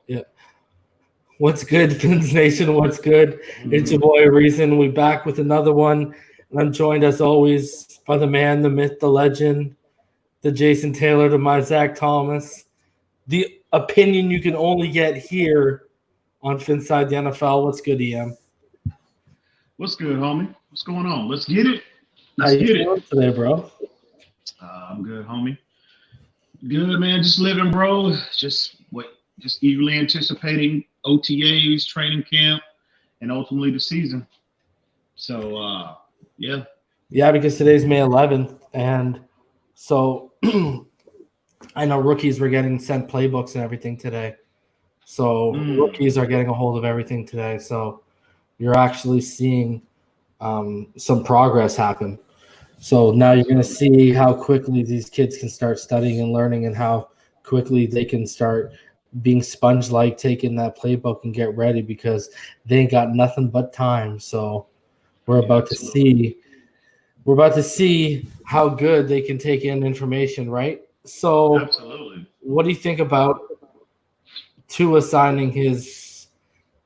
Yeah. What's good, Fins Nation? What's good? It's your boy Reason. We back with another one. And I'm joined as always by the man, the myth, the legend, the Jason Taylor to my Zach Thomas. The opinion you can only get here on Phinside the NFL. What's good, EM? What's good, homie? What's going on? Let's get it. How you feeling today, bro? I'm good, homie. Good, man. Just living, bro. Just eagerly anticipating OTAs, training camp, and ultimately the season. So, yeah. Yeah, because today's May 11th, and so I know rookies were getting sent playbooks and everything today. So rookies are getting a hold of everything today. So you're actually seeing some progress happen. So now you're going to see how quickly these kids can start studying and learning, and how quickly they can start being sponge-like, taking that playbook and get ready, because they ain't got nothing but time. So we're about to see how good they can take in information, right? So absolutely. What do you think about Tua signing his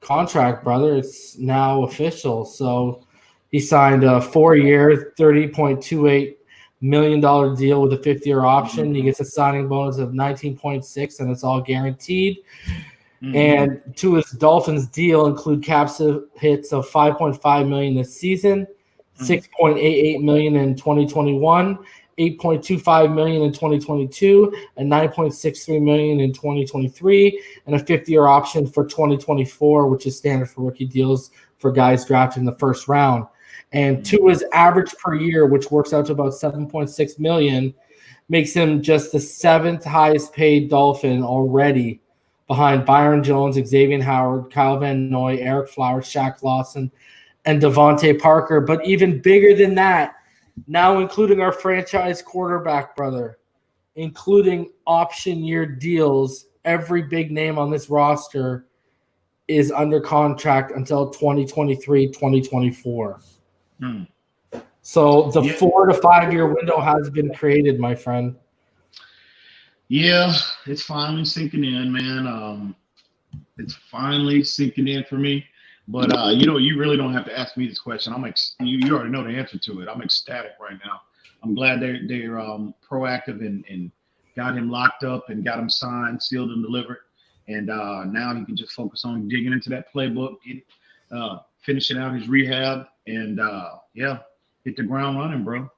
contract, brother? It's now official. So he signed a 4-year, $30.28 million deal with a 5th-year option. He gets a signing bonus of 19.6, and it's all guaranteed. And Tua's Dolphins deal include cap hits of $5.5 million this season, $6.88 million in 2021, $8.25 million in 2022, and $9.63 million in 2023, and a 5th-year option for 2024, which is standard for rookie deals for guys drafted in the first round. And Tua's average per year, which works out to about $7.6 million, makes him just the 7th highest paid Dolphin already, behind Byron Jones, Xavier Howard, Kyle Van Noy, Eric Flowers, Shaq Lawson, and Devontae Parker. But even bigger than that, now including our franchise quarterback, brother, including option year deals, every big name on this roster is under contract until 2023, 2024. So the 4 to 5 year window has been created, my friend. Yeah, it's finally sinking in, man. It's finally sinking in for me. But you really don't have to ask me this question. You already know the answer to it. I'm ecstatic right now. I'm glad they're proactive and got him locked up and got him signed, sealed, and delivered. And now he can just focus on digging into that playbook, finishing out his rehab, and hit the ground running, bro.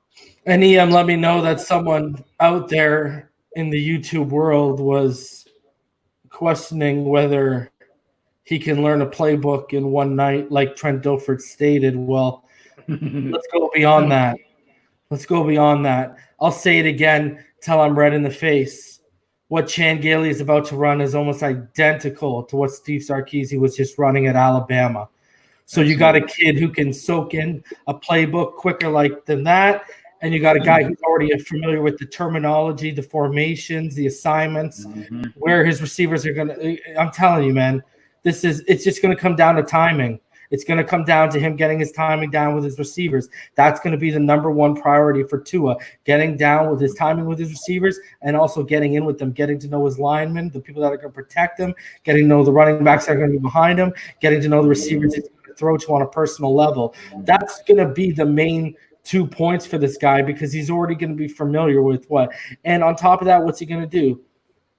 And EM let me know that someone out there in the YouTube world was questioning whether he can learn a playbook in one night, like Trent Dilfer stated. Well, let's go beyond that. I'll say it again till I'm red in the face. What Chan Gailey is about to run is almost identical to what Steve Sarkisian was just running at Alabama. So you got a kid who can soak in a playbook quicker than that, and you got a guy who's already familiar with the terminology, the formations, the assignments, where his receivers are going to – I'm telling you, man, it's just going to come down to timing. It's going to come down to him getting his timing down with his receivers. That's going to be the number one priority for Tua, getting down with his timing with his receivers, and also getting in with them, getting to know his linemen, the people that are going to protect him, getting to know the running backs that are going to be behind him, getting to know the receivers he's going to throw to on a personal level. That's going to be the main 2 points for this guy, because he's already going to be familiar with what. And on top of that, what's he going to do?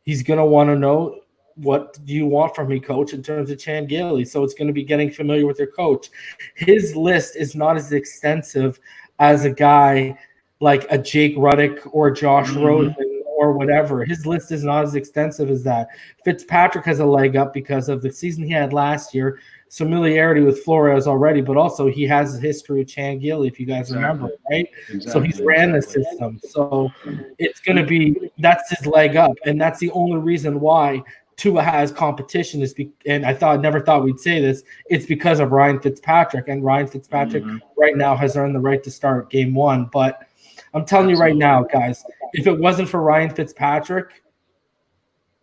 He's going to want to know, what do you want from me, coach, in terms of Chan Gailey? So it's going to be getting familiar with your coach. His list is not as extensive as a guy like a Jake Ruddick or Josh Rosen or whatever. His list is not as extensive as that. Fitzpatrick has a leg up because of the season he had last year, familiarity with Flores already, but also he has a history of Chan Gailey, if you guys remember, right? So he's ran the system. So it's going to be – that's his leg up, and that's the only reason why – Tua has competition and I never thought we'd say this. It's because of Ryan Fitzpatrick, and Ryan Fitzpatrick right now has earned the right to start game 1. But I'm telling you right now, guys, if it wasn't for Ryan Fitzpatrick,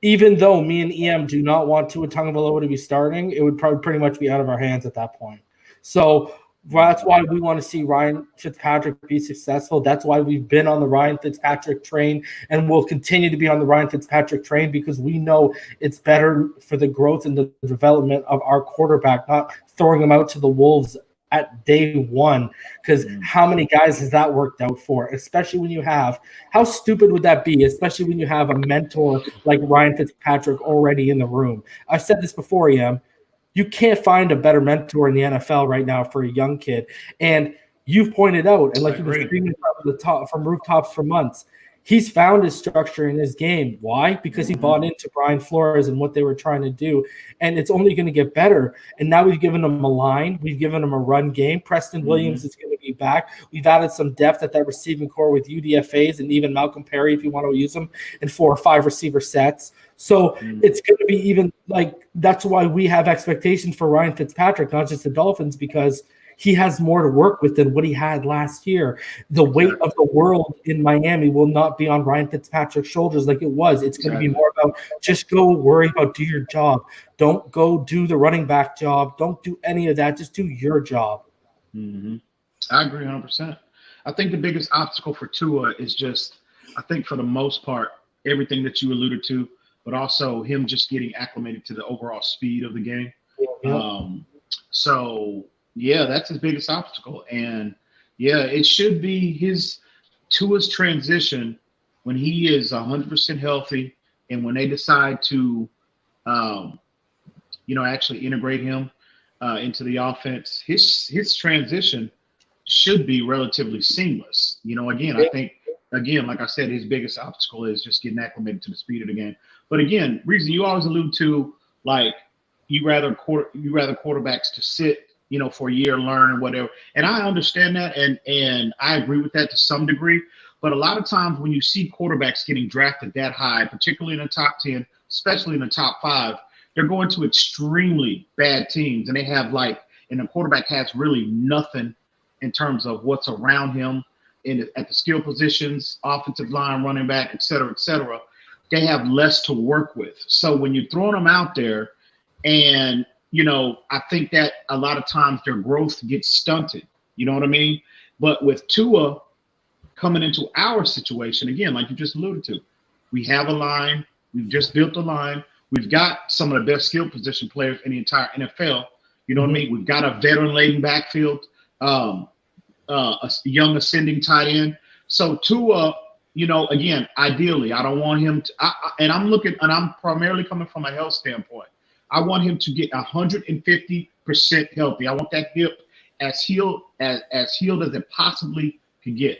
even though me and EM do not want Tua Tagovailoa to be starting, it would probably pretty much be out of our hands at that point. So That's why we want to see Ryan Fitzpatrick be successful. That's why we've been on the Ryan Fitzpatrick train and will continue to be on the Ryan Fitzpatrick train, because we know it's better for the growth and the development of our quarterback, not throwing him out to the wolves at day one. Because how many guys has that worked out for? Especially when you have, how stupid would that be? Especially when you have a mentor like Ryan Fitzpatrick already in the room. I've said this before, Em. You can't find a better mentor in the NFL right now for a young kid. And you've pointed out, and like you've been screaming from rooftops for months, he's found his structure in his game. Why? Because he bought into Brian Flores and what they were trying to do. And it's only going to get better. And now we've given him a line. We've given him a run game. Preston Williams is going to be back. We've added some depth at that receiving core with UDFAs and even Malcolm Perry if you want to use them in 4 or 5 receiver sets. So it's going to be even like, that's why we have expectations for Ryan Fitzpatrick, not just the Dolphins, because he has more to work with than what he had last year. The weight of the world in Miami will not be on Ryan Fitzpatrick's shoulders like it was. It's going to be more about just go worry about do your job. Don't go do the running back job. Don't do any of that. Just do your job. I agree 100%. I think the biggest obstacle for Tua is just, I think for the most part, everything that you alluded to, but also him just getting acclimated to the overall speed of the game. So, yeah, that's his biggest obstacle. And, yeah, it should be Tua's transition when he is 100% healthy and when they decide to, actually integrate him into the offense. His transition should be relatively seamless. I think, like I said, his biggest obstacle is just getting acclimated to the speed of the game. But again, reason you always allude to, like, you rather quarterbacks to sit, for a year, learn or whatever. And I understand that, and I agree with that to some degree. But a lot of times when you see quarterbacks getting drafted that high, particularly in the top 10, especially in the top 5, they're going to extremely bad teams, and and the quarterback has really nothing in terms of what's around him at the skill positions, offensive line, running back, et cetera, et cetera. They have less to work with. So when you're throwing them out there, and, I think that a lot of times their growth gets stunted. You know what I mean? But with Tua coming into our situation, again, like you just alluded to, we have a line. We've just built a line. We've got some of the best skill position players in the entire NFL. You know what I mean? We've got a veteran-laden backfield, a young ascending tight end. So Tua, again, ideally, I don't want him to and I'm primarily coming from a health standpoint. I want him to get 150% healthy. I want that hip as healed as it possibly can get.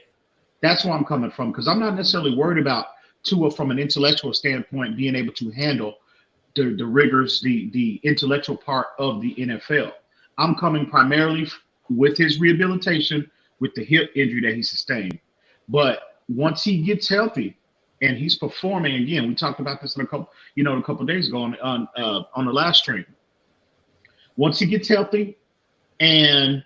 That's where I'm coming from, because I'm not necessarily worried about Tua from an intellectual standpoint being able to handle the rigors, the intellectual part of the NFL. I'm coming primarily with his rehabilitation with the hip injury that he sustained. But once he gets healthy and he's performing again, we talked about this a couple of days ago on the last stream. Once he gets healthy, and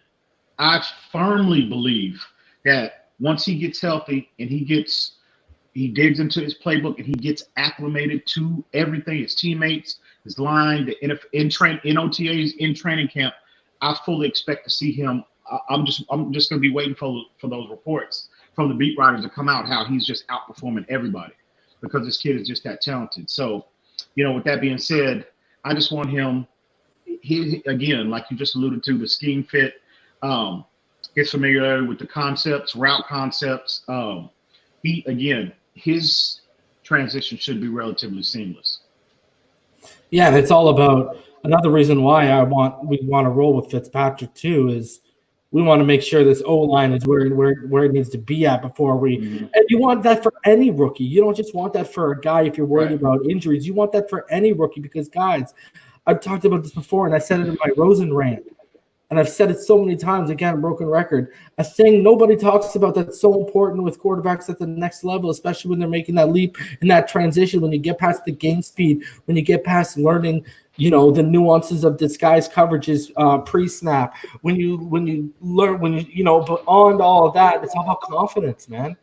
I firmly believe that once he gets healthy and he digs into his playbook and he gets acclimated to everything, his teammates, his line, the NOTAs in training camp, I fully expect to see him. I'm just going to be waiting for those reports from the beat writers to come out how he's just outperforming everybody, because this kid is just that talented. So, with that being said, I just want him, again, like you just alluded to, the scheme fit, his familiarity with the concepts, route concepts. His transition should be relatively seamless. Yeah, and it's all about another reason why we want to roll with Fitzpatrick too is we want to make sure this O-line is where it needs to be at before we and you want that for any rookie. You don't just want that for a guy if you're worried about injuries. You want that for any rookie, because guys, I've talked about this before and I said it in my Rosen rant. And I've said it so many times, again, broken record, a thing nobody talks about that's so important with quarterbacks at the next level, especially when they're making that leap and that transition, when you get past the game speed, when you get past learning, the nuances of disguise coverages pre-snap, when you learn, beyond all of that, it's all about confidence, man.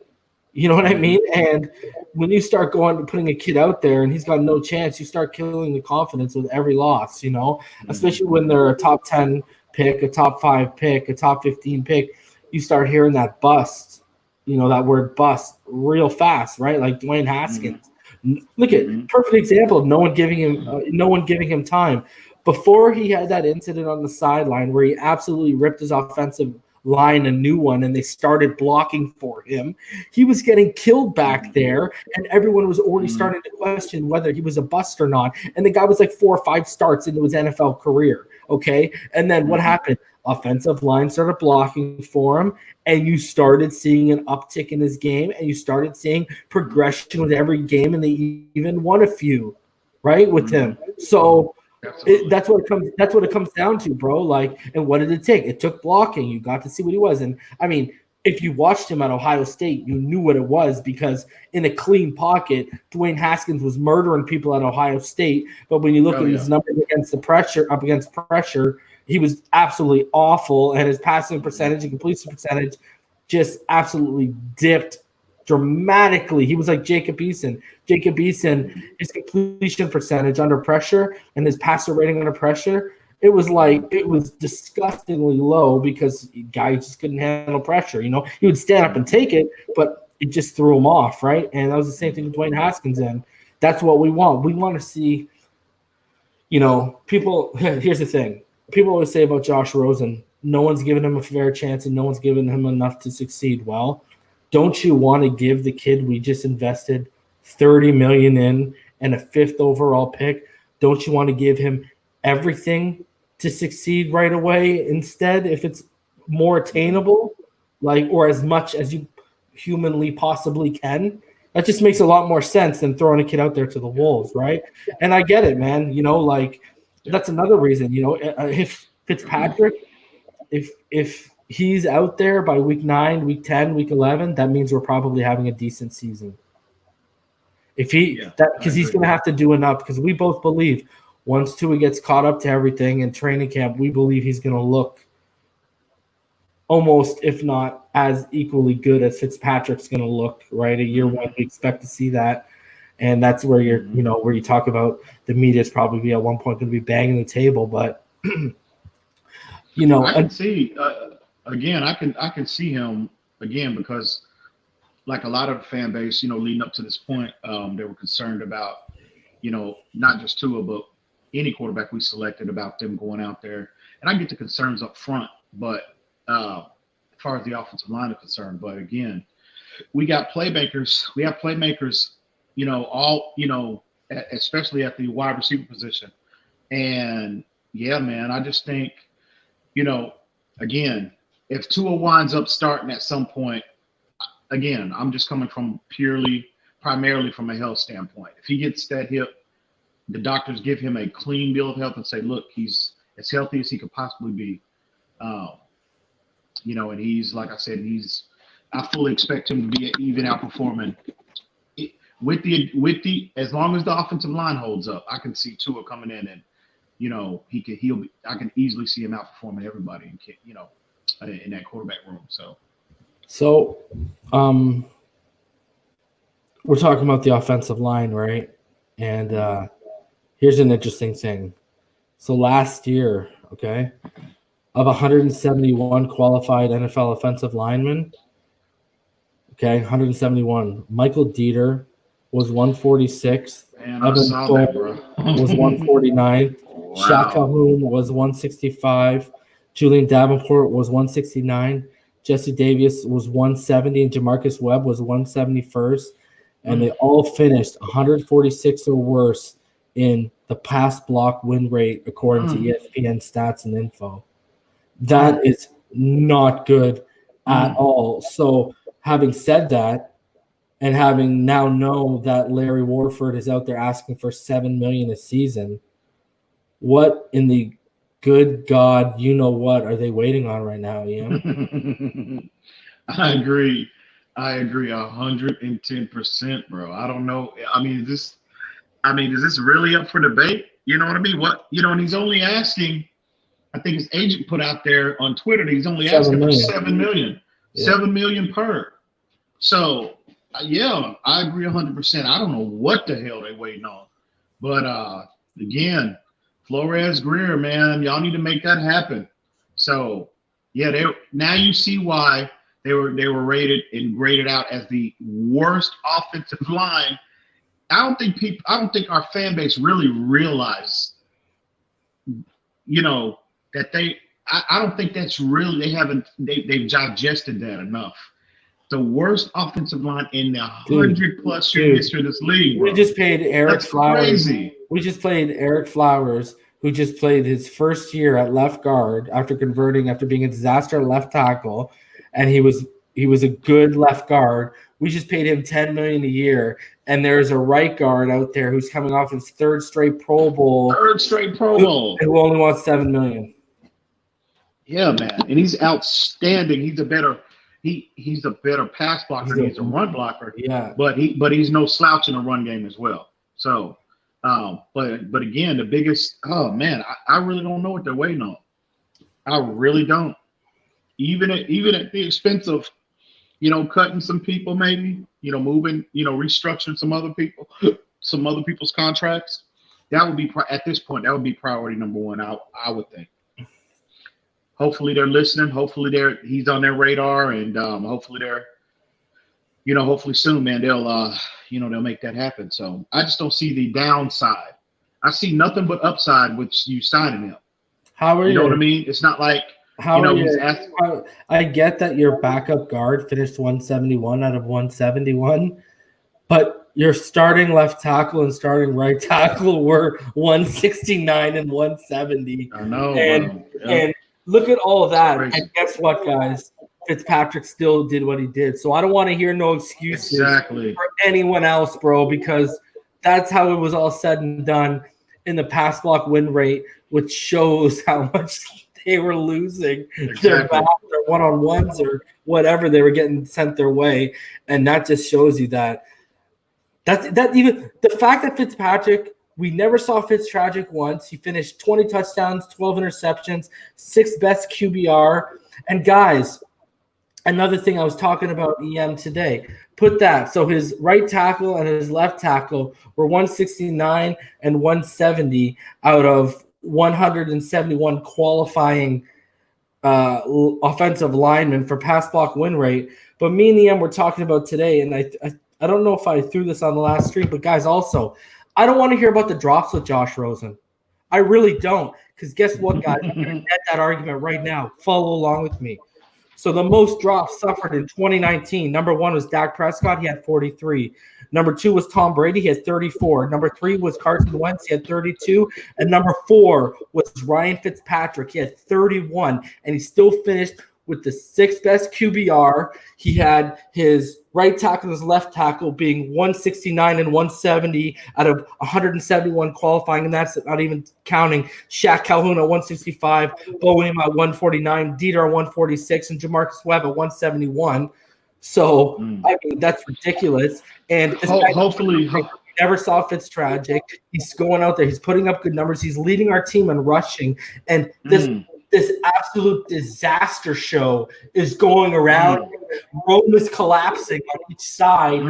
You know what I mean? And when you start putting a kid out there and he's got no chance, you start killing the confidence with every loss, especially when they're a top 10 pick, a top 5 pick, a top 15 pick, you start hearing that bust, that word bust real fast, right? Like Dwayne Haskins. Look at perfect example of no one giving him time. Before he had that incident on the sideline where he absolutely ripped his offensive line a new one and they started blocking for him, he was getting killed back there, and everyone was already starting to question whether he was a bust or not. And the guy was like 4 or 5 starts into his NFL career. Okay. And then what happened? Offensive line started blocking for him, and you started seeing an uptick in his game, and you started seeing progression with every game, and they even won a few, right, with him. So that's what it comes down to, bro. Like, and what did it take? It took blocking. You got to see what he was. And I mean, if you watched him at Ohio State, you knew what it was, because in a clean pocket, Dwayne Haskins was murdering people at Ohio State. But when you look at his numbers against pressure, he was absolutely awful, and his passing percentage and completion percentage just absolutely dipped dramatically. He was like Jacob Eason. His completion percentage under pressure and his passer rating under pressure, it was disgustingly low, because the guy just couldn't handle pressure. He would stand up and take it, but it just threw him off, right? And that was the same thing with Dwayne Haskins, and that's what we want. We want to see, people. Here's the thing. People always say about Josh Rosen, no one's given him a fair chance and no one's given him enough to succeed. Well, don't you want to give the kid we just invested $30 million in and a 5th overall pick? Don't you want to give him everything to succeed right away instead, if it's more attainable, or as much as you humanly possibly can? That just makes a lot more sense than throwing a kid out there to the wolves, right? And I get it, man. That's another reason. If Fitzpatrick, if he's out there by week 9, week 10, week 11, that means we're probably having a decent season. Because he's going to have to do enough, because we both believe once Tua gets caught up to everything in training camp, we believe he's going to look almost, if not as equally good as Fitzpatrick's going to look, right? A year one, we expect to see that. And that's where where you talk about the media is probably at one point going to be banging the table, but I can see again. I can see him again, because like a lot of the fan base, leading up to this point, they were concerned about, not just Tua, but any quarterback we selected, about them going out there. And I get the concerns up front, but as far as the offensive line is concerned, but again, we got playmakers. We have playmakers. Especially at the wide receiver position. And yeah, man, I just think, again, if Tua winds up starting at some point, again, I'm just coming from primarily from a health standpoint. If he gets that hip, the doctors give him a clean bill of health and say, look, he's as healthy as he could possibly be. And he's, like I said, I fully expect him to be even outperforming. With the as long as the offensive line holds up, I can see Tua coming in, and I can easily see him outperforming everybody in that quarterback room. So we're talking about the offensive line, right? And here's an interesting thing. So last year, okay, of 171 qualified NFL offensive linemen, 171, Michael Dieter was 146th. Man, I saw that, bro. Was 149. Wow. Shaq Calhoun was 165. Julian Davenport was 169. Jesse Davis was 170, and Jamarcus Webb was 171st. And they all finished 146 or worse in the pass block win rate, according to ESPN stats and info. That is not good at all. So having said that, and having now know that Larry Warford is out there asking for $7 million a season, what in the good God, what are they waiting on right now? I agree 110%, bro. I don't know. Is this really up for debate? You know what I mean? And he's only asking, I think his agent put out there on Twitter that he's only asking for $7 million. Yeah. $7 million per. So yeah, I agree 100%. I don't know what the hell they're waiting on. But again, Flores Greer, man, y'all need to make that happen. So yeah, now you see why they were rated and graded out as the worst offensive line. I don't think our fan base really realized, that I don't think that's really they've digested that enough. The worst offensive line in the 100+ year history of this league. Bro. We just paid Eric Flowers. Crazy. We just played Eric Flowers, who just played his first year at left guard after being a disaster at left tackle, and he was a good left guard. We just paid him $10 million a year, and there's a right guard out there who's coming off his third straight Pro Bowl. Who only wants $7 million. Yeah, man, and he's outstanding. He's a better pass blocker than he's a run blocker. Yeah, but he's no slouch in the run game as well. So, but again, the biggest. Oh man, I really don't know what they're waiting on. I really don't. Even at the expense of, cutting some people, maybe, moving, restructuring some other people's contracts. That would be at this point. That would be priority number one. I would think. Hopefully they're listening. Hopefully he's on their radar, and hopefully they're, hopefully soon, man, they'll make that happen. So I just don't see the downside. I see nothing but upside with you signing him. How are you? You know what I mean? It's not like I get that your backup guard finished 171 out of 171, but your starting left tackle and starting right tackle were 169 and 170. I know. And look at all of that. And guess what, guys? Fitzpatrick still did what he did. So I don't want to hear no excuses for anyone else, bro, because that's how it was all said and done in the pass block win rate, which shows how much they were losing their one-on-ones or whatever they were getting sent their way. And that just shows you that even the fact that Fitzpatrick, we never saw Fitzpatrick once. He finished 20 touchdowns, 12 interceptions, 6th best QBR. And guys, another thing I was talking about EM today, put that. So his right tackle and his left tackle were 169 and 170 out of 171 qualifying offensive linemen for pass block win rate. But me and EM were talking about today, and I don't know if I threw this on the last stream, but guys, also, I don't want to hear about the drops with Josh Rosen. I really don't, because guess what, guys? I'm going to get that argument right now. Follow along with me. So the most drops suffered in 2019. Number 1 was Dak Prescott. He had 43. Number 2 was Tom Brady. He had 34. Number 3 was Carson Wentz. He had 32. And number 4 was Ryan Fitzpatrick. He had 31. And he still finished with the 6th best QBR. He had his right tackle and his left tackle being 169 and 170 out of 171 qualifying, and that's not even counting Shaq Calhoun at 165, Bo Williams at 149, Dieter at 146, and Jamarcus Webb at 171. So, I mean, that's ridiculous. And this hopefully never saw Fitztragic. He's going out there. He's putting up good numbers. He's leading our team in rushing. And this absolute disaster show is going around. Rome is collapsing on each side,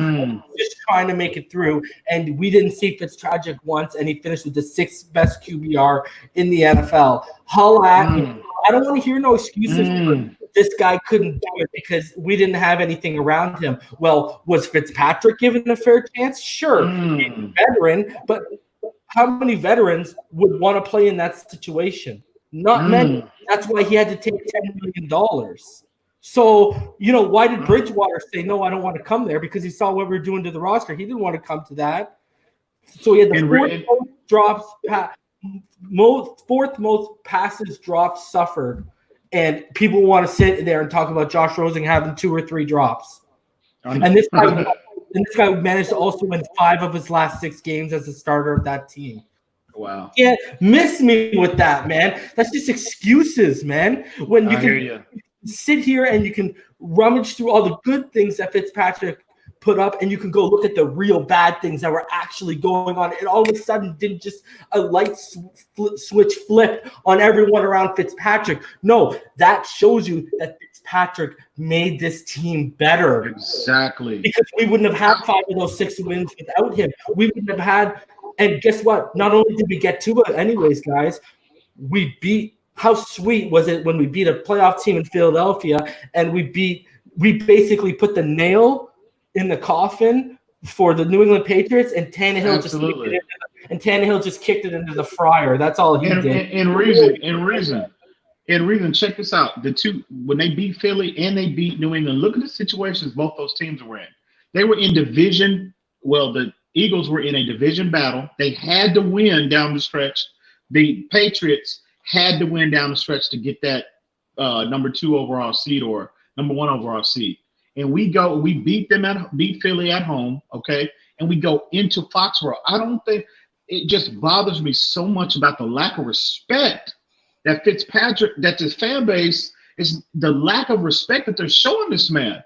just trying to make it through. And we didn't see Fitztragic once, and he finished with the 6th best QBR in the NFL. I don't want to hear no excuses for this guy couldn't do it because we didn't have anything around him. Well, was Fitzpatrick given a fair chance? Sure. He's a veteran, but how many veterans would want to play in that situation? Not many. That's why he had to take $10 million. So, why did Bridgewater say, no, I don't want to come there? Because he saw what we were doing to the roster. He didn't want to come to that. So he had the fourth most passes drops suffered. And people want to sit there and talk about Josh Rosen having 2 or 3 drops. And this guy managed to also win 5 of his last 6 games as a starter of that team. Wow. Yeah, miss me with that, man. That's just excuses, man. When you can sit here and you can rummage through all the good things that Fitzpatrick put up, and you can go look at the real bad things that were actually going on. And all of a sudden, didn't just a light switch flip on everyone around Fitzpatrick. No, that shows you that Fitzpatrick made this team better. Exactly. Because we wouldn't have had 5 of those 6 wins without him. We wouldn't have had. And guess what? Not only did we get to it anyways, guys, we beat how sweet was it when we beat a playoff team in Philadelphia and we basically put the nail in the coffin for the New England Patriots, and Tannehill just kicked it into the fryer. That's all he did. And reason, check this out. The two, when they beat Philly and they beat New England, look at the situations both those teams were in. They were in division. Well, the Eagles were in a division battle. They had to win down the stretch. The Patriots had to win down the stretch to get that number 2 overall seed or number 1 overall seed. And we beat Philly at home, okay? And we go into Foxborough. I don't think it just bothers me so much about the lack of respect that this fan base is the lack of respect that they're showing this man.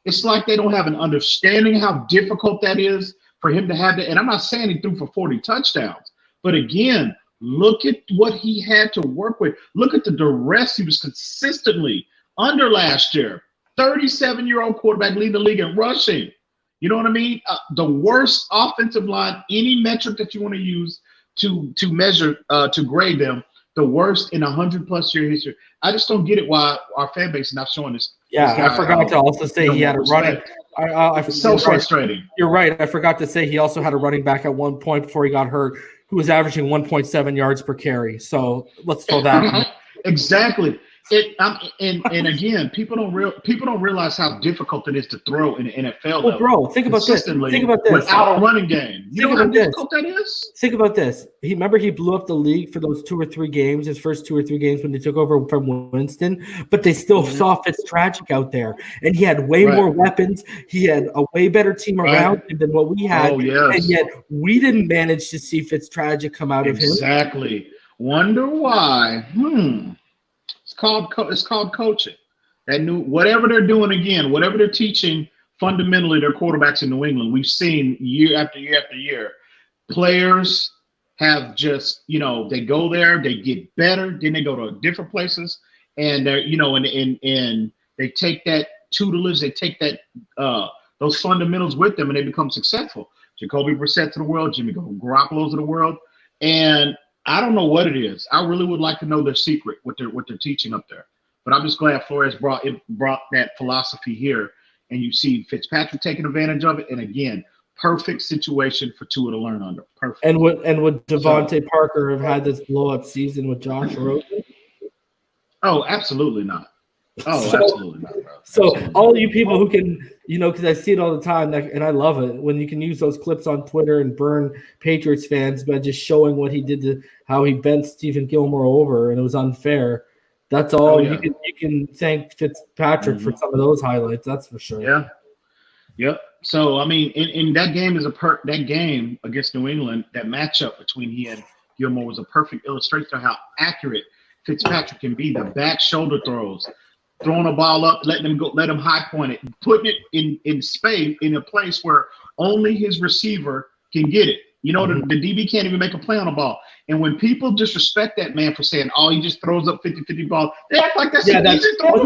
It's like they don't have an understanding how difficult that is for him to have that. And I'm not saying he threw for 40 touchdowns, but again, look at what he had to work with. Look at the duress he was consistently under last year. 37-year-old quarterback leading the league in rushing. You know what I mean? The worst offensive line, any metric that you want to use to measure, to grade them, the worst in 100+ year history. I just don't get it why our fan base is not showing this. Yeah, I forgot to also say he had a running. It's so frustrating. You're right. I forgot to say he also had a running back at one point before he got hurt who was averaging 1.7 yards per carry. So let's throw that. Exactly. And again, people don't realize how difficult it is to throw in the NFL. Well, bro, think about this. Without a running game. You know how difficult that is? Think about this. Remember he blew up the league for those 2 or 3 games, his first 2 or 3 games when they took over from Winston, but they still saw Fitztragic out there, and he had way more weapons. He had a way better team around him than what we had, and yet we didn't manage to see Fitztragic come out of him. Exactly. Wonder why. It's called coaching. Whatever they're doing again, whatever they're teaching fundamentally their quarterbacks in New England, we've seen year after year after year. Players have just, they go there, they get better, then they go to different places, and they're, and they take that tutelage, they take that those fundamentals with them, and they become successful. Jacoby Brissett to the world, Jimmy Garoppolo to the world, and I don't know what it is. I really would like to know their secret, what they're teaching up there. But I'm just glad Flores brought that philosophy here, and you see Fitzpatrick taking advantage of it. And again, perfect situation for Tua to learn under. Perfect. And would Devontae Parker have had this blow-up season with Josh Rosen? Oh, absolutely not. Absolutely not, bro. So all you people who can, because I see it all the time, and I love it when you can use those clips on Twitter and burn Patriots fans by just showing what he did how he bent Stephen Gilmore over, and it was unfair. That's all. You can thank Fitzpatrick for some of those highlights. That's for sure. Yeah. Yep. So I mean, in that game that game against New England, that matchup between he and Gilmore was a perfect illustration of how accurate Fitzpatrick can be. The back shoulder throws. Throwing a ball up, letting him go, let him high point it, putting it in space in a place where only his receiver can get it. The DB can't even make a play on a ball. And when people disrespect that man for saying, "Oh, he just throws up 50-50 ball," they act like that's an easy throw.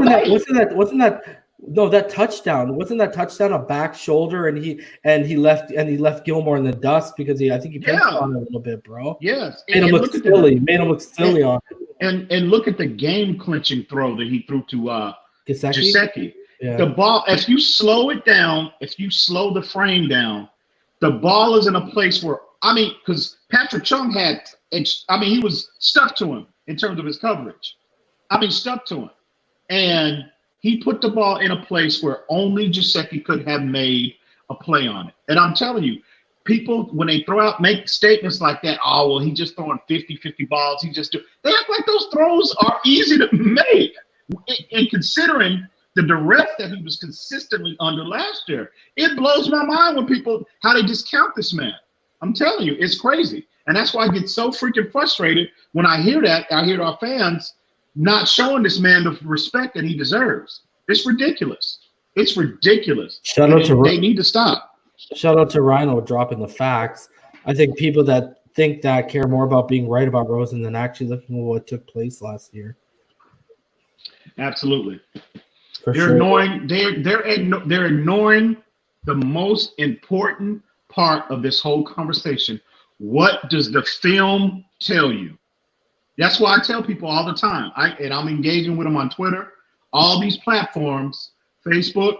Wasn't that touchdown? Wasn't that touchdown a back shoulder and he left Gilmore in the dust because I think he pinched on it a little bit, bro. Yes, Made him look silly on it. And look at the game clinching throw that he threw to Gesicki. Yeah. The ball, if you slow it down, if you slow the frame down, the ball is in a place where because Patrick Chung he was stuck to him in terms of his coverage. Stuck to him, and he put the ball in a place where only Gesicki could have made a play on it. And I'm telling you, people, when they make statements like that, "Oh, well, he's just throwing 50-50 balls. They act like those throws are easy to make. And considering the duress that he was consistently under last year, it blows my mind how they discount this man. I'm telling you, it's crazy. And that's why I get so freaking frustrated when I hear that. I hear our fans not showing this man the respect that he deserves. It's ridiculous. It's ridiculous. They need to stop. Shout out to Rhino dropping the facts. I think people that think that care more about being right about Rosen than actually looking at what took place last year. Absolutely. They're ignoring. They're ignoring the most important part of this whole conversation. What does the film tell you? That's why I tell people all the time. I'm engaging with them on Twitter, all these platforms, Facebook.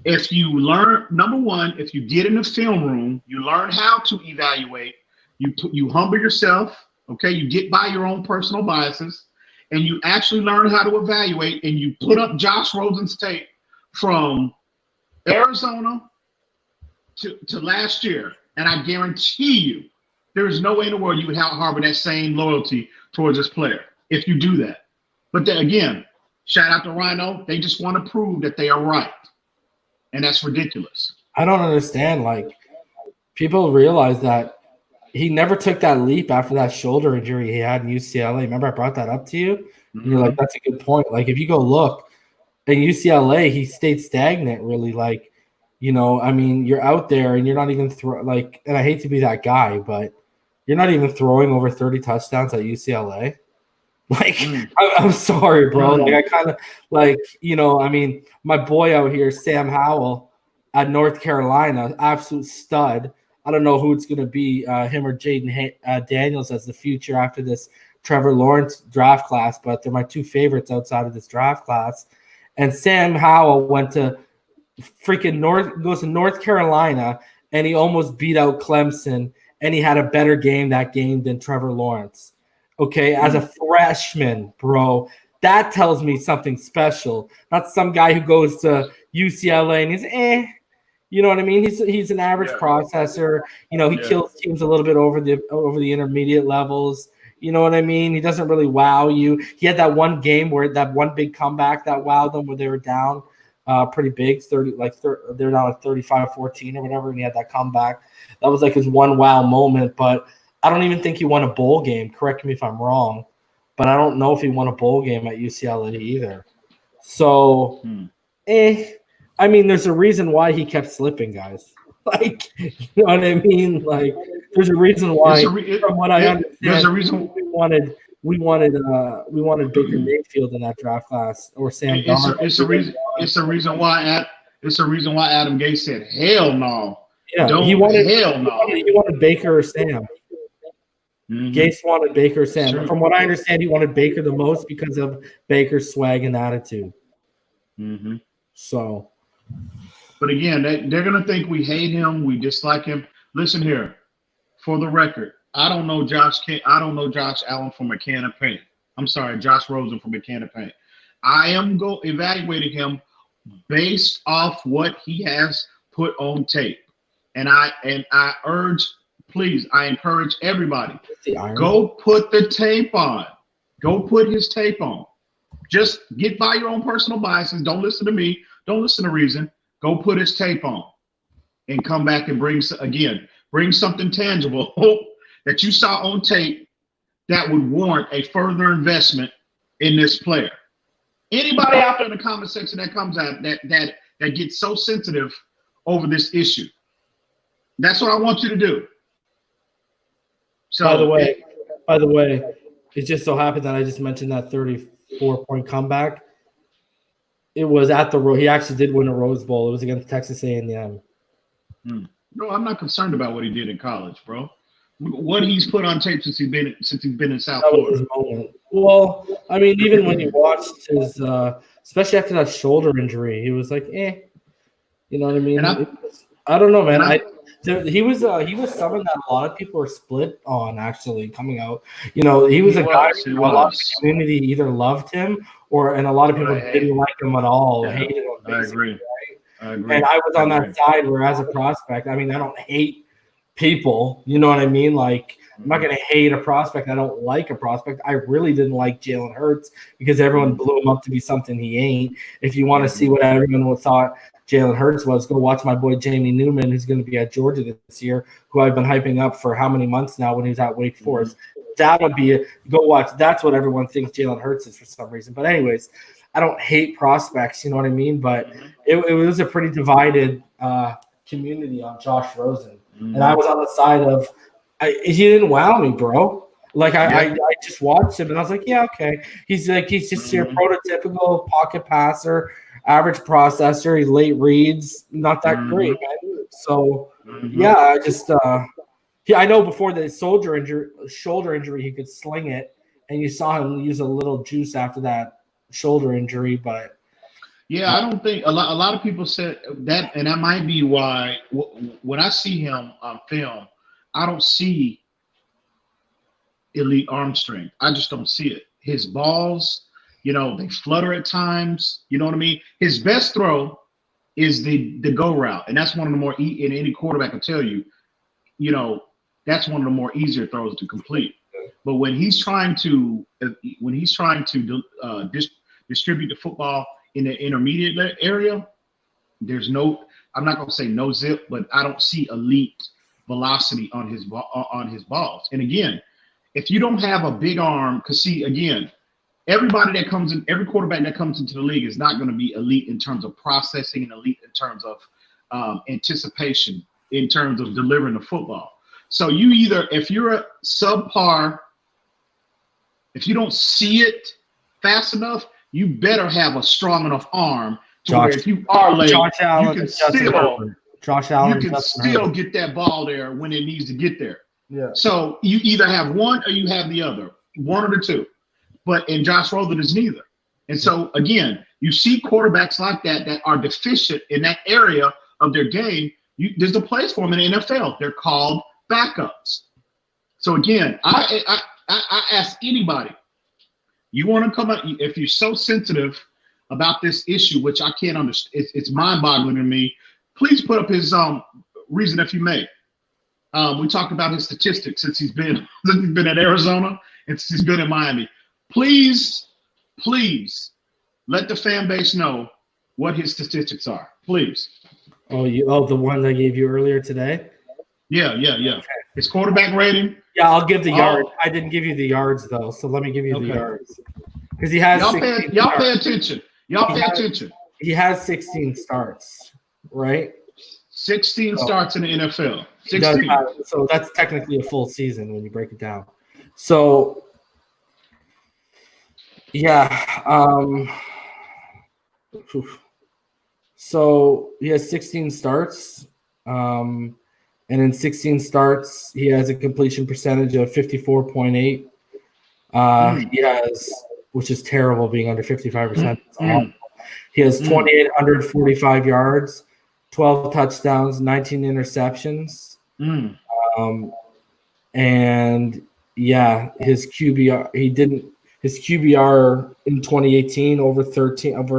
If you learn, number one, if you get in the film room, you learn how to evaluate. You humble yourself. Okay, you get by your own personal biases, and you actually learn how to evaluate. And you put up Josh Rosen's tape from Arizona to last year, and I guarantee you, there is no way in the world you would harbor that same loyalty towards this player if you do that. But then again, shout out to Rhino. They just want to prove that they are right. And that's ridiculous. I don't understand. Like, people realize that he never took that leap after that shoulder injury he had in UCLA. Remember I brought that up to you? Mm-hmm. And you're like, that's a good point. Like, if you go look, in UCLA, he stayed stagnant, really. Like, you know, I mean, you're out there and you're not even and I hate to be that guy, but you're not even throwing over 30 touchdowns at UCLA. Like, I'm sorry, bro. Like, I kind of, like, you know, I mean, my boy out here, Sam Howell at North Carolina, absolute stud. I don't know who it's going to be, him or Jaden Daniels as the future after this Trevor Lawrence draft class, but they're my two favorites outside of this draft class. And Sam Howell went to goes to North Carolina, and he almost beat out Clemson, and he had a better game that game than Trevor Lawrence. Okay, as a freshman, bro, that tells me something special. Not some guy who goes to UCLA and he's you know what I mean? He's an average processor. You know, he kills teams a little bit over the intermediate levels. You know what I mean? He doesn't really wow you. He had that one game where that one big comeback that wowed them where they were down pretty big, they're down like 35-14 or whatever, and he had that comeback. That was like his one wow moment, but I don't even think he won a bowl game. Correct me if I'm wrong, but I don't know if he won a bowl game at UCLA either. So, I mean, there's a reason why he kept slipping, guys. Like, you know what I mean? Like, there's a reason why. From what I understand, there's a reason we wanted Baker Mayfield in that draft class or Sam Darnold. It's a reason why Adam Gase said, "Hell no." Yeah, he wanted Baker or Sam. Mm-hmm. Gase wanted Baker or Sam. Sure. From what I understand, he wanted Baker the most because of Baker's swag and attitude. Mm-hmm. So, but again, they're gonna think we hate him, we dislike him. Listen here, for the record, I don't know Josh Allen from a can of paint. I'm sorry, Josh Rosen from a can of paint. I am evaluating him based off what he has put on tape, and I encourage everybody, go put the tape on. Go put his tape on. Just get by your own personal biases. Don't listen to me. Don't listen to reason. Go put his tape on and come back and bring something tangible that you saw on tape that would warrant a further investment in this player. Anybody out there in the comment section that comes out that gets so sensitive over this issue, that's what I want you to do. So, by the way, it just so happened that I just mentioned that 34-point comeback. It was at he actually did win a Rose Bowl. It was against Texas A&M. No, I'm not concerned about what he did in college, bro. What he's put on tape since he's been in South Florida. Well, I mean, even when you watched his, especially after that shoulder injury, he was like, You know what I mean? I don't know, man. He was someone that a lot of people were split on, actually, coming out. You know, he was a guy who a lot of the community either loved him and a lot of people didn't like him at all, hated him. I agree. And I was on that side where, as a prospect, I mean, I don't hate people. You know what I mean? Like, I'm not going to hate a prospect. I don't like a prospect. I really didn't like Jalen Hurts because everyone blew him up to be something he ain't. If you want to see what everyone thought Jalen Hurts was, go watch my boy Jamie Newman, who's going to be at Georgia this year, who I've been hyping up for how many months now when he was at Wake Forest. That would be go watch. That's what everyone thinks Jalen Hurts is for some reason. But anyways, I don't hate prospects, you know what I mean? But it was a pretty divided community on Josh Rosen. And I was on the side of he didn't wow me, bro. Like I just watched him and I was like, yeah, okay. He's just your prototypical pocket passer, average processor. He late reads, not that great, man. So yeah, I just I know before the shoulder injury, he could sling it, and you saw him use a little juice after that shoulder injury. But yeah, I don't think a lot of people said that, and that might be why when I see him on film, I don't see elite arm strength. I just don't see it. His balls, they flutter at times. You know what I mean? His best throw is the go route, and that's one of the more in any quarterback can tell you, that's one of the more easier throws to complete. But when he's trying to distribute the football in the intermediate area, there's I'm not going to say no zip, but I don't see elite velocity on his balls. And again, if you don't have a big arm, because see, again, every quarterback that comes into the league is not going to be elite in terms of processing and elite in terms of anticipation, in terms of delivering the football. So if you're a subpar, if you don't see it fast enough, you better have a strong enough arm to where if you are late, you can still get that ball there when it needs to get there. Yeah. So you either have one or you have the other, one of the two. And Josh Rosen is neither. And so again, you see quarterbacks like that are deficient in that area of their game. There's a place for them in the NFL. They're called backups. So again, I ask anybody, you want to come up, if you're so sensitive about this issue, which I can't understand, it's mind-boggling to me, please put up his reason if you may. We talked about his statistics since he's been at Arizona and since he's been in Miami. Please let the fan base know what his statistics are. Please. The one I gave you earlier today? Yeah. Okay. His quarterback rating. Yeah, I'll give the yards. I didn't give you the yards though, so let me give you the yards. Because he has y'all pay attention. He has 16 starts, right? 16 starts in the NFL. 16. So that's technically a full season when you break it down. So yeah. So he has 16 starts. And in 16 starts, he has a completion percentage of 54.8. He has, which is terrible, being under 55%. He has 2,845 yards, 12 touchdowns, 19 interceptions. And yeah, his QBR, his QBR in 2018 over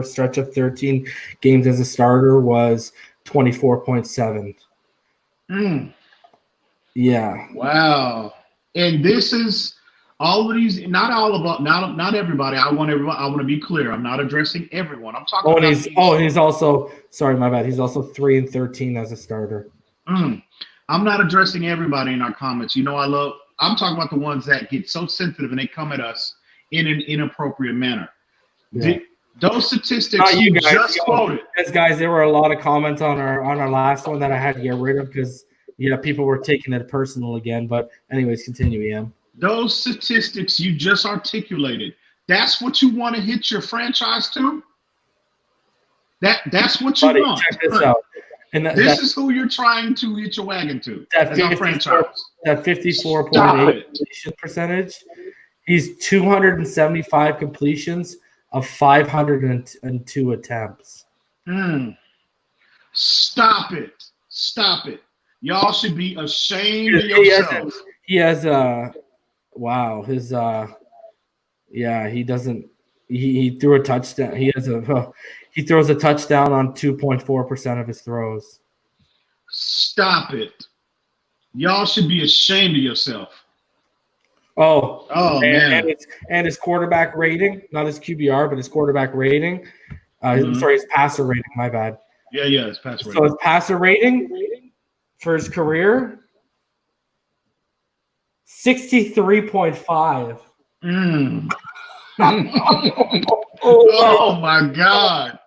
a stretch of 13 games as a starter was 24.7. Yeah. Wow. And this is all of these. Not everybody. I want to be clear. I'm not addressing everyone. I'm talking. He's also. Sorry, my bad. He's also 3-13 as a starter. I'm not addressing everybody in our comments. I'm talking about the ones that get so sensitive and they come at us in an inappropriate manner. Yeah. Those statistics you guys just quoted. Yes, guys, there were a lot of comments on our last one that I had to get rid of because people were taking it personal again. But anyways, continue, Em. Those statistics you just articulated, that's what you want to hit your franchise to? That's what you want. Check this out. And this is who you're trying to hit your wagon to. That's our franchise. That 54.8 completion percentage. He's 275 completions of 502 attempts. Stop it. Y'all should be ashamed of yourself. He threw a touchdown. He throws a touchdown on 2.4% of his throws. Stop it. Y'all should be ashamed of yourself. Man. And his quarterback rating, not his QBR, but his quarterback rating. Sorry, his passer rating, my bad. Yeah, his passer rating. So his passer rating for his career, 63.5. Oh my God.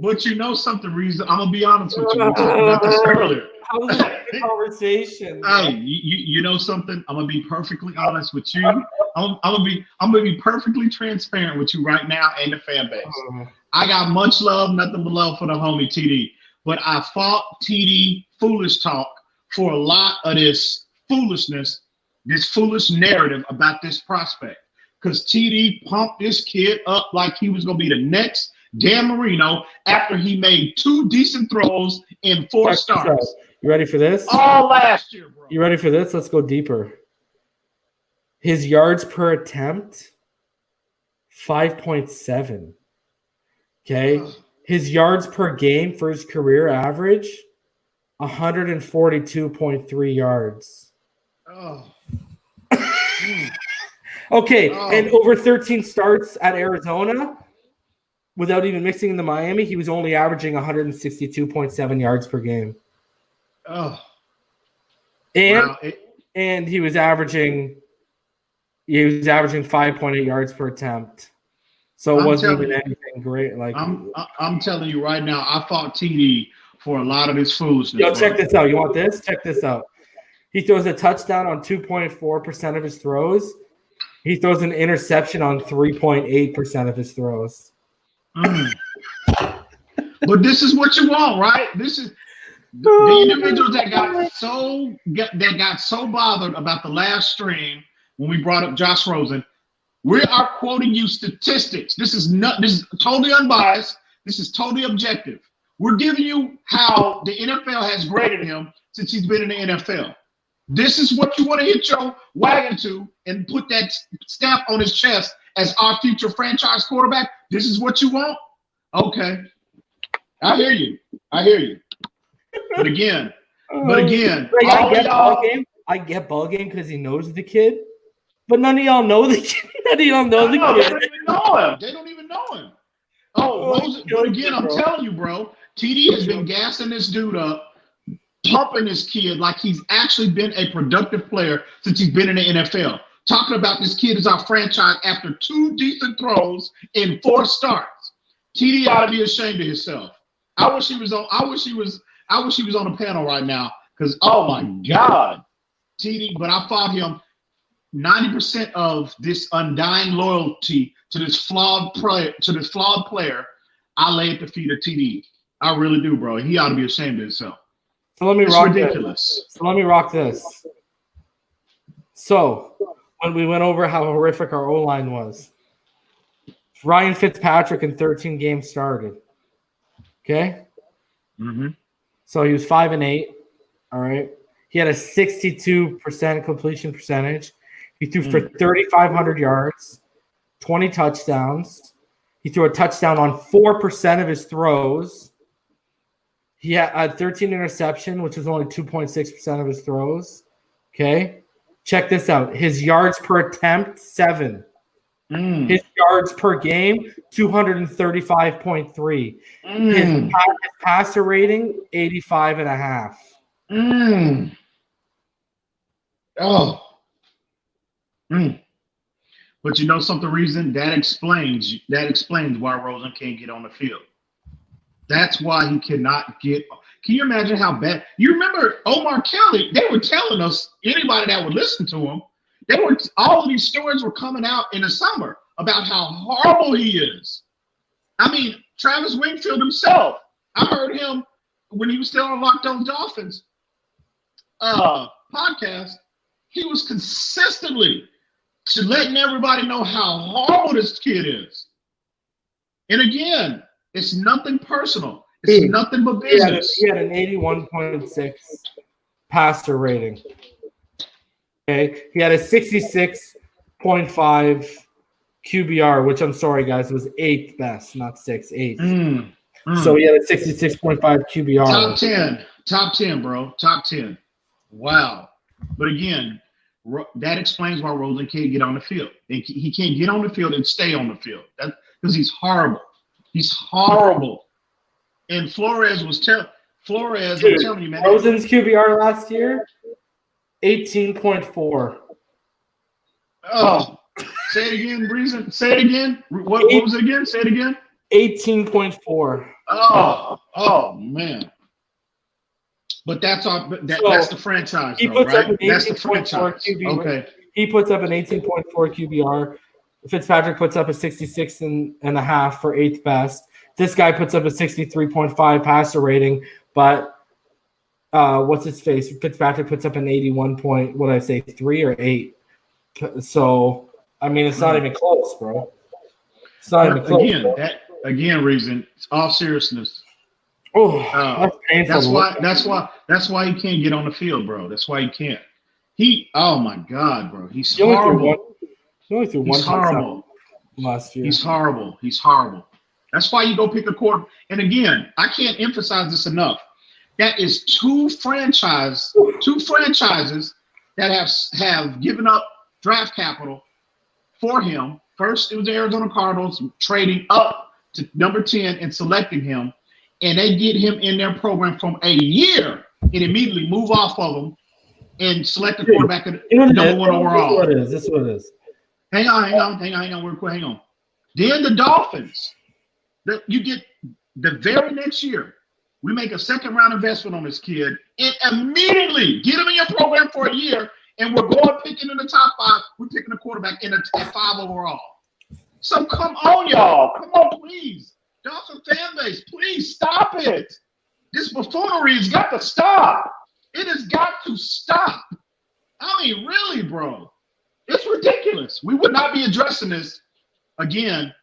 But you know something, Reason. I'm gonna be honest with you. We talked about this earlier. How was that conversation? Hey, you know something? I'm gonna be perfectly honest with you. I'm gonna be perfectly transparent with you right now and the fan base. I got much love, nothing but love for the homie TD. But I fought TD foolish talk for a lot of this foolishness, this foolish narrative about this prospect. Because TD pumped this kid up like he was going to be the next Dan Marino after he made 2 decent throws in 4 starts. You ready for this? All last year, bro. You ready for this? Let's go deeper. His yards per attempt, 5.7. Okay. His yards per game for his career average, 142.3 yards. Okay, and over 13 starts at Arizona, without even mixing in the Miami, he was only averaging 162.7 yards per game. And he was averaging 5.8 yards per attempt. So it wasn't even anything great. Like I'm telling you right now, I fought TD for a lot of this foolishness. Yo, check this out. You want this? Check this out. He throws a touchdown on 2.4% of his throws. He throws an interception on 3.8% of his throws. But this is what you want, right? This is the individuals that got so bothered about the last stream when we brought up Josh Rosen. We are quoting you statistics. This is totally unbiased. This is totally objective. We're giving you how the NFL has graded him since he's been in the NFL. This is what you want to hit your wagon to and put that stamp on his chest as our future franchise quarterback. This is what you want? Okay. I hear you. But again, I get ball game because he knows the kid, but none of y'all know the kid. None of y'all know the kid. They don't even know him. Rosen, but again, I'm telling you, bro, TD has been gassing this dude up, pumping this kid like he's actually been a productive player since he's been in the NFL. Talking about this kid is our franchise after 2 decent throws in 4 starts. TD ought to be ashamed of himself. I wish he was on the panel right now because oh my God, TD. But I fought him. 90% of this undying loyalty to this flawed player, I lay at the feet of TD. I really do, bro. He ought to be ashamed of himself. So let me rock this. So when we went over how horrific our O-line was, Ryan Fitzpatrick in 13 games started. Okay? Mm-hmm. So he was 5-8. All right. He had a 62% completion percentage. He threw for 3,500 yards, 20 touchdowns. He threw a touchdown on 4% of his throws. He had 13 interception, which was only 2.6% of his throws. Okay. Check this out. His yards per attempt, 7. His yards per game, 235.3. His passer rating, 85.5. But you know something, reason that explains why Rosen can't get on the field. That's why he cannot get. Can you imagine how bad? You remember Omar Kelly? They were telling us, anybody that would listen to him, all of these stories were coming out in the summer about how horrible he is. I mean, Travis Wingfield himself. I heard him when he was still on Locked On Dolphins podcast. He was consistently letting everybody know how horrible this kid is. And again, it's nothing personal. It's nothing but business. He had an 81.6 passer rating. Okay. He had a 66.5 QBR, which I'm sorry, guys, it was 8th best, not 6th, 8th. So he had a 66.5 QBR. Top 10, bro. Top 10. Wow. But again, that explains why Rosen can't get on the field. He can't get on the field and stay on the field. That's because he's horrible. He's horrible. And Flores, I'm telling you, man. Rosen's QBR last year, 18.4. Oh, say it again, Breezen. Say it again. What was it again? Say it again. 18.4. Oh, man. But that's the franchise, though, right? That's the franchise. Okay. He puts up an 18.4 QBR. Fitzpatrick puts up a 66.5 for 8th best. This guy puts up a 63.5 passer rating, but what's his face? Fitzpatrick puts up an 81 point. What did I say? 3 or 8. So I mean, it's not even close, bro. It's not even close. Reason. All seriousness. Oh, that's painful. That's why he can't get on the field, bro. That's why he can't. Oh my God, bro. He's horrible. He only threw one touchdown last year. He's horrible. That's why you go pick a quarter. And again, I can't emphasize this enough. That is two franchises that have given up draft capital for him. First, it was the Arizona Cardinals trading up to number 10 and selecting him. And they get him in their program from a year and immediately move off of him and select the quarterback at number 1 overall. This is what it is. Hang on, real quick, hang on. Then the Dolphins, you get the very next year, we make a second-round investment on this kid and immediately get him in your program for a year, and we're picking in the top 5. We're picking a quarterback at 5 overall. So come on, y'all. Come on, please. Dolphin fan base, please stop it. This buffoonery has got to stop. It has got to stop. I mean, really, bro. It's ridiculous. We would not be addressing this again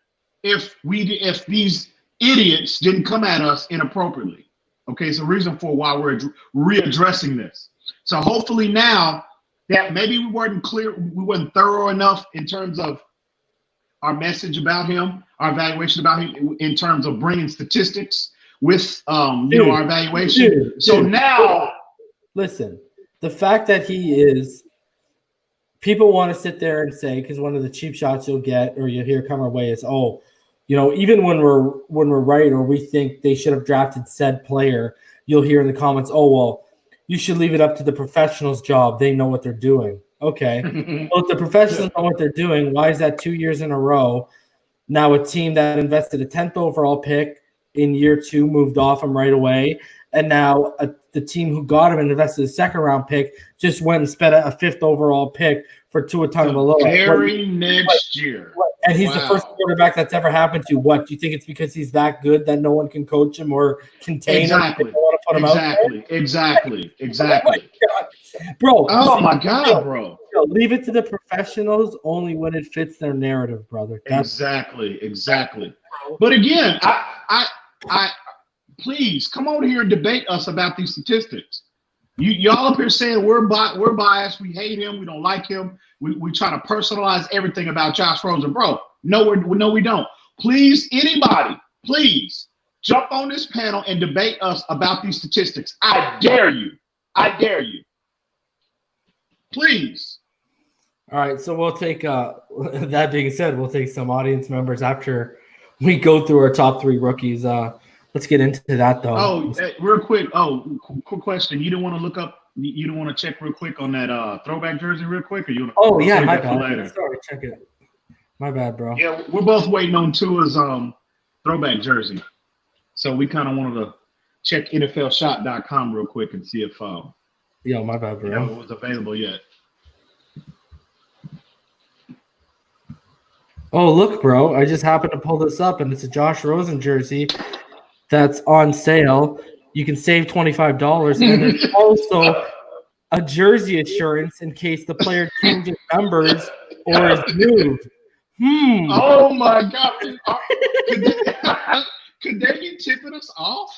if these idiots didn't come at us inappropriately. Okay, it's a reason for why we're readdressing this. So hopefully now that maybe we weren't thorough enough in terms of our message about him, our evaluation about him, in terms of bringing statistics with our evaluation. Now, listen, the fact that he is. People want to sit there and say, because one of the cheap shots you'll get or you'll hear come our way is, even when we're right or we think they should have drafted said player, you'll hear in the comments, you should leave it up to the professionals' job. They know what they're doing. Okay. Well, if the professionals know what they're doing, why is that 2 years in a row? Now a team that invested a 10th overall pick in year 2 moved off him right away. And now the team who got him and invested a second-round pick just went and spent a 5th overall pick for Tua Tagovailoa. Very next year. And he's the first quarterback that's ever happened to. What? Do you think it's because he's that good that no one can coach him or contain him? Exactly. Bro. Oh, my God, bro. Leave it to the professionals only when it fits their narrative, brother. Exactly. But again, I please come over here and debate us about these statistics. Y'all up here saying we're biased, we hate him, we don't like him, we try to personalize everything about Josh Rosen, bro. No, we don't. Please, anybody, please jump on this panel and debate us about these statistics. I dare you. Please. All right, so we'll take. That being said, we'll take some audience members after we go through our top 3 rookies. Let's get into that, though. Oh, real quick. Quick question. You don't want to look up? You don't want to check real quick on that throwback jersey, real quick, or you? Yeah, my bad. Sorry, check it. My bad, bro. Yeah, we're both waiting on Tua's throwback jersey, so we kind of wanted to check NFLshop.com real quick and see if my bad, bro. It was available yet. Oh, look, bro. I just happened to pull this up, and it's a Josh Rosen jersey that's on sale. You can save $25, and there's also a jersey assurance in case the player changes numbers or is moved. Oh, my God. Could they be tipping us off?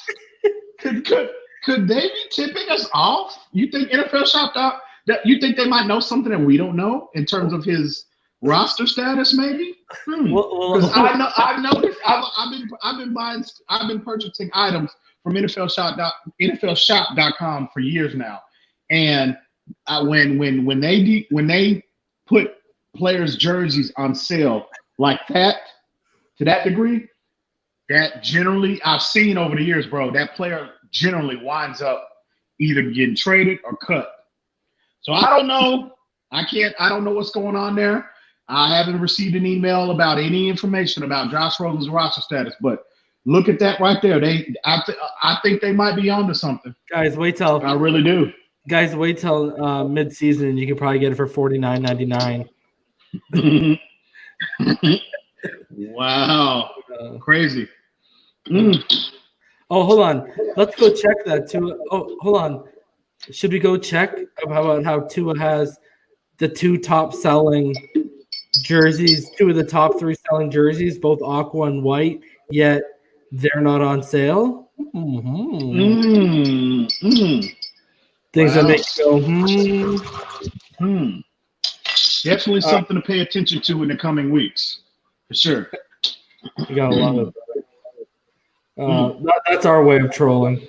Could they be tipping us off? You think NFL Shop you think they might know something that we don't know in terms of his roster status, maybe? Because I've noticed. I've been purchasing items from NFLshop.com for years now, and when they put players' jerseys on sale like that, to that degree, that generally I've seen over the years, bro. That player generally winds up either getting traded or cut. So I don't know. I don't know what's going on there. I haven't received an email about any information about Josh Rosen's roster status, but look at that right there. I think they might be onto something. Guys, wait till I really do. Guys, wait till mid-season. You can probably get it for $49.99. Wow, crazy. Oh, hold on. Let's go check that too. Oh, hold on. Should we go check about how Tua has the 2 top selling jerseys, 2 of the top 3 selling jerseys, both aqua and white, yet they're not on sale? Things that make you go, Definitely something to pay attention to in the coming weeks, for sure. You gotta love it. That's our way of trolling.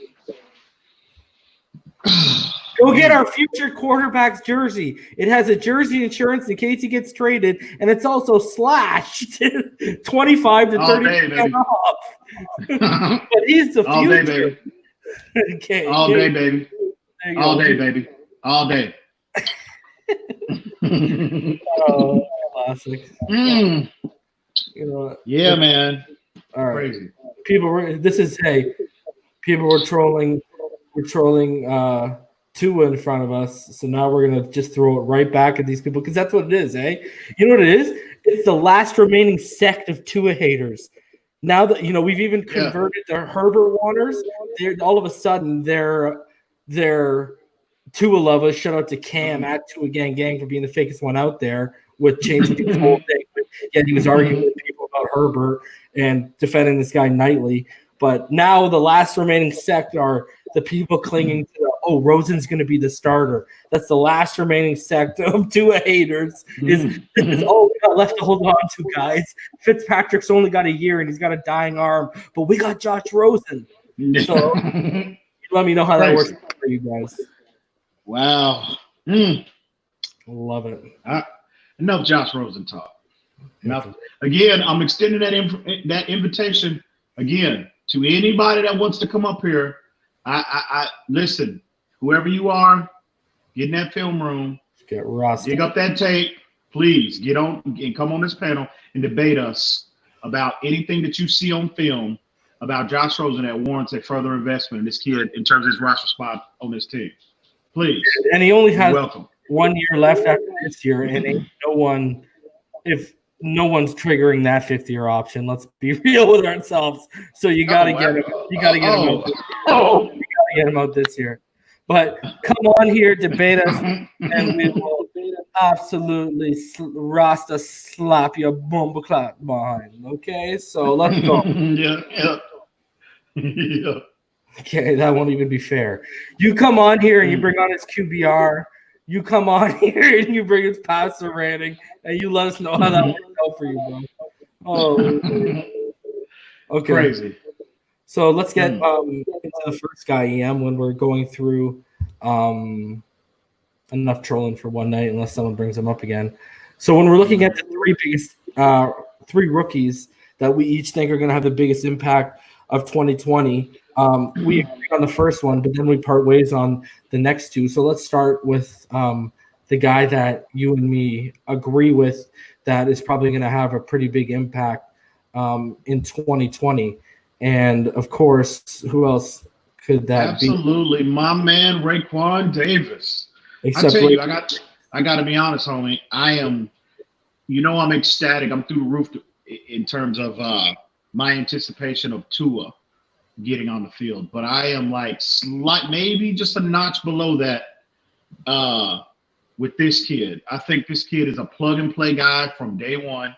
Go get our future quarterback's jersey. It has a jersey insurance in case he gets traded, and it's also slashed 25 to 30% off. But he's the all future. Day, baby. Okay. All day, baby. All day, baby. All day. Oh, classic. You know, yeah, man. All right. Crazy. People were trolling. We're trolling Tua in front of us, so now we're gonna just throw it right back at these people because that's what it is, eh? You know what it is? It's the last remaining sect of Tua haters. Now that we've even converted the Herbert Waters, all of a sudden they're Tua lovers. Shout out to Cam at Tua Gang for being the fakest one out there with changing the whole thing. Yet he was arguing with people about Herbert and defending this guy nightly. But now the last remaining sect are the people clinging to Rosen's going to be the starter. That's the last remaining sect of Tua haters. Is all we got left to hold on to, guys. Fitzpatrick's only got a year and he's got a dying arm, but we got Josh Rosen. So let me know how that works for you guys. Wow. Love it. Enough Josh Rosen talk. Enough. Again, I'm extending that invitation again to anybody that wants to come up here. I listen. Whoever you are, get in that film room. Get rusty. Dig up that tape. Please get on and come on this panel and debate us about anything that you see on film about Josh Rosen that warrants a further investment in this kid in terms of his roster spot on this team. Please. And he only has 1 year left after this year, and if no one's triggering that 5th-year option, let's be real with ourselves. So you gotta get him. You gotta get him out. You gotta get him out this year. But come on here, debate us, and we will absolutely Rasta slap your bumble clap behind. Okay, so let's go. Yeah. Okay, that won't even be fair. You come on here and you bring on his QBR. You come on here and you bring his passer rating, and you let us know how that works out for you, bro. Oh, okay. Crazy. So let's get into the first guy, EM, when we're going through enough trolling for one night, unless someone brings him up again. So when we're looking at the 3 biggest 3 rookies that we each think are going to have the biggest impact of 2020, we agree on the first one, but then we part ways on the next 2. So let's start with the guy that you and me agree with that is probably going to have a pretty big impact in 2020. And, of course, who else could that be? Absolutely. My man, Raekwon Davis. I tell you, I got to be honest, homie. I am, I'm ecstatic. I'm through the roof in terms of my anticipation of Tua getting on the field. But I am maybe just a notch below that with this kid. I think this kid is a plug-and-play guy from day one.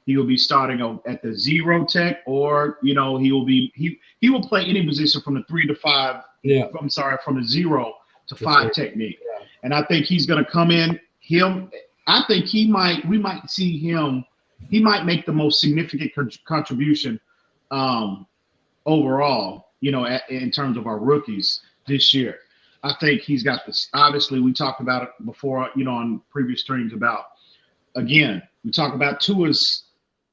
He will be starting at the 0 tech, or he will play any position from the 3 to 5. Yeah. From the 0 to 5 technique. Yeah. And I think he's going to come in. I think we might see him. He might make the most significant contribution overall. In terms of our rookies this year. I think he's got this. Obviously, we talked about it before. On previous streams about. Again, we talk about Tua's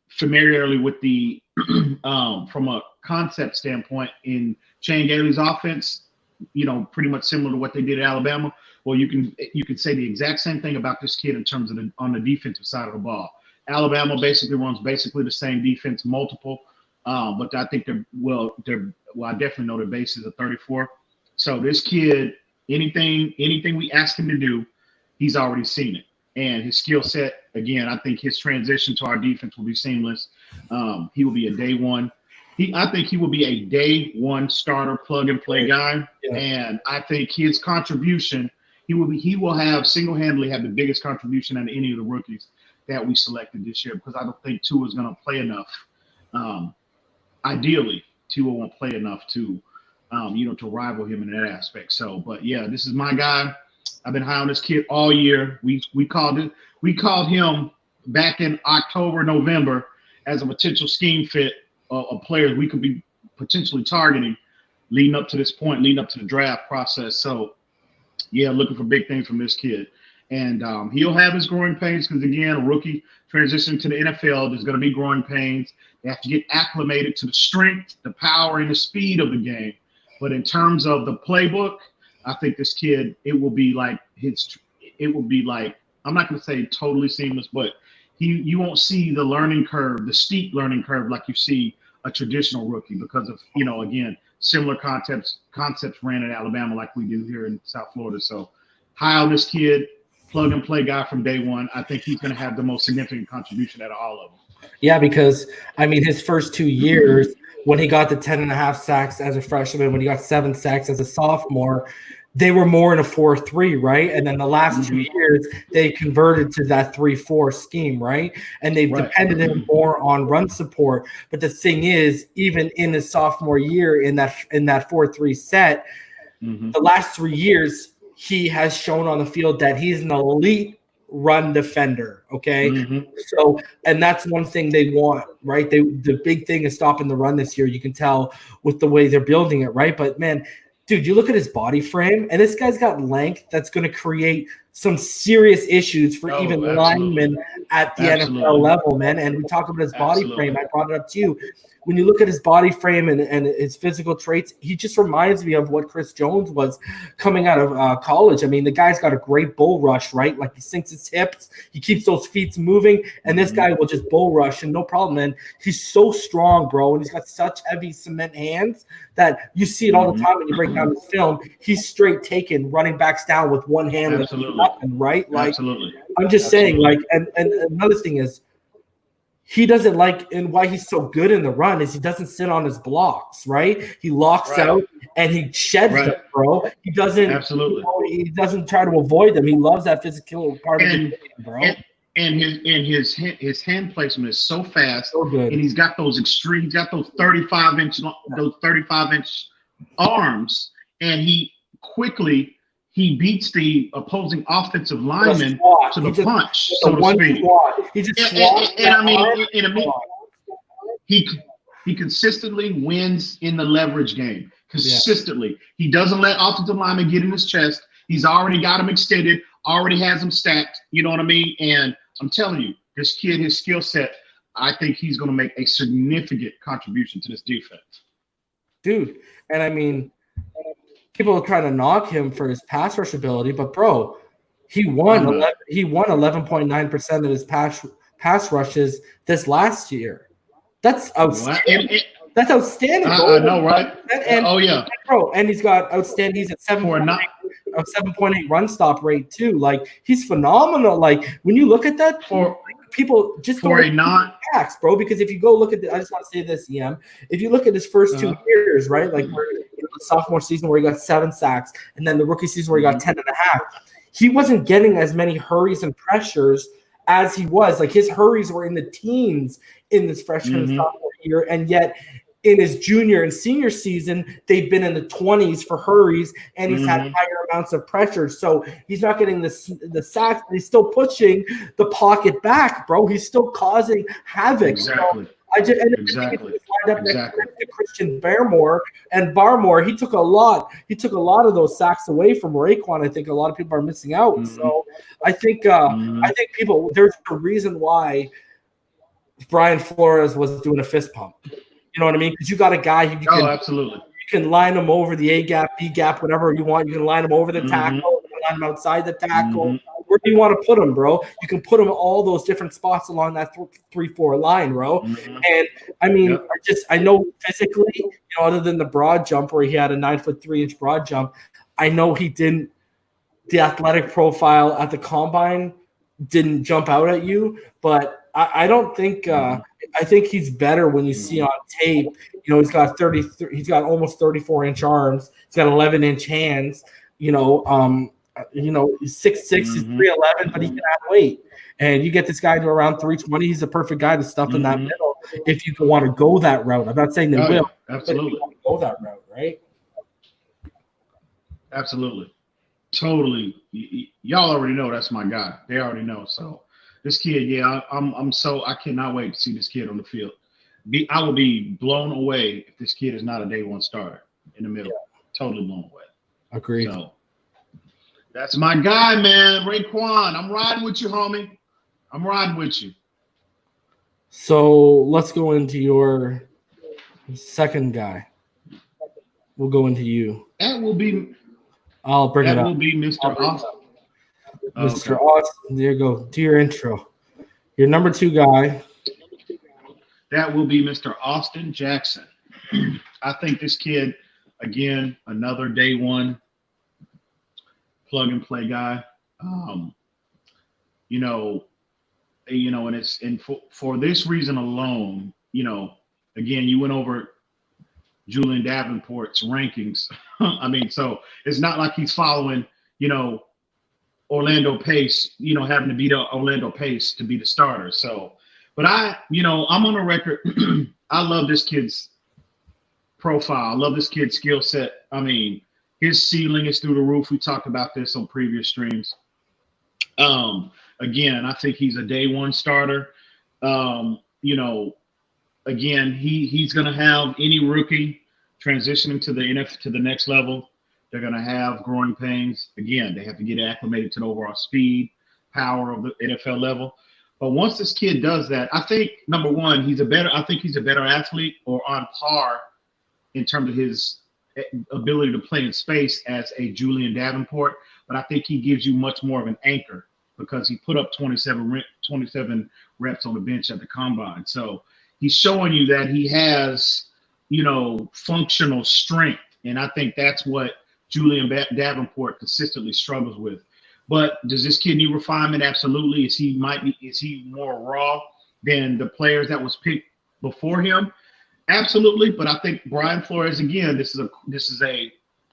familiarly with the from a concept standpoint in Chan Gailey's offense, pretty much similar to what they did at Alabama. Well, you can say the exact same thing about this kid in terms of on the defensive side of the ball. Alabama basically runs the same defense, multiple, but I think I definitely know their base is a 34. So this kid, anything we ask him to do, he's already seen it. And his skill set, again, I think his transition to our defense will be seamless. He will be a day one. I think he will be a day one starter, plug and play guy, and I think his contribution, he will have single-handedly have the biggest contribution out of any of the rookies that we selected this year, because I don't think Tua is going to play enough. Ideally, Tua won't play enough to to rival him in that aspect. So, but yeah, this is my guy. I've been high on this kid all year. We called him back in October, November as a potential scheme fit of players we could be potentially targeting leading up to this point, leading up to the draft process. So, yeah, looking for big things from this kid. And he'll have his growing pains because, again, a rookie transitioning to the NFL, there's going to be growing pains. They have to get acclimated to the strength, the power, and the speed of the game. But in terms of the playbook, I think this kid, it will be like, I'm not going to say totally seamless, but you won't see the learning curve, the steep learning curve like you see a traditional rookie because of, again, similar concepts ran at Alabama like we do here in South Florida. So high on this kid, plug and play guy from day one. I think he's going to have the most significant contribution out of all of them. Yeah, because, his first 2 years, when he got the 10.5 sacks as a freshman, when he got 7 sacks as a sophomore, they were more in a 4-3, right? And then the last 2 years, they converted to that 3-4 scheme, right? And they've depended him more on run support. But the thing is, even in his sophomore year in that 4-3 set, the last 3 years, he has shown on the field that he's an elite run defender, okay? So, and that's one thing they want, right? The big thing is stopping the run this year. You can tell with the way they're building it, right? But, man, dude, you look at his body frame, and this guy's got length that's going to create some serious issues for linemen at the NFL level, man. And we talk about his body frame. I brought it up to you. When you look at his body frame and his physical traits, he just reminds me of what Chris Jones was coming out of college. The guy's got a great bull rush, right? Like he sinks his hips, he keeps those feet moving, and this guy will just bull rush and no problem, man. He's so strong, bro, and he's got such heavy cement hands that you see it all the time when you break down his film. He's straight taking running backs down with one hand, nothing, right? Like, I'm just saying, like, and another thing is, he doesn't and why he's so good in the run is he doesn't sit on his blocks, right? He locks out and he sheds them, bro. He doesn't he doesn't try to avoid them. He loves that physical part of the game, bro. And his hand placement is so fast, so good. And he's got those extreme, he's got those 35-inch arms, and he beats the opposing offensive lineman to the punch, so to speak. He just he consistently wins in the leverage game. Consistently. He doesn't let offensive linemen get in his chest. He's already got him extended, already has him stacked. You know what I mean? And I'm telling you, this kid, his skill set, I think he's going to make a significant contribution to this defense. Dude, and people are trying to knock him for his pass rush ability, but bro, he won 11.9% of his pass rushes this last year. That's outstanding. That's outstanding. I know, right? Bro, and he's got outstanding. He's at 7.8 run stop rate too. Like, he's phenomenal. Like, when you look at that, people just tax, bro. Because if you go look at I just want to say this, if you look at his first 2 years, right, like the sophomore season where he got 7 sacks, and then the rookie season where he got 10.5, he wasn't getting as many hurries and pressures as he was. Like, his hurries were in the teens in this freshman and sophomore year, and yet in his junior and senior season, they've been in the 20s for hurries, and he's had higher amounts of pressure. So he's not getting the sacks, but he's still pushing the pocket back, bro. He's still causing havoc. Exactly. So lined up next to Christian Barmore, and Barmore, he took a lot of those sacks away from Raekwon. I think a lot of people are missing out. So I think people, there's a reason why Brian Flores was doing a fist pump. You know what I mean? Because you got a guy who you can line him over the A gap, B gap, whatever you want. You can line him over the tackle, you can line him outside the tackle. Where do you want to put him, bro? You can put him all those different spots along that 3-4 line, bro. And I know physically, other than the broad jump where he had a 9'3" broad jump, I know the athletic profile at the combine didn't jump out at you, but I don't think I think he's better when you see on tape. He's got he's got almost 34-inch arms. He's got 11-inch hands. He's 6'6", he's 311, but he can add weight. And you get this guy to around 320, he's a perfect guy to stuff in that middle if you want to go that route. I'm not saying they will, yeah, but absolutely. if you want to go that route, right? Absolutely. Totally. Y'all already know that's my guy. They already know. So this kid, yeah, I cannot wait to see this kid on the field. I will be blown away if this kid is not a day one starter in the middle. Yeah. Totally blown away. Agreed. So that's my guy, man. Raekwon. I'm riding with you, homie. I'm riding with you. So let's go into your second guy. We'll go into you. That will be. I'll bring it up. That will be Mr. Austin. Mr. Austin, there you go. Do your intro. Your number 2 guy. That will be Mr. Austin Jackson. I think this kid, again, another day one plug and play guy. And for this reason alone, again, you went over Julian Davenport's rankings. I mean, so it's not like he's following, Orlando Pace, having to beat Orlando Pace to be the starter. So, but I'm on a record. I love this kid's profile. I love this kid's skill set. I mean, his ceiling is through the roof. We talked about this on previous streams. Again, I think he's a day one starter. Again, he's going to have any rookie transitioning to the NFL to the next level. They're going to have growing pains. Again, they have to get acclimated to the overall speed, power of the NFL level. But once this kid does that, I think number one, he's a better athlete or on par in terms of his ability to play in space as a Julian Davenport. But I think he gives you much more of an anchor because he put up 27 reps on the bench at the combine. So he's showing you that he has, functional strength. And I think that's what Julian Davenport consistently struggles with. But does this kid need refinement? Absolutely. Is he more raw than the players that was picked before him? Absolutely. But I think Brian Flores, again, this is a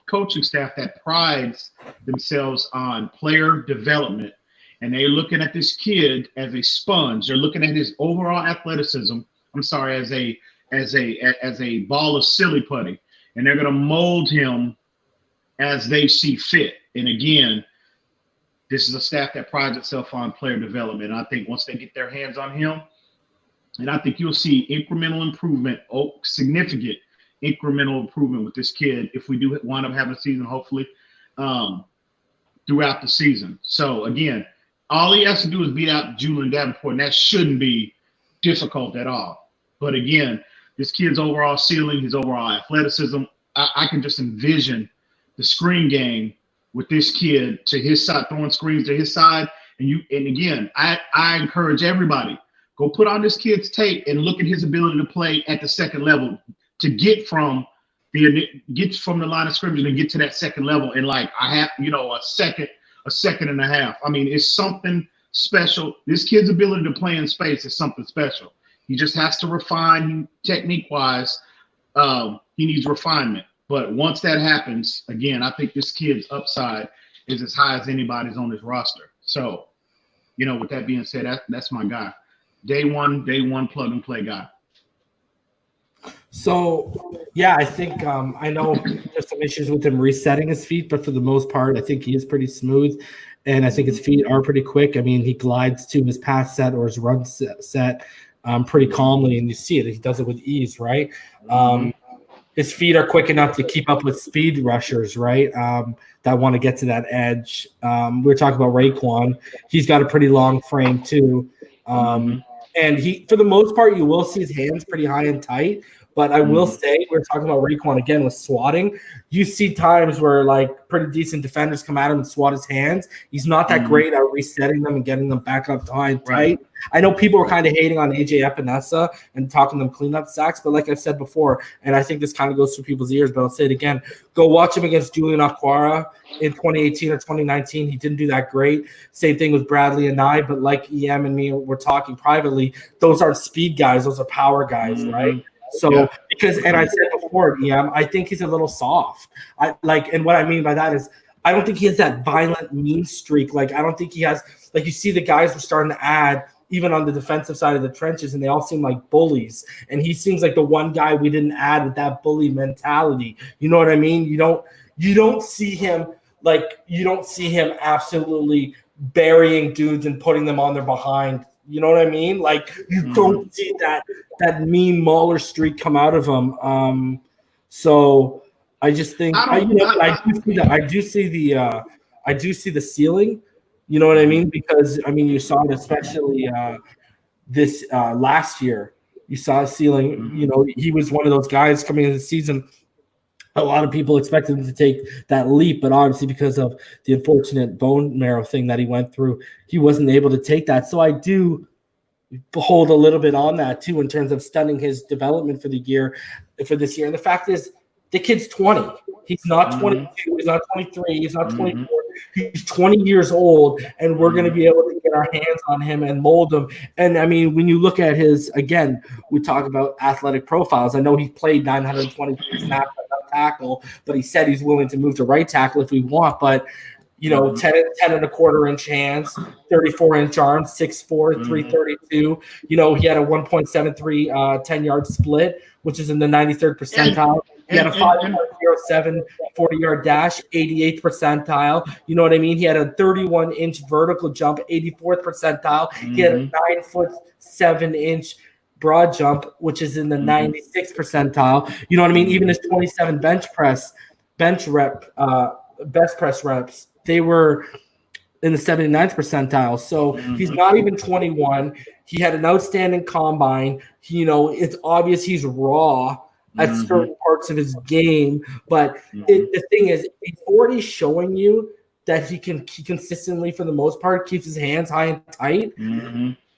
coaching staff that prides themselves on player development. And they're looking at this kid as a sponge. They're looking at his overall athleticism. I'm sorry, as a ball of silly putty. And they're going to mold him as they see fit. And again, this is a staff that prides itself on player development. And I think once they get their hands on him, and I think you'll see incremental improvement, significant incremental improvement with this kid if we do wind up having a season, hopefully, throughout the season. So again, all he has to do is beat out Julian Davenport, and that shouldn't be difficult at all. But again, this kid's overall ceiling, his overall athleticism, I can just envision the screen game with this kid to his side, throwing screens to his side. And again, I encourage everybody, go put on this kid's tape and look at his ability to play at the second level, to get from the line of scrimmage and get to that second level. And a second and a half. I mean, it's something special. This kid's ability to play in space is something special. He just has to refine technique-wise. He needs refinement. But once that happens, again, I think this kid's upside is as high as anybody's on this roster. So, with that being said, that's my guy. Day one plug and play guy. So, yeah, I think I know there's some issues with him resetting his feet, but for the most part, I think he is pretty smooth, and I think his feet are pretty quick. I mean, he glides to his pass. His run set pretty calmly, and you see it. He does it with ease, right? His feet are quick enough to keep up with speed rushers, right, that want to get to that edge. We were talking about Raekwon. He's got a pretty long frame too. And he, for the most part, you will see his hands pretty high and tight, But I will say, we're talking about Raekwon again with swatting. You see times where like pretty decent defenders come at him and swat his hands. He's not that great at resetting them and getting them back up tight. Right. I know people were kind of hating on AJ Epinesa and talking them cleanup sacks, but like I've said before, and I think this kind of goes through people's ears, but I'll say it again. Go watch him against Julian Aquara in 2018 or 2019. He didn't do that great. Same thing with Bradley and I, but like EM and me, we're talking privately. Those aren't speed guys. Those are power guys, right? So because, and I said before, EM, I think he's a little soft. And what I mean by that is I don't think he has that violent mean streak. Like I don't think he has, like you see the guys we're starting to add even on the defensive side of the trenches, and they all seem like bullies. And he seems like the one guy we didn't add with that bully mentality. You know what I mean? You don't see him absolutely burying dudes and putting them on their behind. You know what I mean? Like you don't see that mean mauler streak come out of him. So I just think I do see the ceiling. You know what I mean? Because I mean you saw it especially this last year. You saw a ceiling. You know, he was one of those guys coming into the season. A lot of people expected him to take that leap, but obviously because of the unfortunate bone marrow thing that he went through, he wasn't able to take that. So I do hold a little bit on that too in terms of stunning his development for this year. And the fact is, the kid's 20. He's not 22. He's not 23. He's not 24. He's 20 years old, and we're going to be able to get our hands on him and mold him. And, I mean, when you look at again, we talk about athletic profiles. I know he played 923 snaps at left tackle, but he said he's willing to move to right tackle if we want. But, 10 and a quarter inch hands, 34-inch arms, 6'4", 332. He had a 1.73 10-yard split, which is in the 93rd percentile. He had a 5.07 40-yard dash, 88th percentile. You know what I mean? He had a 31-inch vertical jump, 84th percentile. He had a 9'7" broad jump, which is in the 96th percentile. You know what I mean? Even his 27 bench press reps, they were in the 79th percentile. So he's not even 21. He had an outstanding combine. It's obvious he's raw at certain parts of his game, but the thing is, he's already showing you that he consistently, for the most part, keeps his hands high and tight,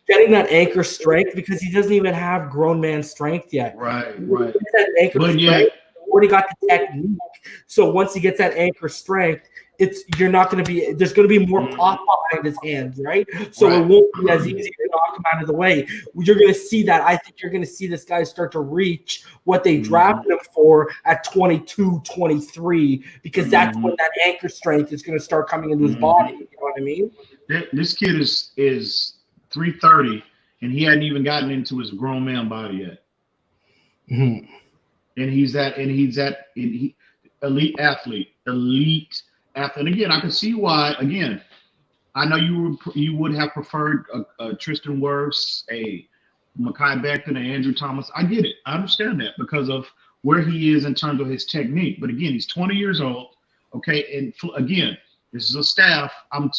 getting that anchor strength, because he doesn't even have grown man strength yet. Right. That anchor strength, already got the technique. So once he gets that anchor strength, there's going to be more pop behind his hands, right? So it won't be as easy to knock him out of the way. You're going to see that. I think you're going to see this guy start to reach what they drafted him for at 22, 23, because that's when that anchor strength is going to start coming into his body. You know what I mean? This kid is 330, and he hadn't even gotten into his grown man body yet. And he's elite athlete. And again, I can see why. Again, I know you would have preferred a Tristan Wirfs, a Mekhi Becton, and Andrew Thomas. I get it. I understand that because of where he is in terms of his technique. But again, he's 20 years old. Okay, and again, this is a staff. I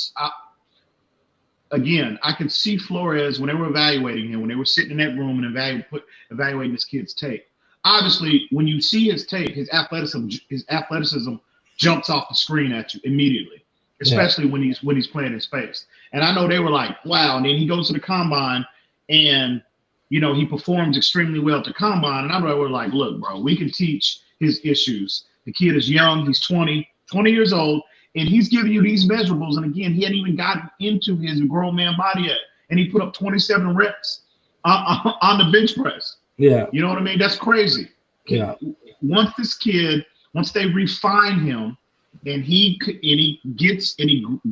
can see Flores when they were evaluating him, when they were sitting in that room and evaluating this kid's tape. Obviously, when you see his tape, his athleticism jumps off the screen at you immediately, especially when he's playing in space. And I know they were like, wow. And then he goes to the combine and, he performs extremely well at the combine. And I know they were like, look, bro, we can teach his issues. The kid is young. He's 20 years old, and he's giving you these measurables. And again, he hadn't even gotten into his grown man body yet. And he put up 27 reps on the bench press. Yeah. You know what I mean? That's crazy. Yeah. Once they refine him and he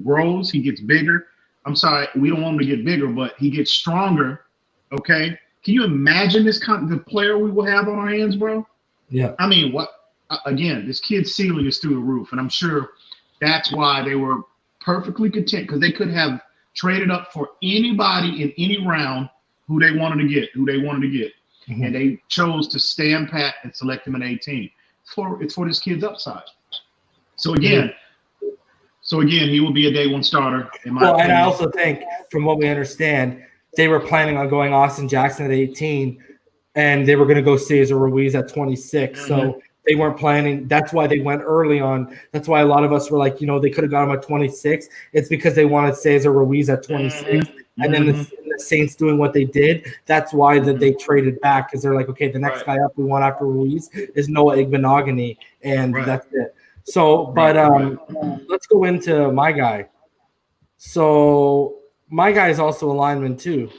grows, he gets bigger. I'm sorry, we don't want him to get bigger, but he gets stronger. Okay. Can you imagine the player we will have on our hands, bro? Yeah. I mean, this kid's ceiling is through the roof. And I'm sure that's why they were perfectly content, because they could have traded up for anybody in any round who they wanted to get. And they chose to stand pat and select him at 18. It's for this kid's upside. So again, he will be a day one starter. And I also think, from what we understand, they were planning on going Austin Jackson at 18 and they were going to go Cesar Ruiz at 26. So they weren't planning. That's why they went early on. That's why a lot of us were like, they could have got him at 26. It's because they wanted Cesar Ruiz at 26. And then the Saints doing what they did. That's why that they traded back, because they're like, okay, the next guy up we want after Ruiz is Noah Igbinoghene, and that's it. So, but let's go into my guy. So my guy is also a lineman too,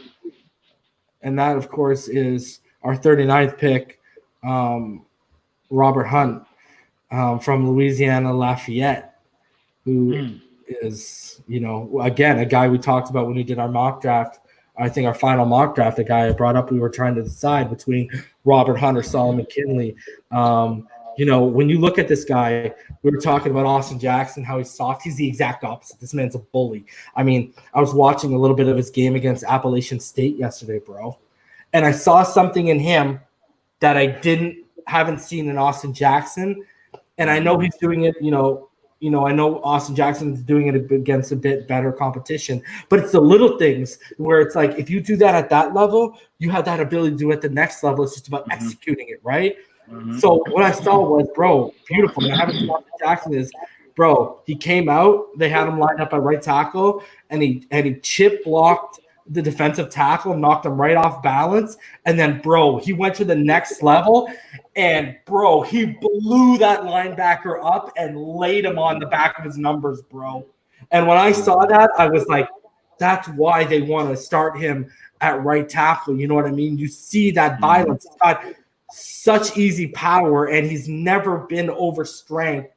and that, of course, is our 39th pick, Robert Hunt, from Louisiana Lafayette, who is, again, a guy we talked about when we did our mock draft. I think our final mock draft, the guy I brought up, we were trying to decide between Robert Hunt or Solomon Kinley. When you look at this guy, we were talking about Austin Jackson, how he's soft. He's the exact opposite. This man's a bully. I mean, I was watching a little bit of his game against Appalachian State yesterday, bro, and I saw something in him that I haven't seen in Austin Jackson, and I know he's doing it. I know Austin Jackson's doing it against a bit better competition, but it's the little things where it's like, if you do that at that level, you have that ability to do it at the next level. It's just about executing it, right? So what I saw was, bro, beautiful. And I haven't seen Austin Jackson is, bro, he came out, they had him lined up at right tackle, and he chip blocked the defensive tackle, knocked him right off balance, and then, bro, he went to the next level, and, bro, he blew that linebacker up and laid him on the back of his numbers, bro. And when I saw that, I was like, that's why they want to start him at right tackle. You know what I mean? You see that violence. He's got such easy power, and he's never been over strength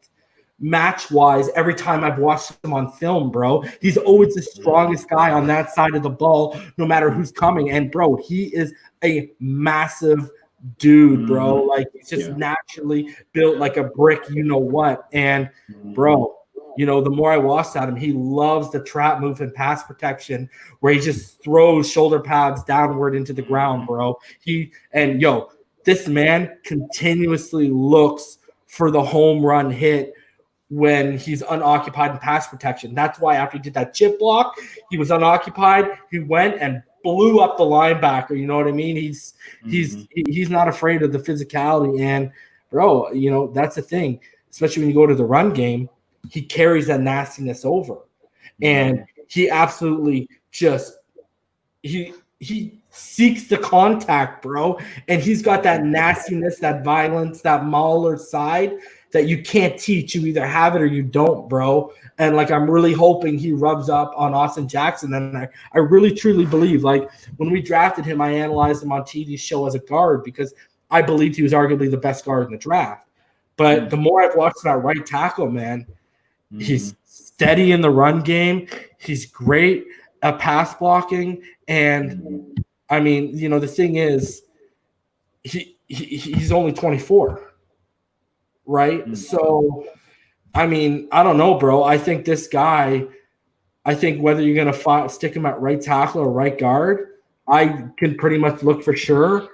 match-wise every time I've watched him on film, bro. He's always the strongest guy on that side of the ball, no matter who's coming. And, bro, he is a massive dude, bro. Like, he's just naturally built like a brick, you-know-what. And, bro, the more I watched at him, he loves the trap move and pass protection where he just throws shoulder pads downward into the ground, bro. This man continuously looks for the home run hit when he's unoccupied in pass protection. That's why after he did that chip block, he was unoccupied. He went and blew up the linebacker. You know what I mean? He's not afraid of the physicality. And, bro, that's the thing. Especially when you go to the run game, he carries that nastiness over. And he absolutely just he seeks the contact, bro. And he's got that nastiness, that violence, that mauler side that you can't teach. You either have it or you don't, bro. And, like, I'm really hoping he rubs up on Austin Jackson. And I really, truly believe, like, when we drafted him, I analyzed him on TD's show as a guard because I believed he was arguably the best guard in the draft. But the more I've watched that right tackle, man, he's steady in the run game. He's great at pass blocking. And, I mean, the thing is, he's only 24. Right? So, I mean, I don't know, bro. I think this guy, whether you're going to stick him at right tackle or right guard, I can pretty much look for sure.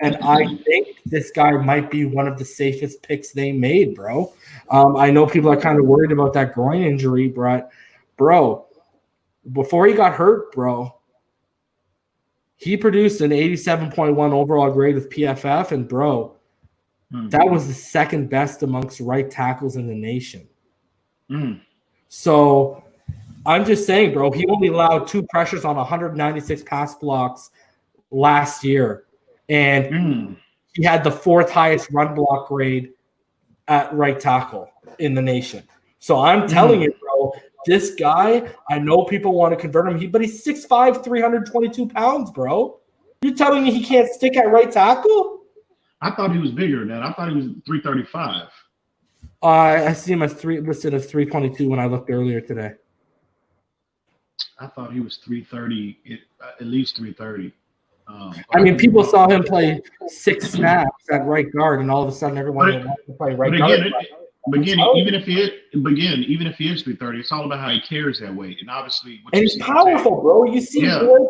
And I think this guy might be one of the safest picks they made, bro. I know people are kind of worried about that groin injury, but, bro, before he got hurt, bro, he produced an 87.1 overall grade with PFF, and, bro, that was the second best amongst right tackles in the nation. So I'm just saying, bro, he only allowed 2 pressures on 196 pass blocks last year. And he had the 4th highest run block grade at right tackle in the nation. So I'm telling you, bro, this guy, I know people want to convert him, but he's 6'5", 322 pounds, bro. You're telling me he can't stick at right tackle? I thought he was bigger than that. I thought he was 335. I see him listed as 322 when I looked earlier today. I thought he was 330, at least 330. I mean, people saw him play 6 snaps at right guard, and all of a sudden everyone wants to play right guard. Even if he is 330, it's all about how he carries that weight, and obviously, he's powerful, bro. You see,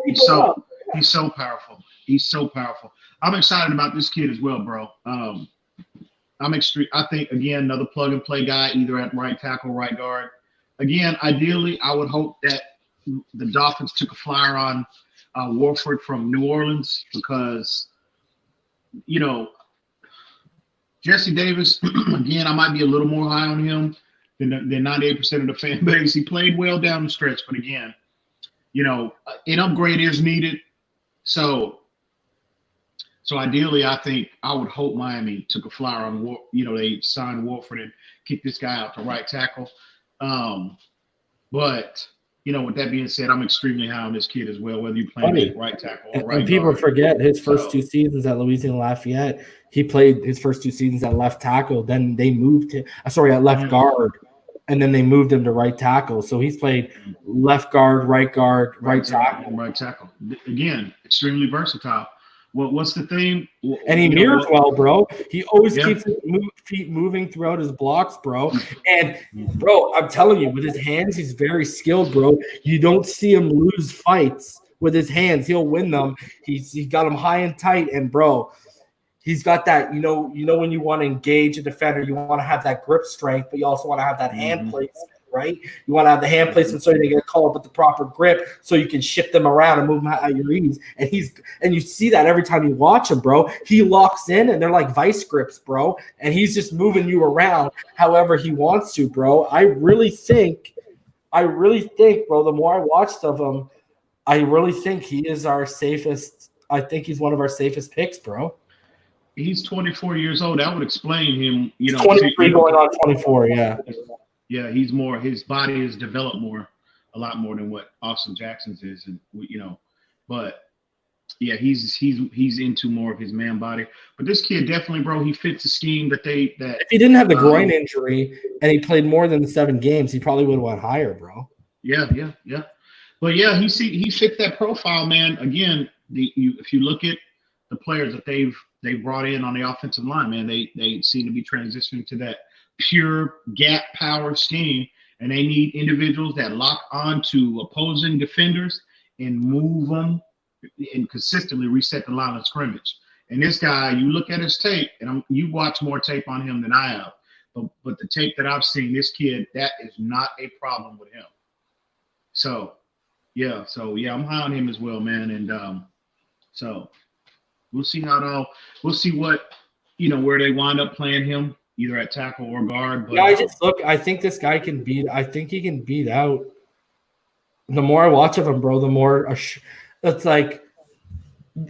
he's so powerful. He's so powerful. I'm excited about this kid as well, bro. I'm extreme. I think, again, another plug and play guy, either at right tackle, right guard. Again, ideally, I would hope that the Dolphins took a flyer on Warford from New Orleans, because you know, Jesse Davis, again, I might be a little more high on him than 98% of the fan base. He played well down the stretch, but again, an upgrade is needed. So ideally, I think I would hope Miami took a flyer on, they signed Wolford and kicked this guy out to right tackle. But with that being said, I'm extremely high on this kid as well, whether you play right tackle or right guard. People forget his first 2 seasons at Louisiana Lafayette. He played his first 2 seasons at left tackle. Then they moved him, at left guard, and then they moved him to right tackle. So he's played left guard, right tackle. Right tackle. Again, extremely versatile. What's the thing? And he mirrors well, bro. He always keeps his feet moving throughout his blocks, bro. And, bro, I'm telling you, with his hands, he's very skilled, bro. You don't see him lose fights with his hands. He'll win them. He's got them high and tight. And, bro, he's got that, when you want to engage a defender, you want to have that grip strength, but you also want to have that hand placement, right? You want to have the hand placement so you get called with the proper grip so you can shift them around and move them at your ease. And you see that every time you watch him, bro. He locks in and they're like vice grips, bro. And he's just moving you around however he wants to, bro. I really think, bro, the more I watched of him, I really think he is our safest. I think he's one of our safest picks, bro. He's 24 years old. That would explain him, 23 going on 24, yeah. Yeah, he's more. His body is developed a lot more than what Austin Jackson's is, and but yeah, he's into more of his man body. But this kid definitely, bro, he fits the scheme that if he didn't have the groin injury and he played more than the 7 games, he probably would have went higher, bro. Yeah. But yeah, he fit that profile, man. Again, if you look at the players that they've brought in on the offensive line, man, they seem to be transitioning to that pure gap power scheme, and they need individuals that lock on to opposing defenders and move them and consistently reset the line of scrimmage. And this guy, you look at his tape, and you watch more tape on him than I have, but the tape that I've seen, this kid, that is not a problem with him. So yeah, I'm high on him as well, man. And so we'll see we'll see what where they wind up playing him, either at tackle or guard. But, I think this guy can he can beat out. The more I watch of him, bro, the more it's like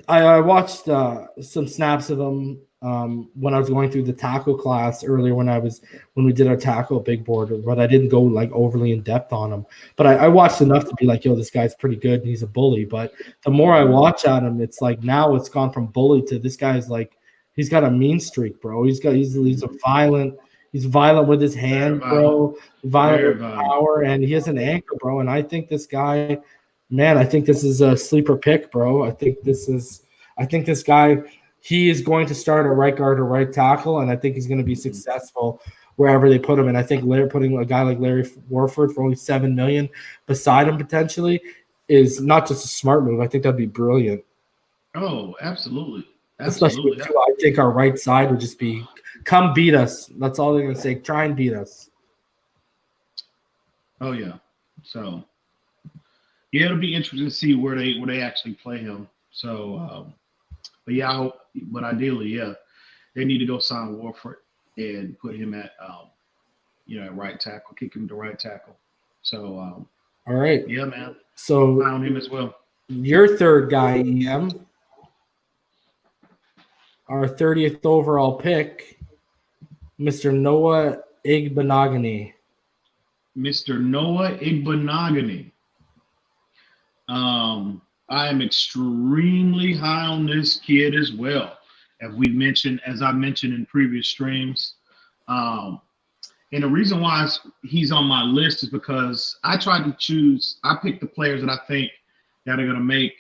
I watched some snaps of him when I was going through the tackle class earlier when we did our tackle big board, but I didn't go like overly in depth on him. But I watched enough to be like, yo, this guy's pretty good and he's a bully. But the more I watch at him, it's like now it's gone from bully to this guy's like, he's got a mean streak, bro. He's violent with his hand, bro. Violent with power, and he has an anchor, bro. And I think this guy, man, I think this is a sleeper pick, bro. I think this guy, he is going to start at right guard or right tackle, and I think he's going to be successful wherever they put him. And I think putting a guy like Larry Warford for only $7 million beside him potentially is not just a smart move. I think that'd be brilliant. Oh, absolutely. Especially too, I think our right side would just be, come beat us. That's all they're going to say. Try and beat us. Oh, yeah. So, yeah, it'll be interesting to see where they actually play him. So, but yeah, but ideally, yeah, they need to go sign Warford and put him at, at right tackle, kick him to right tackle. So, all right. Yeah, man. So, on him as well. Your third guy, EM. Our 30th overall pick, Mr. Noah Igbinoghene. Mr. Noah Igbinoghene. I am extremely high on this kid as well, as I mentioned in previous streams. And the reason why he's on my list is because I picked the players that I think that are going to make,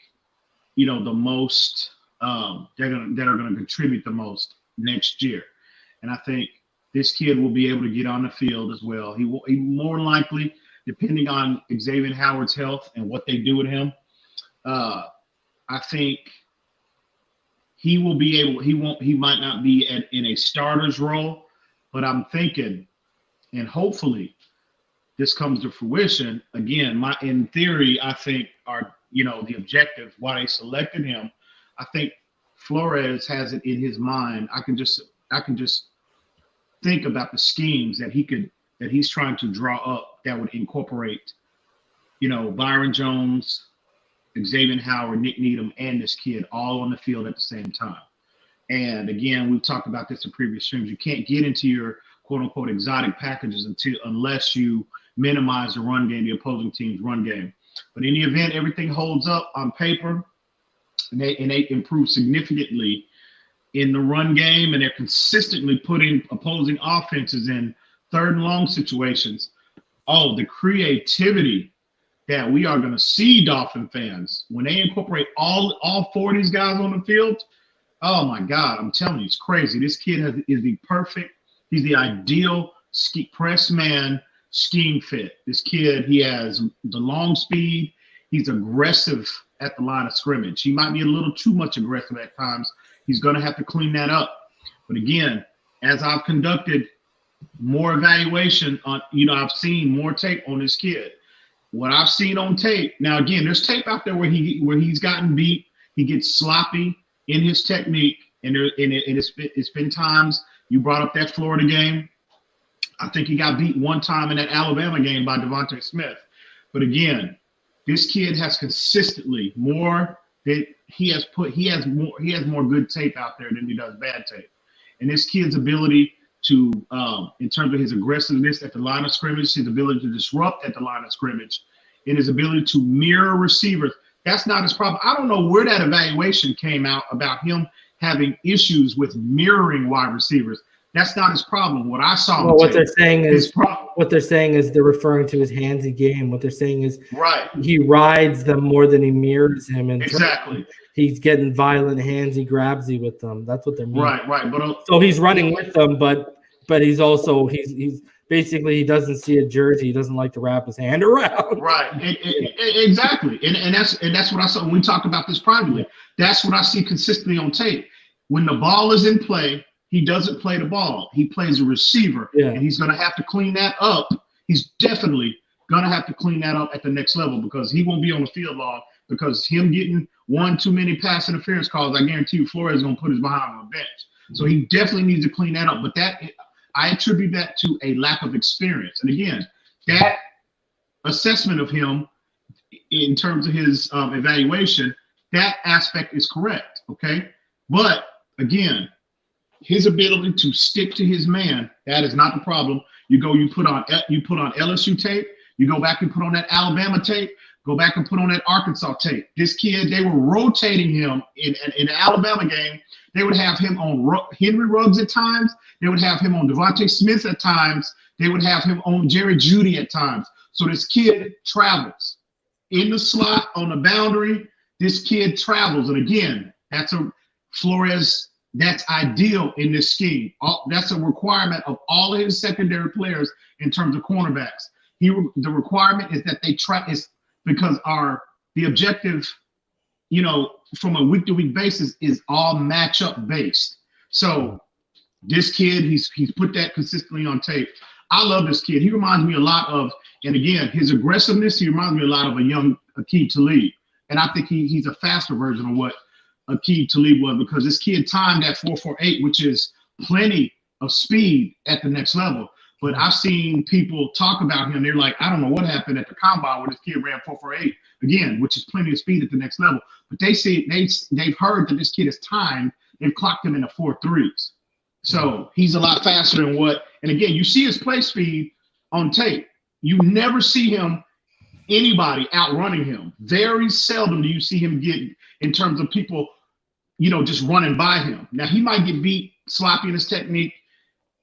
the most. That are going to contribute the most next year, and I think this kid will be able to get on the field as well. He more likely, depending on Xavier Howard's health and what they do with him, I think he will be able. He might not be in a starter's role, but I'm thinking, and hopefully, this comes to fruition. Again, in theory, I think the objective why they selected him. I think Flores has it in his mind. I can just think about the schemes that he's trying to draw up that would incorporate, Byron Jones, Xavier Howard, Nick Needham, and this kid all on the field at the same time. And again, we've talked about this in previous streams. You can't get into your quote unquote exotic packages unless you minimize the run game, the opposing team's run game. But in the event everything holds up on paper, and they improve significantly in the run game, and they're consistently putting opposing offenses in third and long situations. Oh, the creativity that we are going to see, Dolphin fans, when they incorporate all four of these guys on the field. Oh my God, I'm telling you, it's crazy. This kid he's the ideal press man scheme fit. This kid, he has the long speed. He's aggressive at the line of scrimmage. He might be a little too much aggressive at times. He's going to have to clean that up. But again, as I've conducted more evaluation on, I've seen more tape on this kid. What I've seen on tape, now again, there's tape out there where he's gotten beat. He gets sloppy in his technique, and it's been times. You brought up that Florida game. I think he got beat one time in that Alabama game by Devontae Smith. But again, this kid has consistently more that he has more good tape out there than he does bad tape. And this kid's ability to, in terms of his aggressiveness at the line of scrimmage, his ability to disrupt at the line of scrimmage, and his ability to mirror receivers, that's not his problem. I don't know where that evaluation came out about him having issues with mirroring wide receivers. That's not his problem. What I saw, well, what they're saying is they're referring to his handsy game. What they're saying is he rides them more than he mirrors him. And exactly, he's getting violent handsy grabsy with them. That's what they're meaning. Right. But so he's running with them, but he's also he's basically he doesn't see a jersey. He doesn't like to wrap his hand around. Right. Exactly. And that's what I saw when we talked about this privately. That's what I see consistently on tape. When the ball is in play, he doesn't play the ball. He plays a receiver, and he's going to have to clean that up. He's definitely going to have to clean that up at the next level because he won't be on the field long because him getting one too many pass interference calls, I guarantee you Flores is going to put his behind on the bench. So he definitely needs to clean that up. But I attribute that to a lack of experience. And again, that assessment of him in terms of his evaluation, that aspect is correct, okay? But again, his ability to stick to his man, that is not the problem. You put on LSU tape, you go back and put on that Alabama tape, go back and put on that Arkansas tape. This kid, they were rotating him in the Alabama game. They would have him on Henry Ruggs at times. They would have him on Devontae Smith at times. They would have him on Jerry Jeudy at times. So this kid travels in the slot on the boundary. This kid travels. And again, that's Flores. That's ideal in this scheme. That's a requirement of all of his secondary players in terms of cornerbacks. The requirement is that they try is because the objective, from a week-to-week basis is all matchup based. So this kid, he's put that consistently on tape. I love this kid. He reminds me a lot of, and again, his aggressiveness, he reminds me a lot of a young Aqib Talib. And I think he's a faster version of what Aqib Talib was because this kid timed at 4.48, which is plenty of speed at the next level. But I've seen people talk about him. They're like, I don't know what happened at the combine where this kid ran 4.48 again, which is plenty of speed at the next level. But they say they've heard that this kid is timed. They've clocked him in the 4.3s. So he's a lot faster than what. And again, you see his play speed on tape. You never see anybody outrunning him. Very seldom do you see him get in terms of people, just running by him. Now he might get beat sloppy in his technique.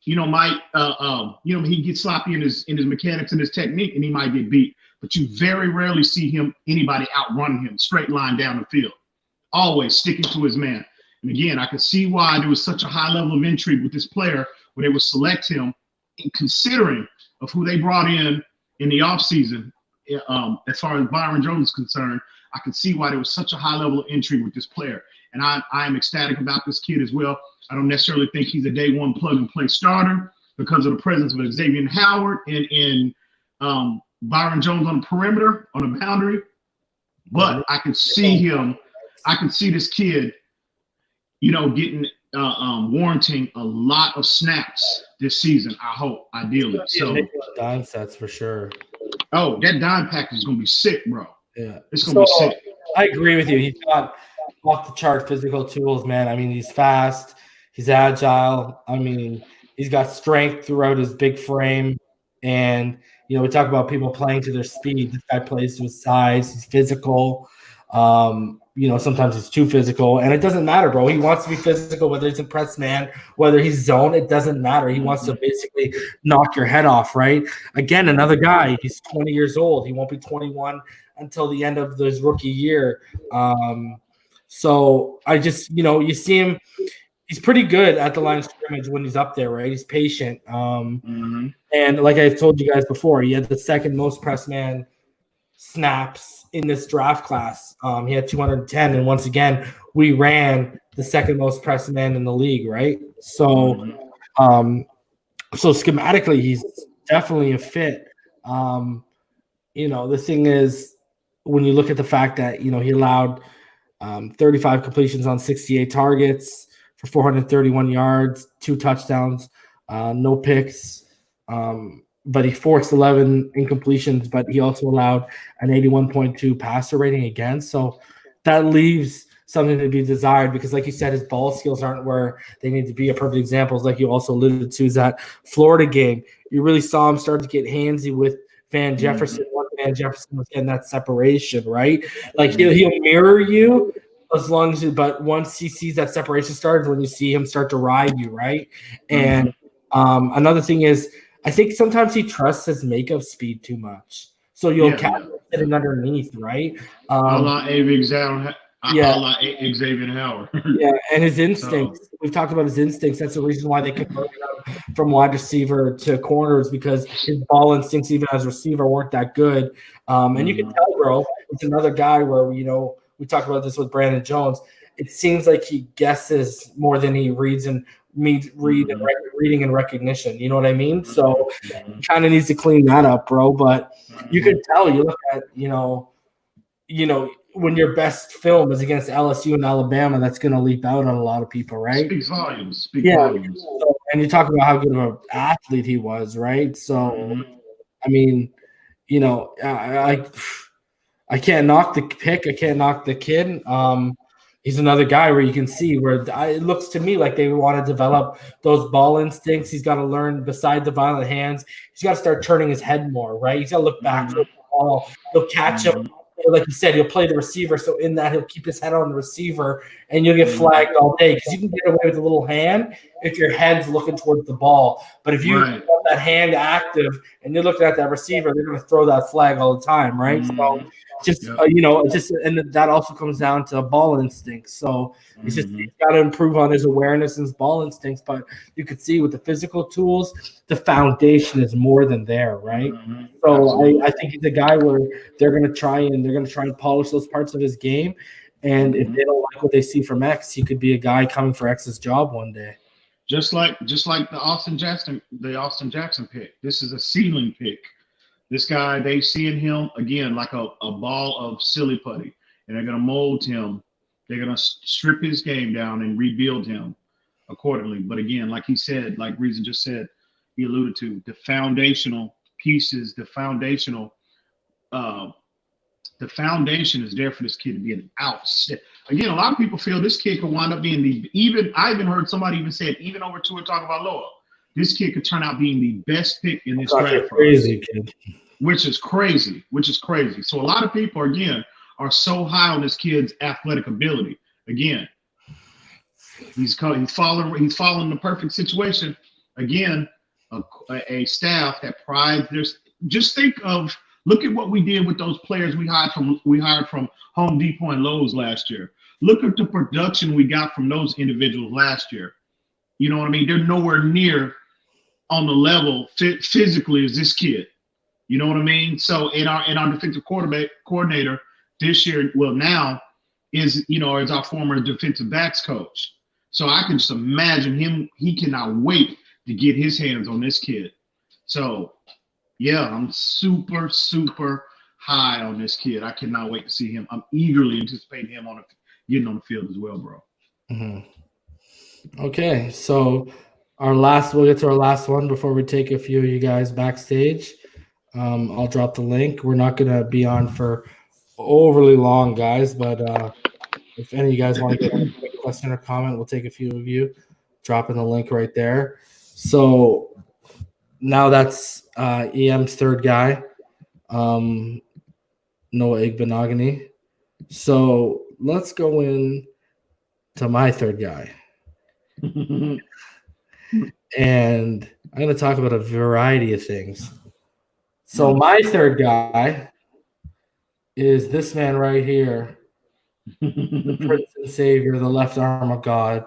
He gets sloppy in his mechanics and his technique, and he might get beat. But you very rarely see anybody outrun him straight line down the field. Always sticking to his man. And again, I can see why there was such a high level of intrigue with this player where they would select him, considering of who they brought in the offseason. As far as Byron Jones is concerned, I can see why there was such a high level of intrigue with this player. And I am ecstatic about this kid as well. I don't necessarily think he's a day one plug and play starter because of the presence of Xavier Howard and Byron Jones on the perimeter, on the boundary. But I can see this kid getting warranting a lot of snaps this season. I hope, ideally. So dime sets for sure. Oh, that dime package is gonna be sick, bro. Yeah, it's gonna be sick. I agree with you. He's got off the chart physical tools, man. I mean, he's fast, he's agile. I mean, he's got strength throughout his big frame. And we talk about people playing to their speed. This guy plays to his size. He's physical. Sometimes he's too physical, and it doesn't matter, bro. He wants to be physical, whether he's a press man, whether he's zone, it doesn't matter. He wants to basically knock your head off, right? Again, another guy, he's 20 years old. He won't be 21 until the end of his rookie year. So I just, you see him, he's pretty good at the line of scrimmage when he's up there, right? He's patient. And like I've told you guys before, he had the second most press man snaps in this draft class. He had 210, and once again, we ran the second most press man in the league, right? So, so schematically, he's definitely a fit. The thing is, when you look at the fact that he allowed 35 completions on 68 targets for 431 yards, 2 touchdowns, no picks. But he forced 11 incompletions, but he also allowed an 81.2 passer rating against. So that leaves something to be desired because, like you said, his ball skills aren't where they need to be. A perfect example is, like you also alluded to, is that Florida game. You really saw him start to get handsy with Van Jefferson. Once Van Jefferson was getting that separation, right? Like he'll mirror you as long as but once he sees that separation started, when you see him start to ride you, right? And another thing is, I think sometimes he trusts his makeup speed too much. So you'll catch him sitting underneath, right? A la Xavier Howard. Yeah, and his instincts. So, we've talked about his instincts. That's the reason why they converted him from wide receiver to corners, because his ball instincts, even as receiver, weren't that good. And you can tell, bro, it's another guy where, we talked about this with Brandon Jones. It seems like he guesses more than he reads and reading and recognition. You know what I mean? So he kind of needs to clean that up, bro. But you can tell, you look at, when your best film is against LSU and Alabama, that's going to leap out on a lot of people, right? Speaks volumes. So, and you talk about how good of an athlete he was, right? So, I mean, I can't knock the pick. I can't knock the kid. He's another guy where you can see where it looks to me like they want to develop those ball instincts. He's got to learn, beside the violent hands, he's got to start turning his head more, right? He's got to look back to the ball. He'll catch him. Like you said, he'll play the receiver. So in that, he'll keep his head on the receiver, and you'll get flagged all day because you can get away with a little hand if your head's looking towards the ball. But if you have that hand active and you're looking at that receiver, they're going to throw that flag all the time, right? So and that also comes down to ball instincts. So he's got to improve on his awareness and his ball instincts. But you could see with the physical tools, the foundation is more than there, right? So I think he's a guy where they're going to try and polish those parts of his game. And if they don't like what they see from X, he could be a guy coming for X's job one day. Just like the Austin Jackson pick. This is a ceiling pick. This guy, they seeing him again like a ball of silly putty, and they're gonna mold him. They're gonna strip his game down and rebuild him accordingly. But again, like he said, like Reason just said, he alluded to the foundational pieces, the foundation is there for this kid to be an outstanding. Again, a lot of people feel this kid could wind up being I even heard somebody even say it, even over Tua talking about Loa. This kid could turn out being the best pick in this draft. Crazy kid. Which is crazy. So a lot of people, again, are so high on this kid's athletic ability. Again, he's following the perfect situation. Again, a staff that prides their. Just look at what we did with those players we hired from Home Depot and Lowe's last year. Look at the production we got from those individuals last year. You know what I mean? They're nowhere near on the level physically as this kid. You know what I mean? So in our defensive coordinator this year, now is our former defensive backs coach. So I can just imagine him. He cannot wait to get his hands on this kid. So yeah, I'm super, super high on this kid. I cannot wait to see him. I'm eagerly anticipating him getting on the field as well, bro. Okay, so we'll get to our last one before we take a few of you guys backstage. I'll drop the link. We're not going to be on for overly long, guys, but if any of you guys want to get a quick question or comment, we'll take a few of you. Dropping the link right there. So now that's EM's third guy, Noah Igbinoghene. So let's go in to my third guy. And I'm going to talk about a variety of things. So my third guy is this man right here, the Prince and Savior, the left arm of God,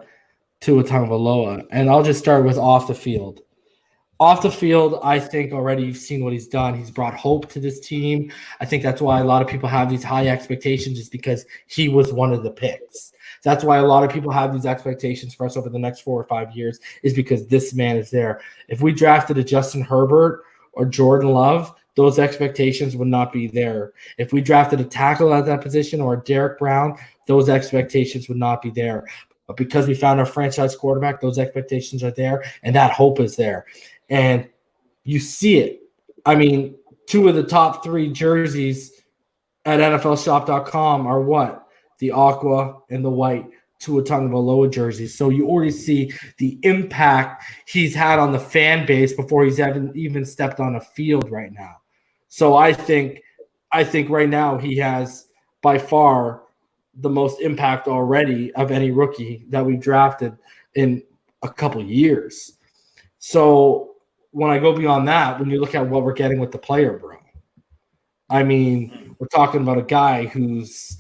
Tua Tagovailoa. And I'll just start with off the field. Off the field, I think already you've seen what he's done. He's brought hope to this team. I think that's why a lot of people have these high expectations, is because he was one of the picks. That's why a lot of people have these expectations for us over the next 4 or 5 years, is because this man is there. If we drafted a Justin Herbert or Jordan Love, those expectations would not be there. If we drafted a tackle at that position or a Derek Brown, those expectations would not be there. But because we found our franchise quarterback, those expectations are there, and that hope is there. And you see it. I mean, 2 of the top 3 jerseys at NFLshop.com are what? The aqua and the white Tua Tagovailoa jerseys. So you already see the impact he's had on the fan base before he's even stepped on a field right now. So I think right now he has by far the most impact already of any rookie that we've drafted in a couple of years. So when I go beyond that, when you look at what we're getting with the player, bro, I mean, we're talking about a guy he's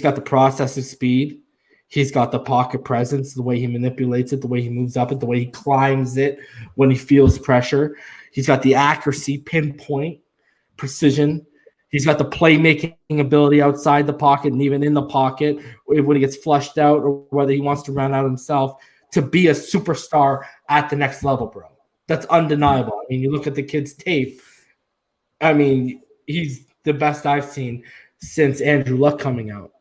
got the processing speed. He's got the pocket presence, the way he manipulates it, the way he moves up it, the way he climbs it when he feels pressure. He's got the accuracy, pinpoint, precision. He's got the playmaking ability outside the pocket and even in the pocket when he gets flushed out or whether he wants to run out himself to be a superstar at the next level, bro. That's undeniable. I mean, you look at the kid's tape. I mean, he's the best I've seen since Andrew Luck coming out.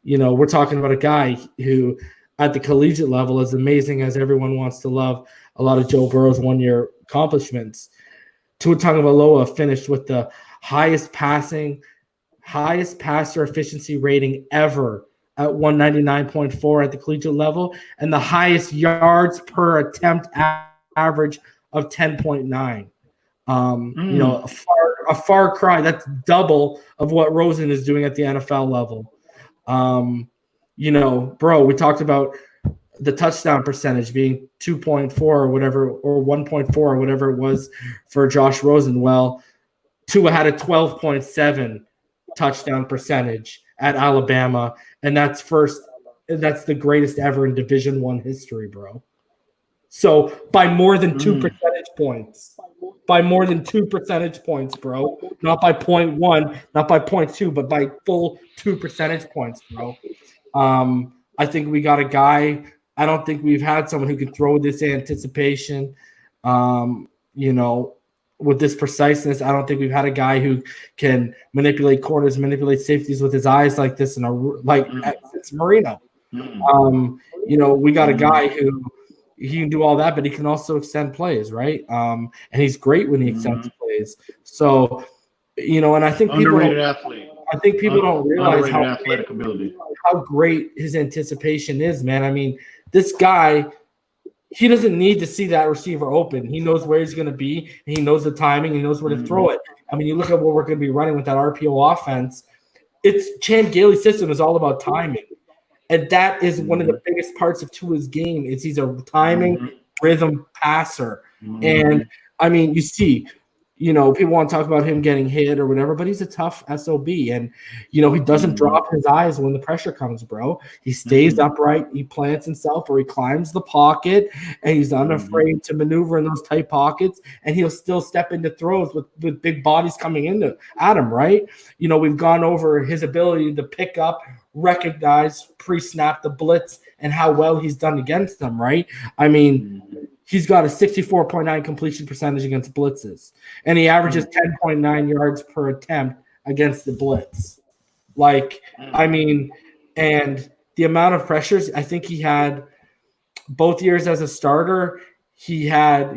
We're talking about a guy who at the collegiate level, as amazing as everyone wants to love a lot of Joe Burrow's one-year accomplishments, Tua Tagovailoa finished with the highest passer efficiency rating ever at 199.4 at the collegiate level, and the highest yards per attempt average of 10.9. A far cry. That's double of what Rosen is doing at the NFL level. Bro, we talked about the touchdown percentage being 2.4 or whatever, or 1.4 or whatever it was for Josh Rosen. Well, Tua had a 12.7 touchdown percentage at Alabama, and that's the greatest ever in Division I history, bro. So by more than 2 percentage points. By more than 2 percentage points, bro. Not by 0.1, not by 0.2, but by full 2 percentage points, bro. I think we got a guy. I don't think we've had someone who can throw this anticipation, with this preciseness. I don't think we've had a guy who can manipulate corners, manipulate safeties with his eyes like this, it's Marino. We got a guy who he can do all that, but he can also extend plays, right? And he's great when he extends plays. So, and I think underrated athlete. I think people don't realize how athletic ability, how great his anticipation is, man. I mean, this guy, he doesn't need to see that receiver open. He knows where he's going to be, and he knows the timing. He knows where to throw it. I mean, you look at what we're going to be running with that RPO offense. Chan Gailey's system is all about timing. And that is one of the biggest parts of Tua's game is he's a timing rhythm passer. And, I mean, you see, people want to talk about him getting hit or whatever, but he's a tough SOB. And, he doesn't drop his eyes when the pressure comes, bro. He stays upright. He plants himself or he climbs the pocket, and he's unafraid to maneuver in those tight pockets. And he'll still step into throws with big bodies coming at him, right? We've gone over his ability to pick up, recognize, pre-snap the blitz, and how well he's done against them, right? I mean, he's got a 64.9 completion percentage against blitzes, and he averages 10.9 yards per attempt against the blitz. I mean, and the amount of pressures, I think he had both years as a starter, he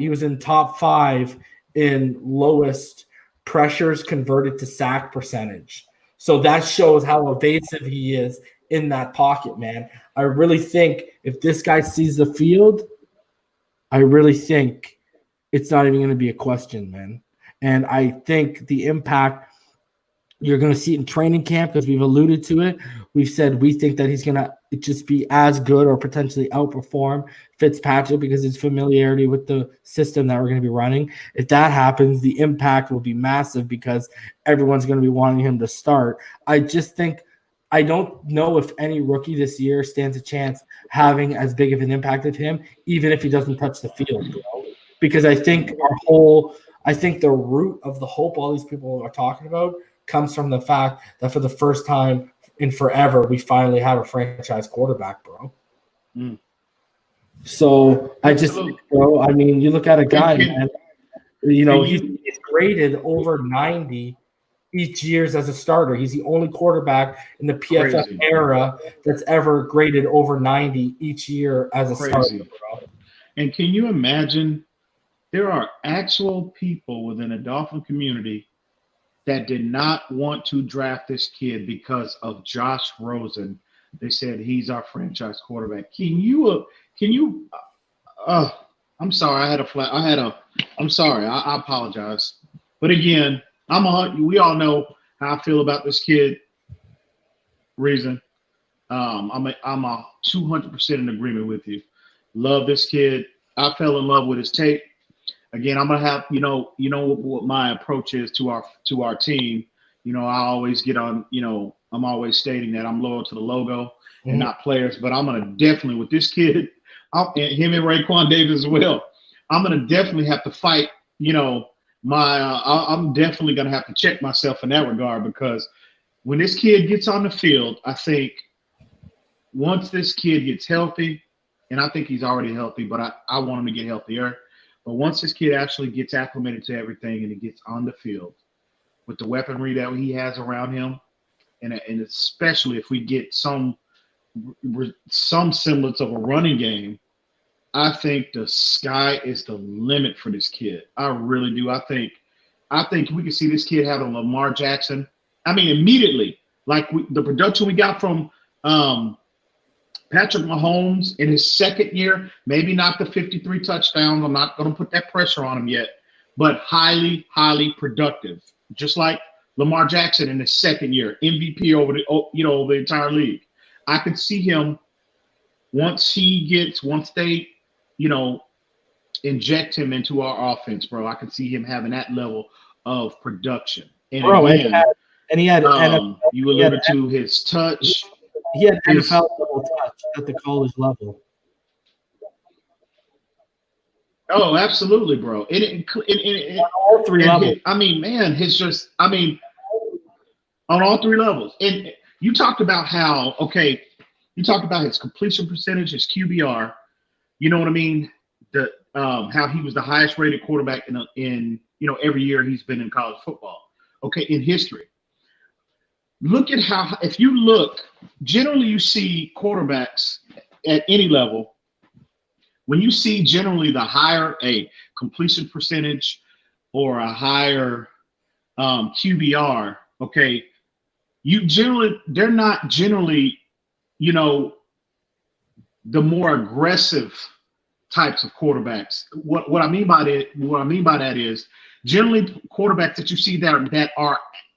was in top 5 in lowest pressures converted to sack percentage. So that shows how evasive he is in that pocket, man. I really think if this guy sees the field, I really think it's not even going to be a question, man. And I think the impact you're going to see it in training camp because we've alluded to it. We've said we think that he's going to just be as good or potentially outperform Fitzpatrick because his familiarity with the system that we're going to be running. If that happens, the impact will be massive because everyone's going to be wanting him to start. I just think I don't know if any rookie this year stands a chance having as big of an impact as him, even if he doesn't touch the field, bro. Because I think the root of the hope all these people are talking about comes from the fact that for the first time in forever, we finally have a franchise quarterback, bro. Mm. So I just think, bro, I mean, you look at a guy, man, he's graded over 90 each year as a starter. He's the only quarterback in the PFF era that's ever graded over 90 each year as a starter, bro. And can you imagine there are actual people within the Dolphin community that did not want to draft this kid because of Josh Rosen. They said he's our franchise quarterback. I'm sorry. I'm sorry. I apologize. But again, we all know how I feel about this kid. Reason. I'm a 200% in agreement with you. Love this kid. I fell in love with his tape. Again, I'm gonna have what my approach is to our team. I always get on. I'm always stating that I'm loyal to the logo and not players. But I'm gonna definitely with this kid, and him and Raekwon Davis as well. I'm gonna definitely have to fight. I'm definitely gonna have to check myself in that regard because when this kid gets on the field, I think once this kid gets healthy, and I think he's already healthy, but I want him to get healthier. But once this kid actually gets acclimated to everything and he gets on the field with the weaponry that he has around him, and especially if we get some semblance of a running game, I think the sky is the limit for this kid. I really do. I think we can see this kid having Lamar Jackson. I mean, immediately, like the production we got from Patrick Mahomes in his second year, maybe not the 53 touchdowns. I'm not going to put that pressure on him yet, but highly, highly productive. Just like Lamar Jackson in his second year, MVP over the entire league. I could see him once they, inject him into our offense, bro. I could see him having that level of production. And bro, again, and he had you alluded to his touch. He had NFL level touch at the college level. Oh, absolutely, bro. On all three levels. On all three levels. And you talked about his completion percentage, his QBR. You know what I mean? How he was the highest rated quarterback in every year he's been in college football. Okay, in history. Look at if you look, generally you see quarterbacks at any level, when you see generally the higher a completion percentage or a higher QBR, okay, they're not generally, the more aggressive types of quarterbacks. What I mean by that is generally quarterbacks that you see that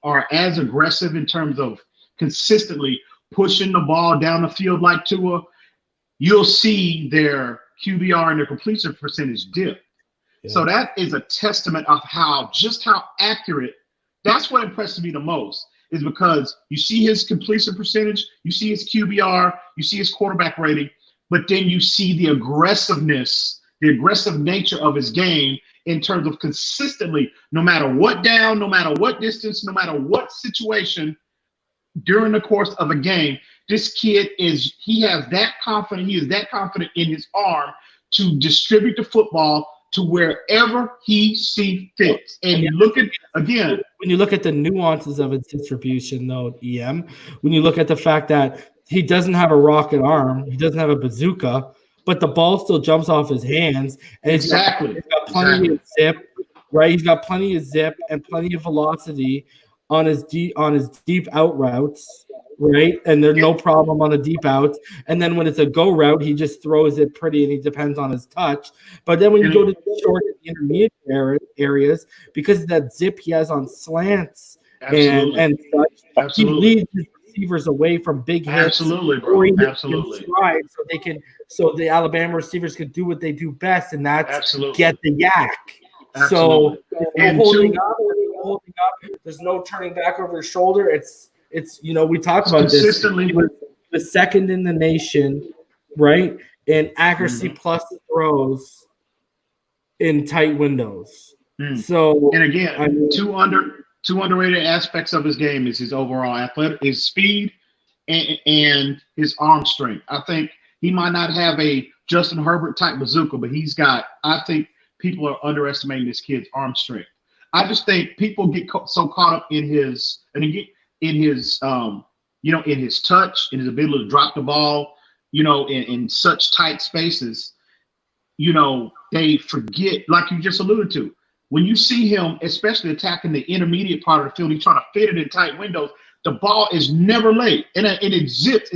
are as aggressive in terms of consistently pushing the ball down the field like Tua, you'll see their QBR and their completion percentage dip. Yeah. So that is a testament of how accurate. That's what impresses me the most, is because you see his completion percentage, you see his QBR, you see his quarterback rating, but then you see the aggressiveness, the aggressive nature of his game in terms of consistently, no matter what down, no matter what distance, no matter what situation during the course of a game, this kid is that confident in his arm to distribute the football to wherever he sees fit. And when you look at the nuances of its distribution, though, when you look at the fact that he doesn't have a rocket arm, he doesn't have a bazooka, but the ball still jumps off his hands. And he's got plenty of zip, right? He's got plenty of zip and plenty of velocity on his deep out routes, right? And there's no problem on the deep outs. And then when it's a go route, he just throws it pretty and he depends on his touch. But then when you go to the short and intermediate areas, because of that zip he has on slants and such, he leads his receivers away from big hits. Absolutely, bro. Absolutely. So the Alabama receivers can do what they do best, and that's get the yak. Absolutely. So and holding up, there's no turning back over his shoulder. It's we talk about this. He was the second in the nation, right, in accuracy plus throws in tight windows. So and again, two underrated aspects of his game is his overall athletic, his speed, and his arm strength. I think he might not have a Justin Herbert type bazooka, but he's got. I think people are underestimating this kid's arm strength. I just think people get so caught up in his in his touch, in his ability to drop the ball, in such tight spaces. They forget, like you just alluded to. When you see him, especially attacking the intermediate part of the field, he's trying to fit it in tight windows. The ball is never late, and it zips.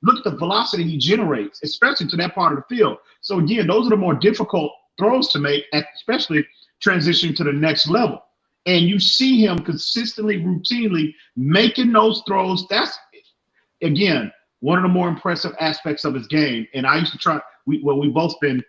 Look at the velocity he generates, especially to that part of the field. So again, those are the more difficult throws to make, especially transitioning to the next level. And you see him consistently, routinely making those throws. That's again one of the more impressive aspects of his game. And I used to try. We've both been,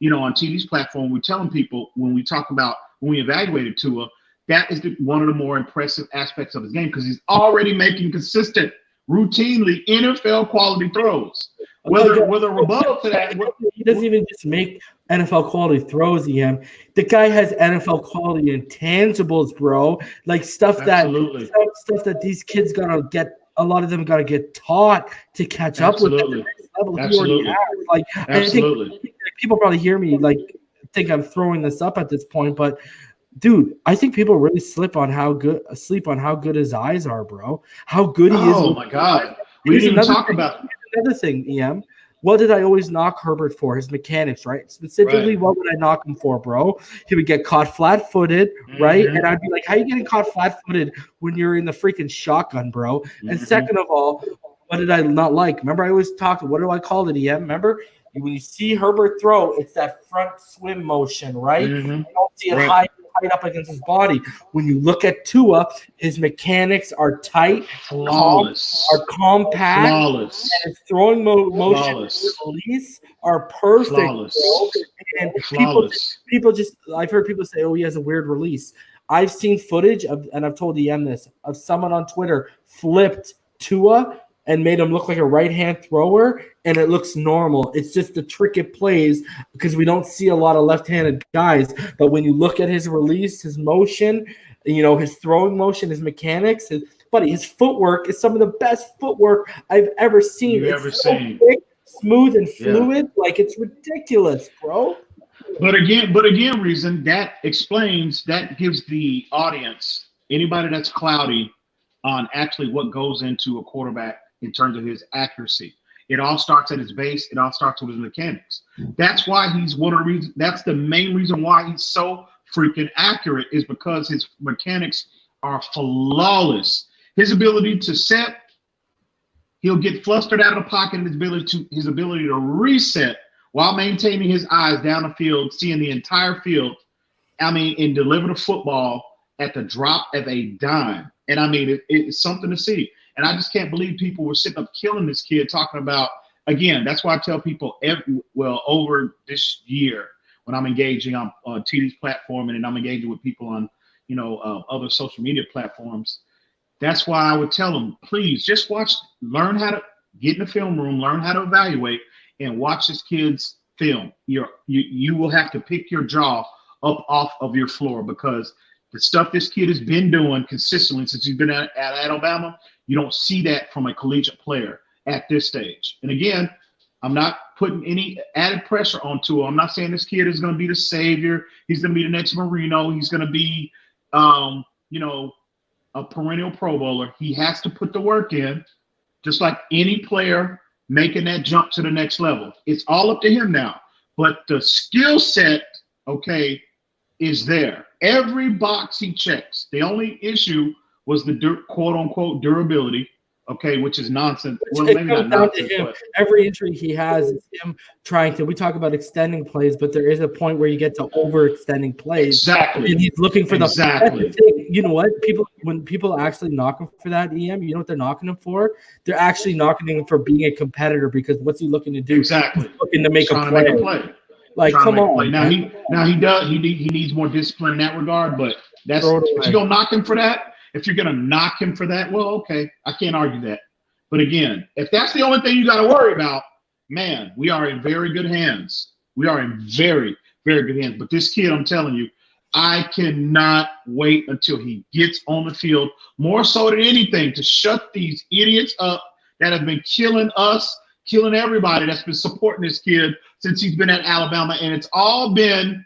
on TV's platform. We're telling people when we evaluated Tua, that is one of the more impressive aspects of his game because he's already making consistent, routinely NFL quality throws. Whether rebuttal to that, he doesn't even just make NFL quality throws. The guy has NFL quality intangibles, bro. Like stuff that these kids gotta get. A lot of them gotta get taught to catch up with the next level he already has. Like I think people probably hear me think I'm throwing this up at this point, but dude, I think people really sleep on how good his eyes are, bro. How good he is. Oh my God. We didn't even talk about another thing, EM. What did I always knock Herbert for? His mechanics, right? Specifically, what would I knock him for, bro? He would get caught flat-footed, right? And I'd be like, how are you getting caught flat-footed when you're in the freaking shotgun, bro? And second of all, what did I not like? Remember, I always talked, what do I call it, EM? Remember? When you see Herbert throw, it's that front swim motion, right? You don't see it high up against his body. When you look at Tua, his mechanics are tight, flawless, are compact, flawless, and his throwing motion release are perfect. Flawless. And people just, I've heard people say, oh, he has a weird release. I've seen footage of, and I've told EM this, of someone on Twitter flipped Tua and made him look like a right-hand thrower, and it looks normal. It's just the trick it plays because we don't see a lot of left-handed guys. But when you look at his release, his motion, his throwing motion, his mechanics, his footwork is some of the best footwork I've ever seen. It's so quick, smooth, and fluid. Like, it's ridiculous, bro. But again, Reason, that gives the audience, anybody that's cloudy on actually what goes into a quarterback in terms of his accuracy. It all starts at his base. It all starts with his mechanics. That's why he's one of the reasons. That's the main reason why he's so freaking accurate is because his mechanics are flawless. His ability to set, he'll get flustered out of the pocket, and his ability to reset while maintaining his eyes down the field, seeing the entire field. And deliver the football at the drop of a dime. And it's something to see. And I just can't believe people were sitting up killing this kid talking about, again, that's why I tell people over this year when I'm engaging on TD's platform and I'm engaging with people on, other social media platforms. That's why I would tell them, please just learn how to get in the film room, learn how to evaluate and watch this kid's film. You will have to pick your jaw up off of your floor because the stuff this kid has been doing consistently since he's been at Alabama, you don't see that from a collegiate player at this stage. And again, I'm not putting any added pressure on Tua. I'm not saying this kid is going to be the savior. He's going to be the next Marino. He's going to be, a perennial Pro Bowler. He has to put the work in, just like any player making that jump to the next level. It's all up to him now. But the skill set, okay, is there. Every box he checks. The only issue was the quote unquote durability, okay, which is nonsense. Well, maybe not nonsense, but every injury he has is him trying to. We talk about extending plays, but there is a point where you get to overextending plays. Exactly. And he's looking for exactly. You know what? When people actually knock him for that, EM, you know what they're knocking him for? They're actually knocking him for being a competitor, because what's he looking to do? Exactly. He's looking to make a play. Like, come on. Now he needs more discipline in that regard, but that's if you're gonna knock him for that, if you're gonna knock him for that, well, okay, I can't argue that. But again, if that's the only thing you got to worry about, man, we are in very good hands. We are in very, very good hands. But this kid, I'm telling you, I cannot wait until he gets on the field, more so than anything, to shut these idiots up that have been killing us, killing everybody that's been supporting this kid since he's been at Alabama. And it's all been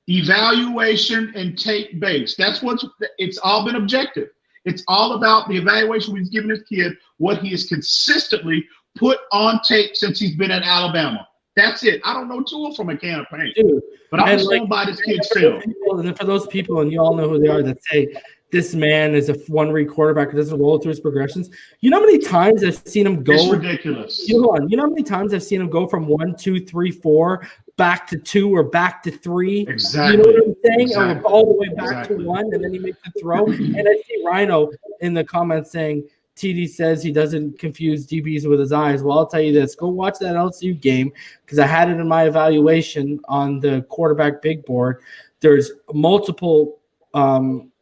evaluation and tape based. It's all been objective. It's all about the evaluation we've given this kid, what he has consistently put on tape since he's been at Alabama. That's it. I don't know Tua from a can of paint. Dude, but I'm just going by this kid's film. And for those people, and you all know who they are, that say this man is a one-read quarterback who doesn't roll through his progressions. You know how many times I've seen him go? It's ridiculous. You know how many times I've seen him go from 1, 2, 3, 4 back to 2 or back to 3? Exactly. You know what I'm saying? Exactly. Or all the way back to 1, and then he makes the throw. And I see Rhino in the comments saying TD says he doesn't confuse DBs with his eyes. Well, I'll tell you this. Go watch that LSU game, because I had it in my evaluation on the quarterback big board. There's multiple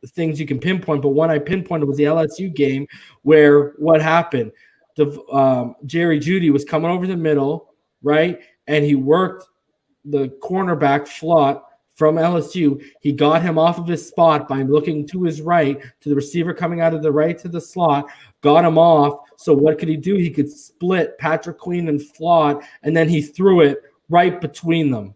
things you can pinpoint, but one I pinpointed was the LSU game, where what happened? The Jerry Jeudy was coming over the middle, right? And he worked the cornerback Flott from LSU. He got him off of his spot by looking to his right, to the receiver coming out of the right to the slot, got him off. So what could he do? He could split Patrick Queen and Flott, and then he threw it right between them.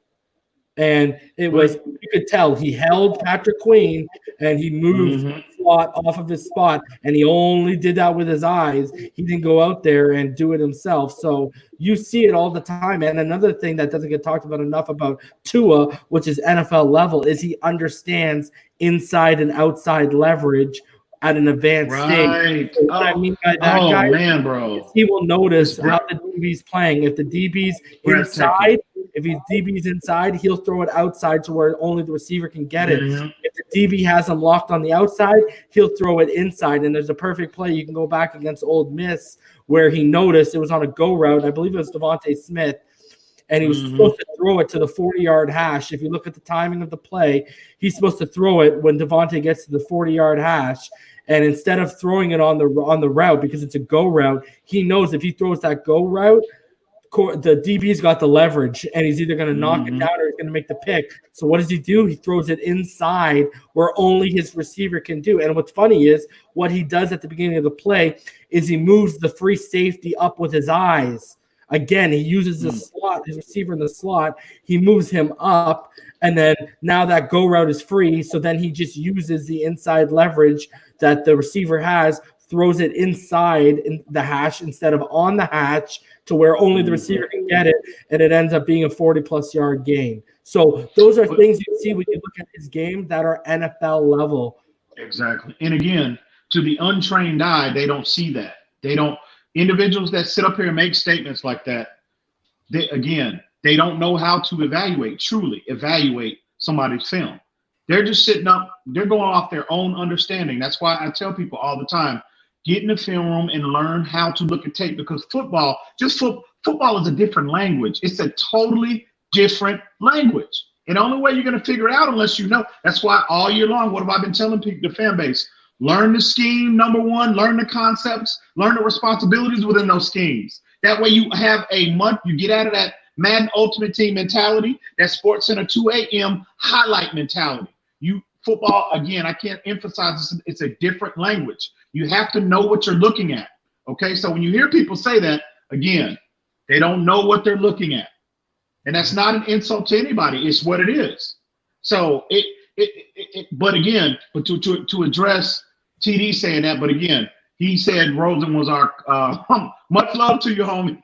And it was, you could tell he held Patrick Queen and he moved Flott off of his spot, and he only did that with his eyes. He didn't go out there and do it himself. So you see it all the time. And another thing that doesn't get talked about enough about Tua, which is NFL level, is he understands inside and outside leverage at an advanced stage. So what I mean by that, guy, man, bro, he will notice how the DB's playing. If the DB's inside, if he's DB's inside, he'll throw it outside to where only the receiver can get it. If the DB has him locked on the outside, he'll throw it inside. And there's a perfect play. You can go back against Ole Miss where he noticed it was on a go route. I believe it was Devontae Smith. And he was supposed to throw it to the 40-yard hash. If you look at the timing of the play, he's supposed to throw it when Devontae gets to the 40-yard hash. And instead of throwing it on the route, because it's a go route, he knows if he throws that go route, the DB's got the leverage, and he's either going to knock it down or he's going to make the pick. So what does he do? He throws it inside where only his receiver can do. And what's funny is what he does at the beginning of the play is he moves the free safety up with his eyes. Again, he uses the slot, his receiver in the slot. He moves him up, and then now that go route is free. So then he just uses the inside leverage that the receiver has, throws it inside in the hash instead of on the hatch to where only the receiver can get it, and it ends up being a 40-plus yard gain. So those are things you see when you look at his game that are NFL level. Exactly. And again, to the untrained eye, they don't see that. They don't. Individuals that sit up here and make statements like that, they don't know how to truly evaluate somebody's film. They're just sitting up, they're going off their own understanding. That's why I tell people all the time, get in the film room and learn how to look at tape, because football is a different language. It's a totally different language. And the only way you're going to figure it out unless you know. That's why all year long, what have I been telling people, the fan base? Learn the scheme, number one, learn the concepts, learn the responsibilities within those schemes. That way you have you get out of that Madden Ultimate Team mentality, that Sports Center 2 a.m. highlight mentality. Football, again, I can't emphasize this, it's a different language. You have to know what you're looking at, okay? So when you hear people say that, again, they don't know what they're looking at. And that's not an insult to anybody, it's what it is. So but to address TD saying that, but again, He said Rosen was our much love to you, homie.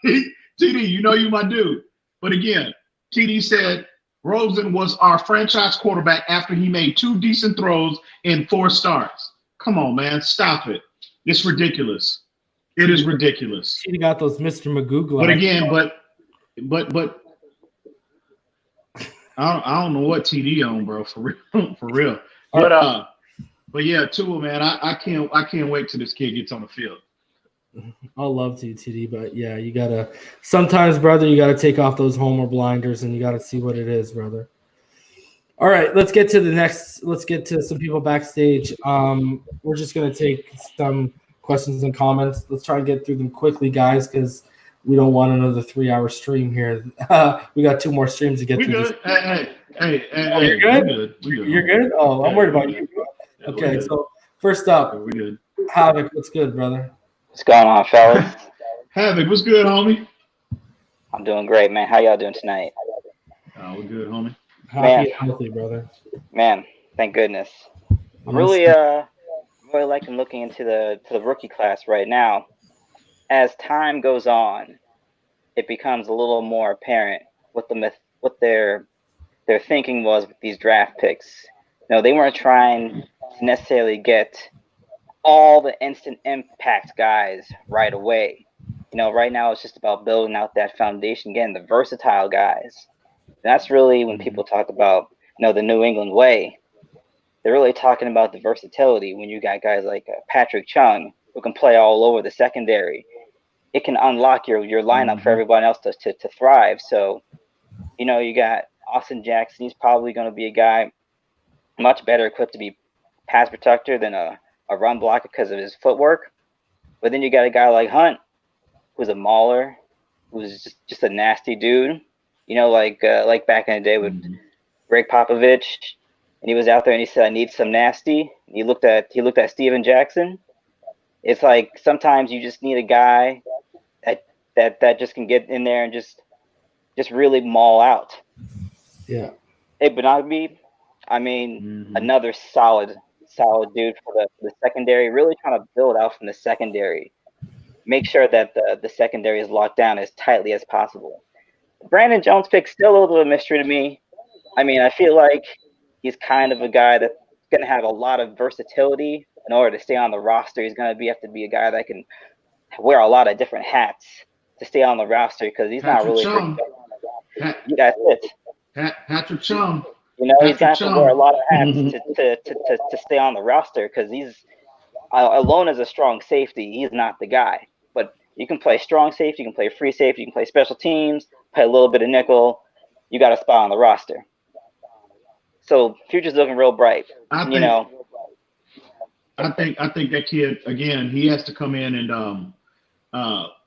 TD, you know you my dude. But again, TD said Rosen was our franchise quarterback after he made 2 decent throws in 4 starts. Come on, man. Stop it. It's ridiculous. It is ridiculous. TD got those Mr. Magoo glasses. But again, but I don't know what TD on, bro, for real. But yeah, Tua, man, I can't wait till this kid gets on the field. I'll love to, TD, but yeah, you gotta sometimes, brother, you gotta take off those homer blinders and you gotta see what it is, brother. All right, let's get to some people backstage. We're just gonna take some questions and comments. Let's try and get through them quickly, guys, because we don't want another 3-hour stream here. We got 2 more streams to get through. Good. Hey, oh, you're good? You're good? Oh, I'm worried about you. Okay, so first up, we're good. Havoc, what's good, brother? What's going on, fellas? Havoc, what's good, homie? I'm doing great, man. How y'all doing tonight? We're good, homie. Happy and healthy, brother. Man, thank goodness. I'm really liking looking into the rookie class right now. As time goes on, it becomes a little more apparent what their thinking was with these draft picks. You know, they weren't trying to necessarily get all the instant impact guys right away. You know, right now it's just about building out that foundation, getting the versatile guys. And that's really when people talk about, you know, the New England way. They're really talking about the versatility. When you got guys like Patrick Chung who can play all over the secondary, it can unlock your lineup for everyone else to thrive. So, you know, you got Austin Jackson. He's probably going to be a guy much better equipped to be pass protector than a run blocker because of his footwork. But then you got a guy like Hunt, who's a mauler, who's just a nasty dude. You know, like back in the day with Greg Popovich, and he was out there and he said, "I need some nasty." And he looked at Steven Jackson. It's like sometimes you just need a guy that just can get in there and just really maul out. Yeah. Igbinoghene, I mean, another solid dude for the secondary. Really trying to build out from the secondary. Make sure that the secondary is locked down as tightly as possible. Brandon Jones pick still a little bit of a mystery to me. I mean, I feel like he's kind of a guy that's going to have a lot of versatility in order to stay on the roster. He's going to have to be a guy that can wear a lot of different hats to stay on the roster because he's not really. That's it. Patrick Chung. You know, he's going to have to wear a lot of hats to stay on the roster because he's alone as a strong safety. He's not the guy. But you can play strong safety, you can play free safety, you can play special teams, play a little bit of nickel. You got a spot on the roster. So future's looking real bright. I think that kid, again, he has to come in and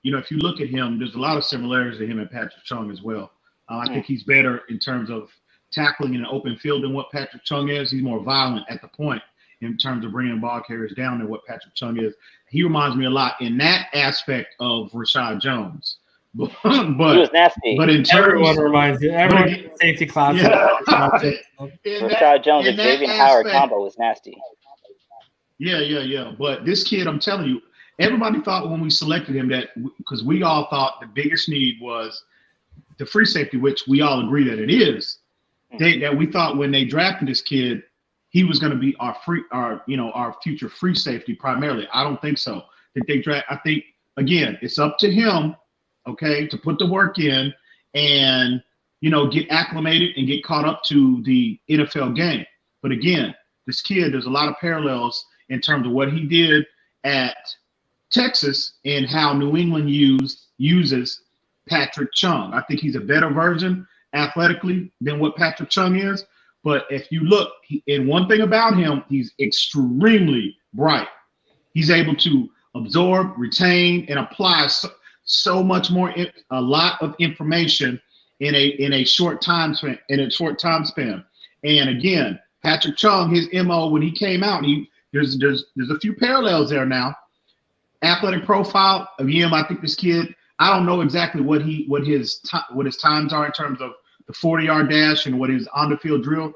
you know, if you look at him, there's a lot of similarities to him and Patrick Chung as well. I think he's better in terms of tackling in an open field than what Patrick Chung is. He's more violent at the point in terms of bringing ball carriers down than what Patrick Chung is. He reminds me a lot in that aspect of Rashad Jones. But he was nasty. But in terms, everyone reminds you. Everyone in safety class. Rashad Jones and Xavier Howard combo was nasty. Yeah. But this kid, I'm telling you, everybody thought when we selected him that because we all thought the biggest need was the free safety, which we all agree that it is. That we thought when they drafted this kid, he was going to be our future free safety primarily. I don't think so. I think again, it's up to him, okay, to put the work in and get acclimated and get caught up to the NFL game. But again, this kid, there's a lot of parallels in terms of what he did at Texas and how New England uses Patrick Chung. I think he's a better version athletically than what Patrick Chung is. But if you look, and one thing about him, he's extremely bright. He's able to absorb, retain, and apply so much more, a lot of information in a short time span. And again, Patrick Chung, his MO when he came out, there's a few parallels there now. Athletic profile of him, I think this kid, I don't know exactly what his times are in terms of the 40-yard dash and what his on the field drill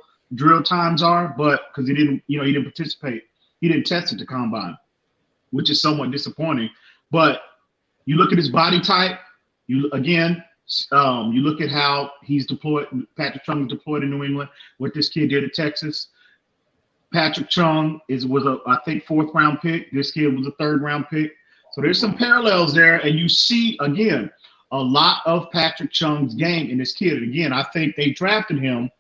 times are, but because he didn't participate, he didn't test at the combine. which is somewhat disappointing. But you look at his body type. You look at how he's deployed. Patrick Chung was deployed in New England. What this kid did at Texas. Patrick Chung was a, I think, 4th round pick. This kid was a 3rd round pick. So there's some parallels there, and you see again a lot of Patrick Chung's game in this kid. And again, I think they drafted him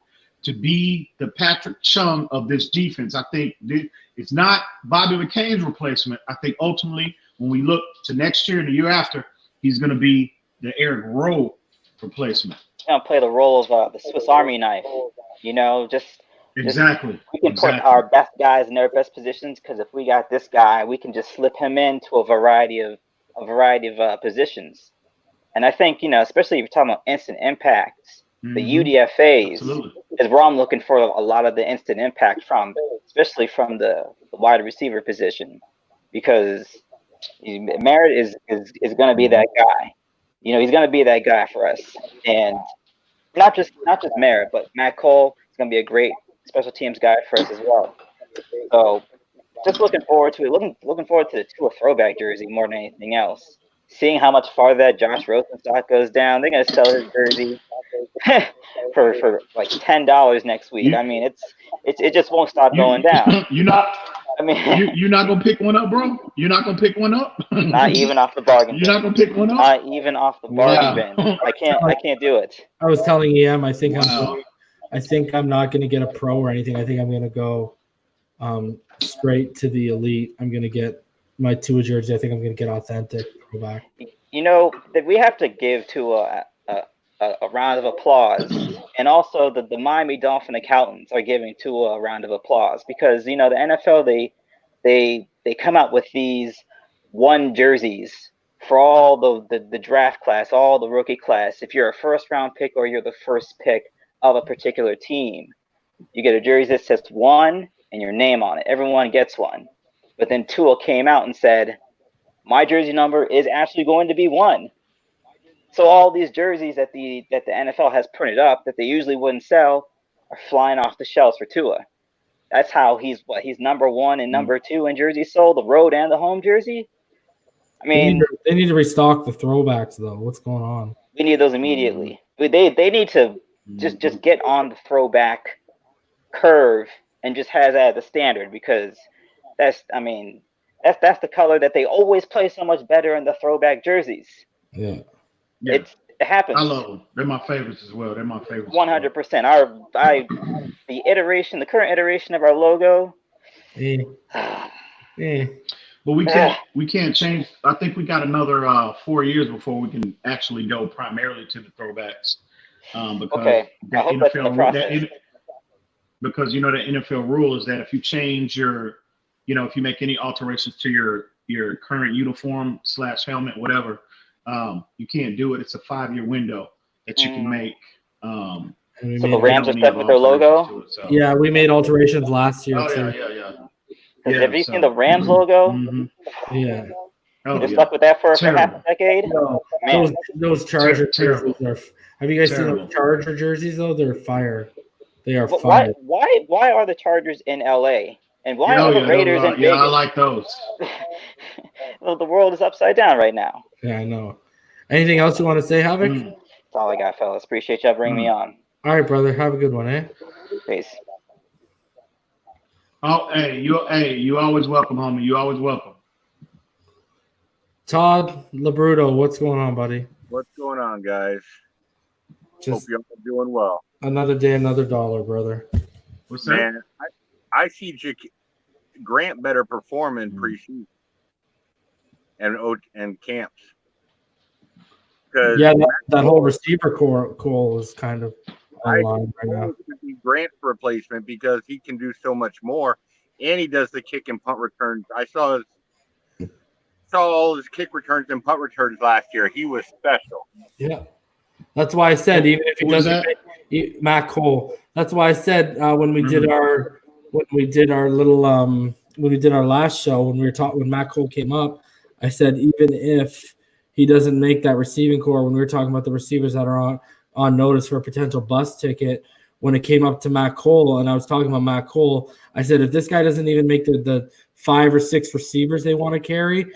to be the Patrick Chung of this defense. I think it's not Bobby McCain's replacement. I think ultimately, when we look to next year and the year after, he's going to be the Eric Rowe replacement. He's going to play the role of the Swiss Army knife. Exactly. We can put our best guys in their best positions, because if we got this guy, we can just slip him into a variety of positions. And I think, especially if you're talking about instant impacts, the UDFAs is where I'm looking for a lot of the instant impact from, especially from the wide receiver position, because Merritt is going to be that guy. He's going to be that guy for us, and not just Merritt, but Matt Cole is going to be a great special teams guy for us as well. So just looking forward to it. Looking forward to the Tua throwback jersey more than anything else. Seeing how much farther that Josh Rosen stock goes down, they're gonna sell his jersey for like $10 next week. I mean, it just won't stop going down. You're not gonna pick one up, bro. You're not gonna pick one up. Not even off the bargain. You're not gonna pick one up. Not even off the bargain bin. I can't do it. I was telling EM, I think I'm not gonna get a pro or anything. I think I'm gonna go straight to the elite. I'm gonna get my Tua jersey. I think I'm gonna get authentic throwback. That we have to give to a round of applause, and also the Miami Dolphin accountants are giving to a round of applause, because the NFL they come out with these one jerseys for all the draft class, all the rookie class. If you're a 1st round pick or you're the 1st pick of a particular team, you get a jersey that says 1 and your name on it. Everyone gets one. But then Tua came out and said, my jersey number is actually going to be 1. So all these jerseys that the NFL has printed up that they usually wouldn't sell are flying off the shelves for Tua. That's how he's number 1 and number 2 in jerseys sold, the road and the home jersey. I mean, they need to restock the throwbacks though. What's going on? We need those immediately. They need to just get on the throwback curve and just have that as the standard, because that's the color that they always play so much better in the throwback jerseys. Yeah. It happens. I love them. They're my favorites as well. 100%. The current iteration of our logo. But we can't change. I think we got another 4 years before we can actually go primarily to the throwbacks. Because I hope that's in the process. Because the NFL rule is that if you change your, if you make any alterations to your current uniform / helmet, whatever, you can't do it. It's a 5-year window that you can make. So the Rams are stuck with their logo? Yeah, we made alterations last year. Have you seen the Rams logo? Mm-hmm. Yeah. You're stuck with that for half a decade? No, those Charger jerseys are. Have you guys seen those Charger jerseys though? They're fire. They are fire. Why are the Chargers in LA? And why are the Raiders in Vegas? Yeah, I like those. Well, the world is upside down right now. Yeah, I know. Anything else you want to say, Havoc? That's all I got, fellas. Appreciate y'all bringing me on. All right, brother. Have a good one, eh? Peace. Oh, you always welcome, homie. You always welcome. Todd Labruto, what's going on, buddy? What's going on, guys? Just hope y'all are doing well. Another day, another dollar, brother. What's that? Man, I see Grant better perform in preseason and camps. Yeah, that whole receiver core is kind of online right now. Grant's replacement because he can do so much more, and he does the kick and punt returns. I saw all his kick returns and punt returns last year. He was special. Yeah, that's why I said even if he doesn't, Matt Cole. That's why I said when we did our last show when Matt Cole came up, I said even if he doesn't make that receiving core, when we were talking about the receivers that are on notice for a potential bust ticket, when it came up to Matt Cole and I was talking about Matt Cole, I said if this guy doesn't even make the 5 or 6 receivers they want to carry,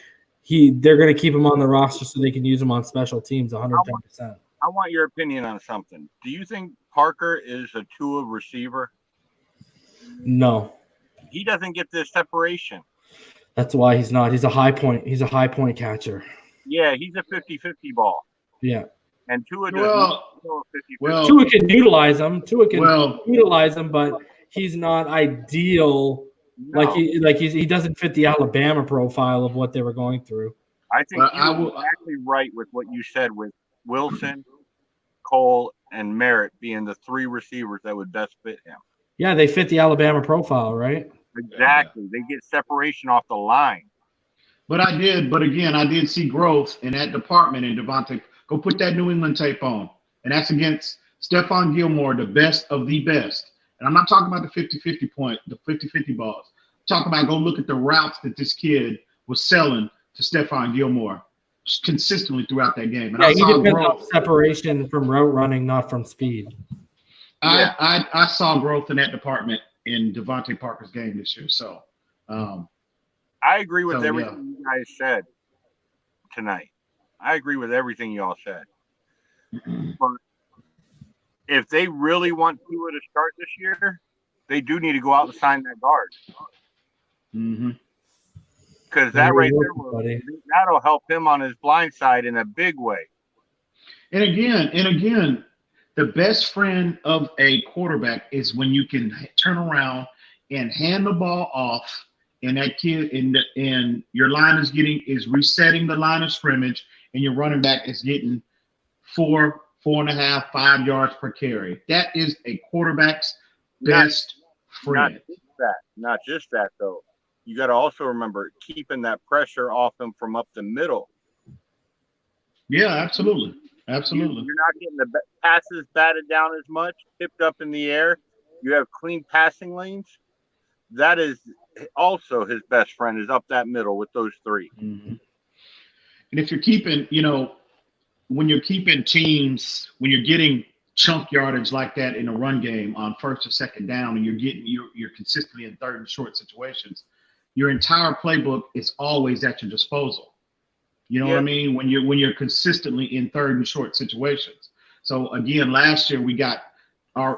they're going to keep him on the roster so they can use him on special teams 110%. I want your opinion on something. Do you think Parker is a Tua receiver? No. He doesn't get this separation. That's why he's not. He's a high point. He's a high point catcher. Yeah, he's a 50-50 ball. Yeah. And Tua does Tua can utilize him. Utilize him, but he's not ideal. No. He doesn't fit the Alabama profile of what they were going through. I think you're exactly right with what you said with Wilson, Cole, and Merritt being the 3 receivers that would best fit him. Yeah, they fit the Alabama profile, right? Exactly. They get separation off the line. But I did see growth in that department in Devontae. Go put that New England tape on. And that's against Stephon Gilmore, the best of the best. And I'm not talking about the 50-50 balls. I'm talking about go look at the routes that this kid was selling to Stephon Gilmore consistently throughout that game. And he depends on separation from route running, not from speed. I saw growth in that department in Devontae Parker's game this year. So I agree with everything you guys said tonight. I agree with everything y'all said. But if they really want Tua to start this year, they do need to go out and sign that guard. Because that right there, that'll help him on his blind side in a big way. And again, the best friend of a quarterback is when you can turn around and hand the ball off, and that kid and your line is resetting the line of scrimmage, and your running back is getting 4.5, 5 yards per carry. That is a quarterback's best friend. Not just that though. You got to also remember keeping that pressure off him from up the middle. Yeah, absolutely. You're not getting the passes batted down as much, tipped up in the air. You have clean passing lanes. That is also his best friend, is up that middle with those 3. And if you're keeping, when you're keeping teams, when you're getting chunk yardage like that in a run game on first or second down, and you're consistently in third and short situations, your entire playbook is always at your disposal. You know what I mean? When you're consistently in third and short situations. So again, last year we got I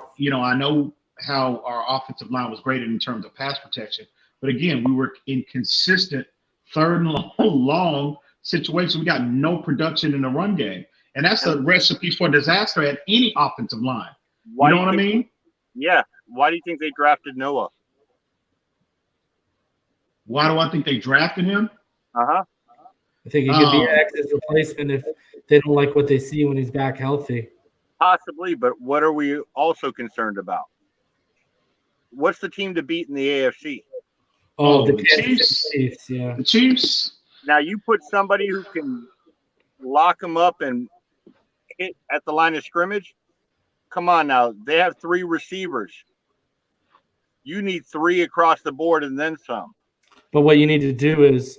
know how our offensive line was graded in terms of pass protection, but again, we were in consistent third and long situations. We got no production in the run game. And that's a recipe for disaster at any offensive line. You know what I mean? Yeah. Why do you think they drafted Noah? Why do I think they drafted him? I think he could be an X's replacement if they don't like what they see when he's back healthy. Possibly, but what are we also concerned about? What's the team to beat in the AFC? The Chiefs. Yeah. The Chiefs. Now you put somebody who can lock them up and hit at the line of scrimmage. Come on now. They have 3 receivers. You need 3 across the board and then some. But what you need to do is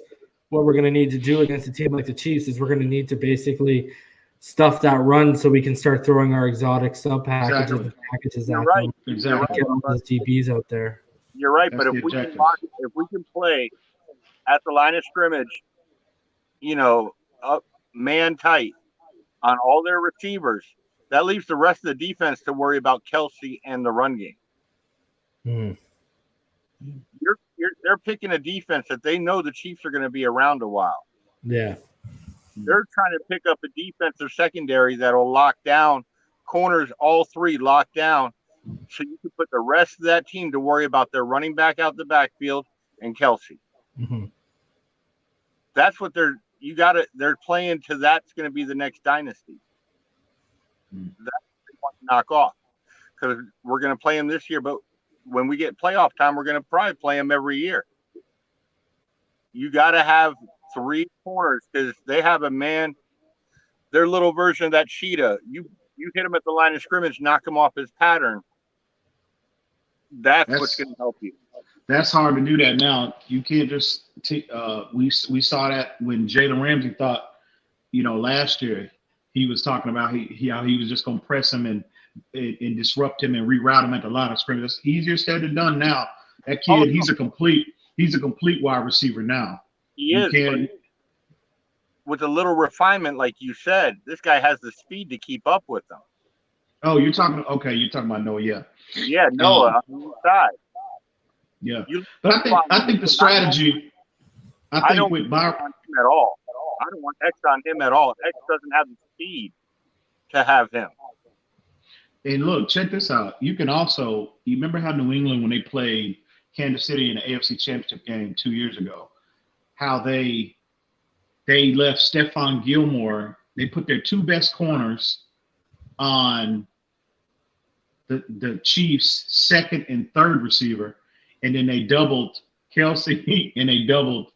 what we're going to need to do against a team like the Chiefs is we're going to need to basically stuff that run so we can start throwing our exotic sub packages and packages out there. Exactly. Get all those DBs out there. You're right, but if we can play at the line of scrimmage, up man tight on all their receivers, that leaves the rest of the defense to worry about Kelsey and the run game. They're picking a defense that they know the Chiefs are going to be around a while. Yeah. They're trying to pick up a defensive secondary that'll lock down corners, all 3 locked down, so you can put the rest of that team to worry about their running back out the backfield and Kelsey. That's what they're playing to. That's going to be the next dynasty. That's what they want to knock off, because we're going to play them this year, but when we get playoff time, we're going to probably play them every year. You got to have 3 corners because they have a man, their little version of that cheetah. You hit him at the line of scrimmage, knock him off his pattern. That's what's going to help you. That's hard to do that now. You can't just we saw that when Jalen Ramsey thought, last year he was talking about how he was just going to press him and disrupt him and reroute him at the line of scrimmage. It's easier said than done now. That kid, he's a complete He's a complete wide receiver now. He is. But with a little refinement, like you said, this guy has the speed to keep up with them. Oh, you're talking about Noah, yeah. Yeah, Noah on the side. Yeah. But I think the strategy, I don't with Byron on him at all. I don't want X on him at all. X doesn't have the speed to have him. And look, check this out. You remember how New England, when they played Kansas City in the AFC Championship game 2 years ago, how they left Stephon Gilmore. They put their two best corners on the Chiefs' second and third receiver, and then they doubled Kelsey and they doubled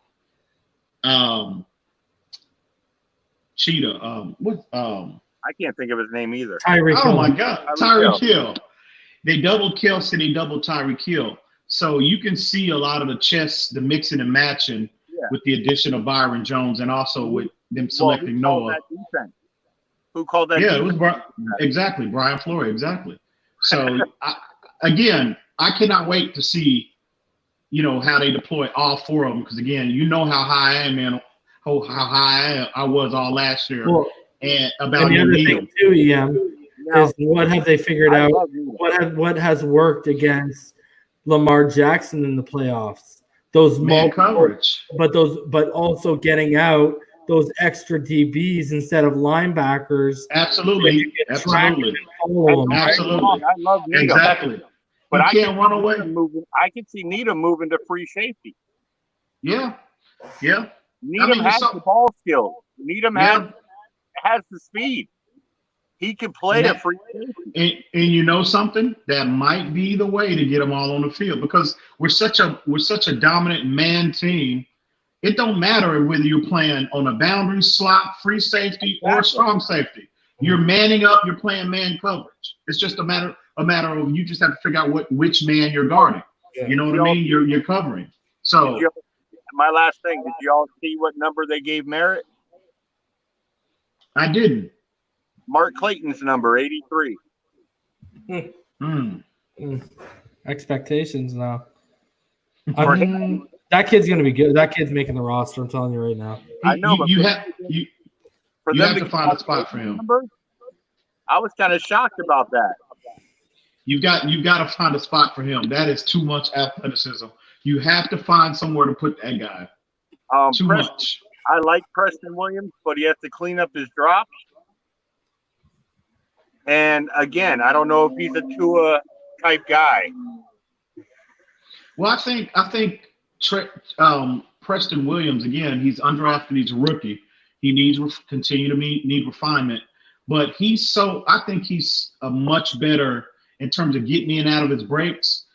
Cheetah. I can't think of his name either. Tyreek Hill. Oh my God, Tyreek Hill. They doubled Kelsey, they doubled Tyreek Hill. So you can see a lot of the mixing and matching with the addition of Byron Jones, and also with them selecting Noah. Who called that? Yeah, defense? It was exactly Brian Flores, exactly. So I cannot wait to see, how they deploy all four of them, because again, how high I am, man, how high I was all last year, and about the other thing too, is what have they figured out? What has worked against Lamar Jackson in the playoffs? Those man coverage, but also getting out those extra DBs instead of linebackers. Absolutely. Absolutely. I love Needham. Exactly. But I can't run away. I can see Needham moving to free safety. Yeah. Needham has the ball skills. Needham has the speed. He can play a free safety. And you know something? That might be the way to get them all on the field, because we're such a dominant man team. It don't matter whether you're playing on a boundary, slot, free safety, or strong safety. You're manning up. You're playing man coverage. It's just a matter of you just have to figure out which man you're guarding. Yeah. You know what I mean? You're covering. So my last thing, did you all see what number they gave Merritt? I didn't. Mark Clayton's number, 83. Expectations now. That kid's gonna be good. That kid's making the roster. I'm telling you right now. I know. You have to find a spot for him. I was kind of shocked about that. You've got to find a spot for him. That is too much athleticism. You have to find somewhere to put that guy. Too much. I like Preston Williams, but he has to clean up his drops. And again, I don't know if he's a Tua type guy. Well, I think Preston Williams, again, he's undrafted, he's a rookie. He needs continue to need refinement, but I think he's a much better in terms of getting in and out of his breaks.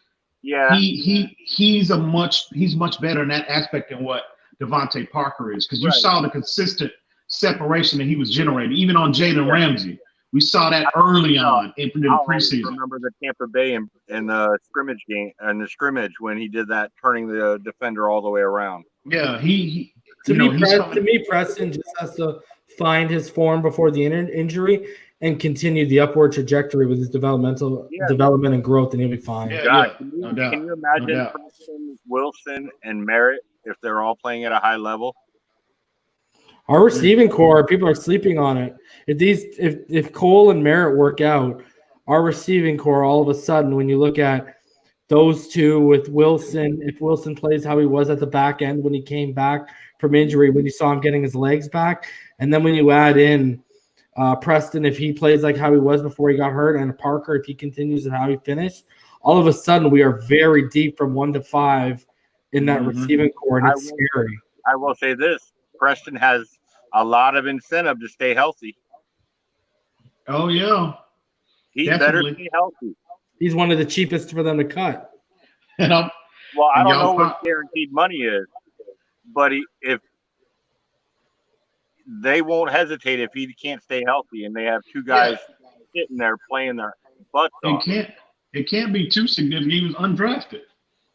Yeah, he's much better in that aspect than what Devontae Parker is, because you saw the consistent separation that he was generating, even on Jalen Ramsey. We saw that early on in the preseason. I remember the Tampa Bay in the scrimmage game and the scrimmage when he did that, turning the defender all the way around. Yeah, to me, Preston just has to find his form before the injury and continue the upward trajectory with his development and growth, and he'll be fine. Can you imagine Preston, Wilson, and Merritt if they're all playing at a high level? Our receiving core, people are sleeping on it. If Cole and Merritt work out, our receiving core, all of a sudden, when you look at those two with Wilson, if Wilson plays how he was at the back end when he came back from injury, when you saw him getting his legs back, and then when you add in Preston, if he plays like how he was before he got hurt, and Parker, if he continues how he finished, all of a sudden we are very deep from 1 to 5 in that receiving core, and it's scary. I will say this. Preston has a lot of incentive to stay healthy. Oh, yeah. He better stay healthy. He's one of the cheapest for them to cut. I don't know what guaranteed money is, but if they won't hesitate if he can't stay healthy, and they have two guys sitting there playing their butts off. It can't be too significant. He was undrafted.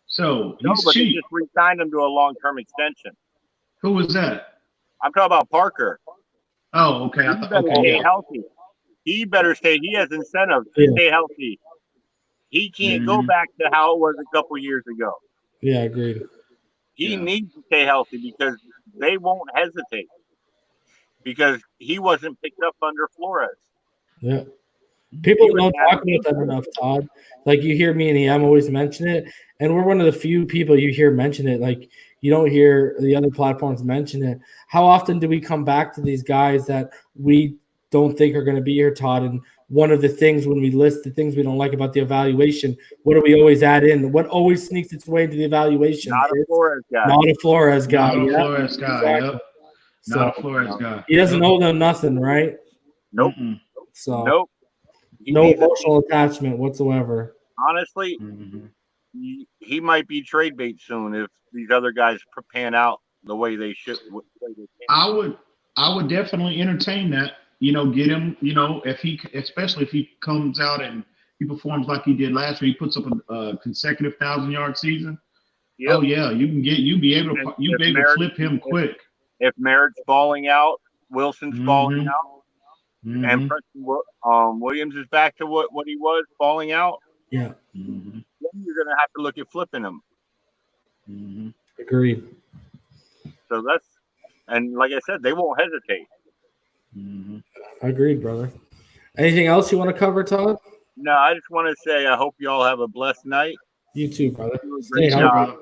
So he's cheap. They just re-signed him to a long-term extension. Who was that? I'm talking about Parker. Oh, okay. He better stay healthy. He better stay. He has incentive to stay healthy. He can't go back to how it was a couple years ago. Yeah, agreed. He needs to stay healthy because they won't hesitate because he wasn't picked up under Flores. Yeah. People He was don't talk about that enough, Todd. Like you hear me and EM always mention it, and we're one of the few people you hear mention it. Like you don't hear the other platforms mention it. How often do we come back to these guys that we don't think are going to be here, Todd? And one of the things when we list the things we don't like about the evaluation, what do we always add in? What always sneaks its way into the evaluation? not a Flores guy. Not a Flores guy. Not a Yeah, Flores guy. exactly. Yep. So Not a Flores guy. he doesn't owe them nothing, right? Nope. Mm-mm. So Nope. He no needs emotional attachment whatsoever. honestly, Mhm. he might be trade bait soon if these other guys pan out the way they should. I would definitely entertain that. Get him. Especially if he comes out and he performs like he did last year, he puts up a consecutive 1,000-yard season. Yep. Oh yeah, you'd be able to flip him quick. If Merritt's falling out, Wilson's falling Mhm. out, Mhm. and Preston Williams is back to what he was, falling out, Yeah, Mhm. then you're going to have to look at flipping him. Mhm. agreed. So and like I said, they won't hesitate. Mhm. Agreed, brother. Anything else you want to cover, Todd? No, I just want to say I hope you all have a blessed night. You too, brother. Do a Stay great healthy. job.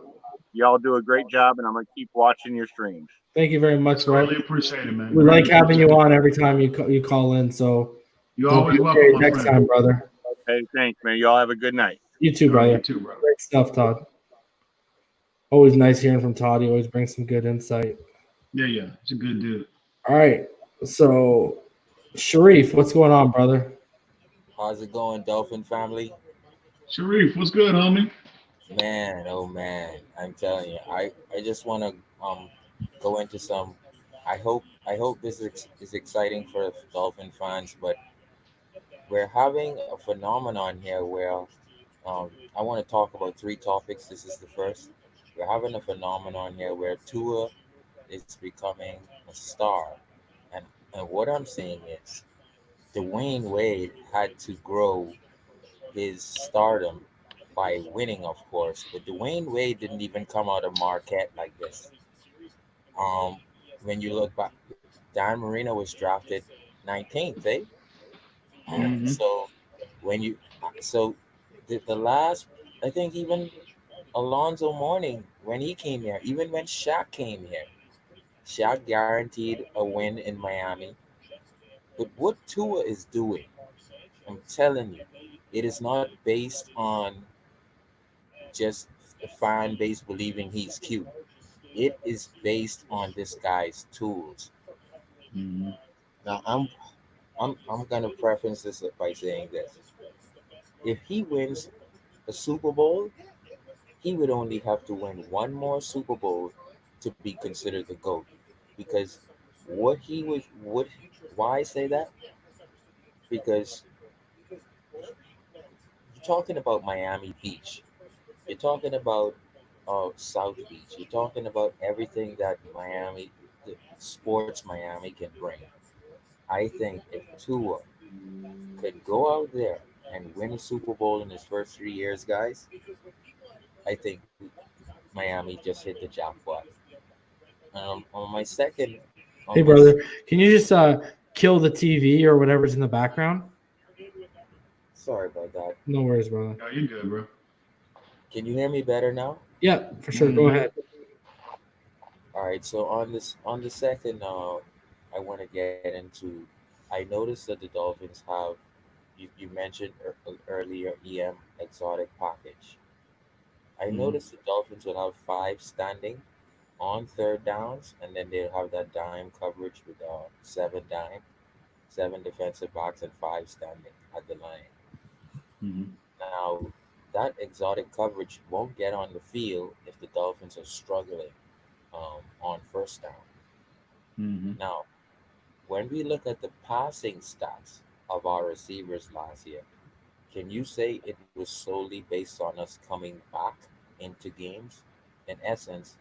Y'all do a great job, and I'm going to keep watching your streams. Thank you very much, Red. Really appreciate it, man. We Really like having you appreciate it. on every time you call in. So You don't always be welcome, afraid my next friend. time, brother. Hey, thanks, man. Y'all have a good night. You too, All right, brother. you too, brother. Great stuff, Todd. Always nice hearing from Todd. He always brings some good insight. Yeah. It's a good dude. All right. So, Sharif, what's going on, brother? How's it going, Dolphin family? Sharif, what's good, homie? Man, oh man, I'm telling you, I just want to go into some. I hope this is exciting for Dolphin fans, but we're having a phenomenon here where I want to talk about three topics. This is the first. We're having a phenomenon here where Tua is becoming a star, and what I'm saying is, Dwayne Wade had to grow his stardom by winning, of course. But Dwayne Wade didn't even come out of Marquette like this. Um, when you look back, Dan Marino was drafted 19th, eh? Mhm. So when you, so the last, I think even Alonzo Mourning when he came here, even when Shaq came here, Shaq guaranteed a win in Miami. But what Tua is doing, I'm telling you, it is not based on just the fan base believing he's cute. It is based on this guy's tools. Mhm. Now I'm gonna preface this by saying this. If he wins a Super Bowl, he would only have to win one more Super Bowl to be considered the GOAT. Because what why I say that? Because you're talking about Miami Beach. You're talking about South Beach. You're talking about everything that the sports Miami can bring. I think if Tua could go out there and win a Super Bowl in his first 3 years, guys, I think Miami just hit the jackpot. On my second, Hey, on my brother, can you just kill the TV or whatever's in the background? sorry about that. No worries, brother. Oh, you're good, bro. Can you hear me better now? Yeah, for sure. Go Mhm. ahead. All right. So on the second, I want to get into. I noticed that the Dolphins have. You mentioned earlier exotic package. I Mhm. noticed the Dolphins will have five standing on third downs, and then they'll have that dime coverage with seven defensive backs, and five standing at the line. Mhm. Now, that exotic coverage won't get on the field if the Dolphins are struggling on first down. Mhm. Now, when we look at the passing stats of our receivers last year, can you say it was solely based on us coming back into games? In essence,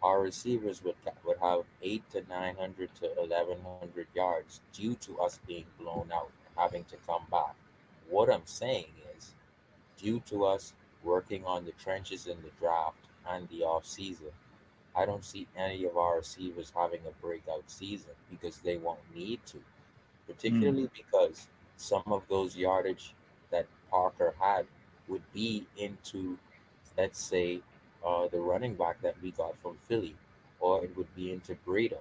our receivers would have 8 to 900 to 1,100 yards due to us being blown out, having to come back. What I'm saying is, due to us working on the trenches in the draft and the off season, I don't see any of our receivers having a breakout season because they won't need to, particularly because some of those yardage that Parker had would be into, let's say, the running back that we got from Philly, or it would be into Breida,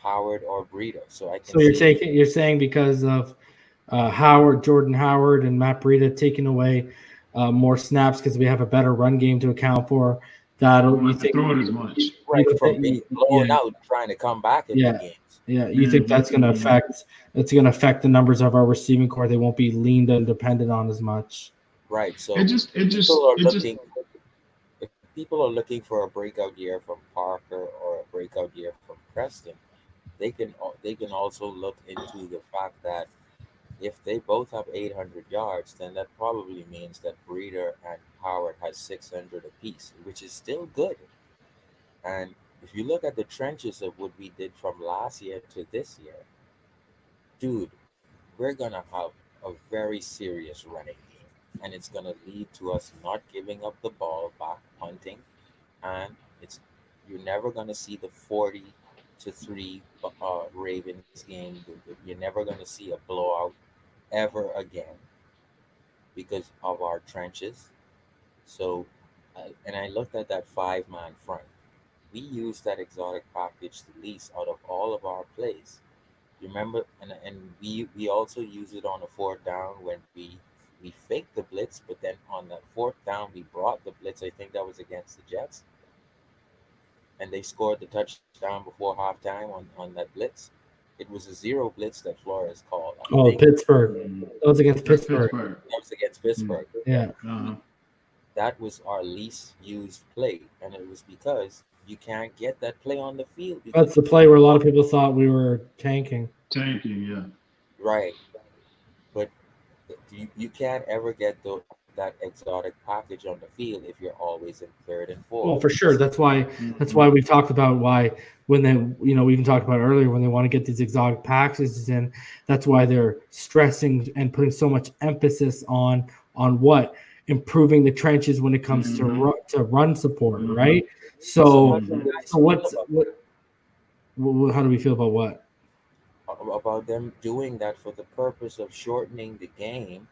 Howard or Breida. So I can So you're see, saying because of Jordan Howard and Matt Breida taking away more snaps because we have a better run game to account for. That'll Don't you have to think throw it as much. right, from being blown yeah, out trying to come back into yeah, games. yeah. You think that's going to affect the numbers of our receiving core? They won't be leaned and dependent on as much. Right. It So just if people are looking for a breakout year from Parker or a breakout year from Preston, they can also look into the fact that if they both have 800 yards, then that probably means that Breeder and Howard has 600 apiece, which is still good. And if you look at the trenches of what we did from last year to this year, dude, we're gonna have a very serious running game, and it's gonna lead to us not giving up the ball back punting, and it's you're never gonna see the 40-3 Ravens game. You're never gonna see a blowout ever again because of our trenches. So, and I looked at that 5-man front. We used that exotic package the least out of all of our plays. You remember, and we also use it on a fourth down when we faked the blitz, but then on that fourth down we brought the blitz. I think that was against the Jets, and they scored the touchdown before halftime on that blitz. It was a zero blitz that Flores called. I Oh, think Pittsburgh. That was against That's Pittsburgh. that was against Pittsburgh. Yeah. That was our least used play, and it was because you can't get that play on the field. That's the play where a lot of people thought we were tanking. Yeah. Right, but you can't ever get that exotic package on the field if you're always in third and fourth. Well, for sure. That's why we talked about why when they, we even talked about earlier when they want to get these exotic packages in. That's why they're stressing and putting so much emphasis on what improving the trenches when it comes to run support, right? So how do we feel about what? About them doing that for the purpose of shortening the game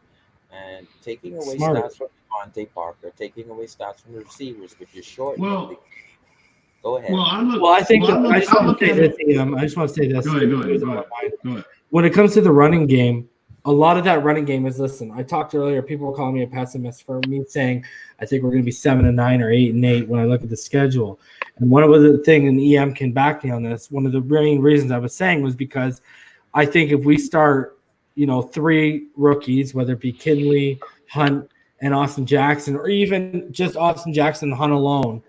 and taking away Smart. stats from Devontae Parker, taking away stats from the receivers, but you're shortening the game. Go ahead. I just want to say this, Ian. I just want to say this. Go ahead. When it comes to the running game, a lot of that running game is, listen, I talked earlier, people were calling me a pessimist for me saying I think we're going to be 7-9 or 8-8 when I look at the schedule. And one of the things, and EM can back me on this, one of the main reasons I was saying was because I think if we start, 3 rookies, whether it be Kinley, Hunt, and Austin Jackson, or even just Austin Jackson and Hunt alone,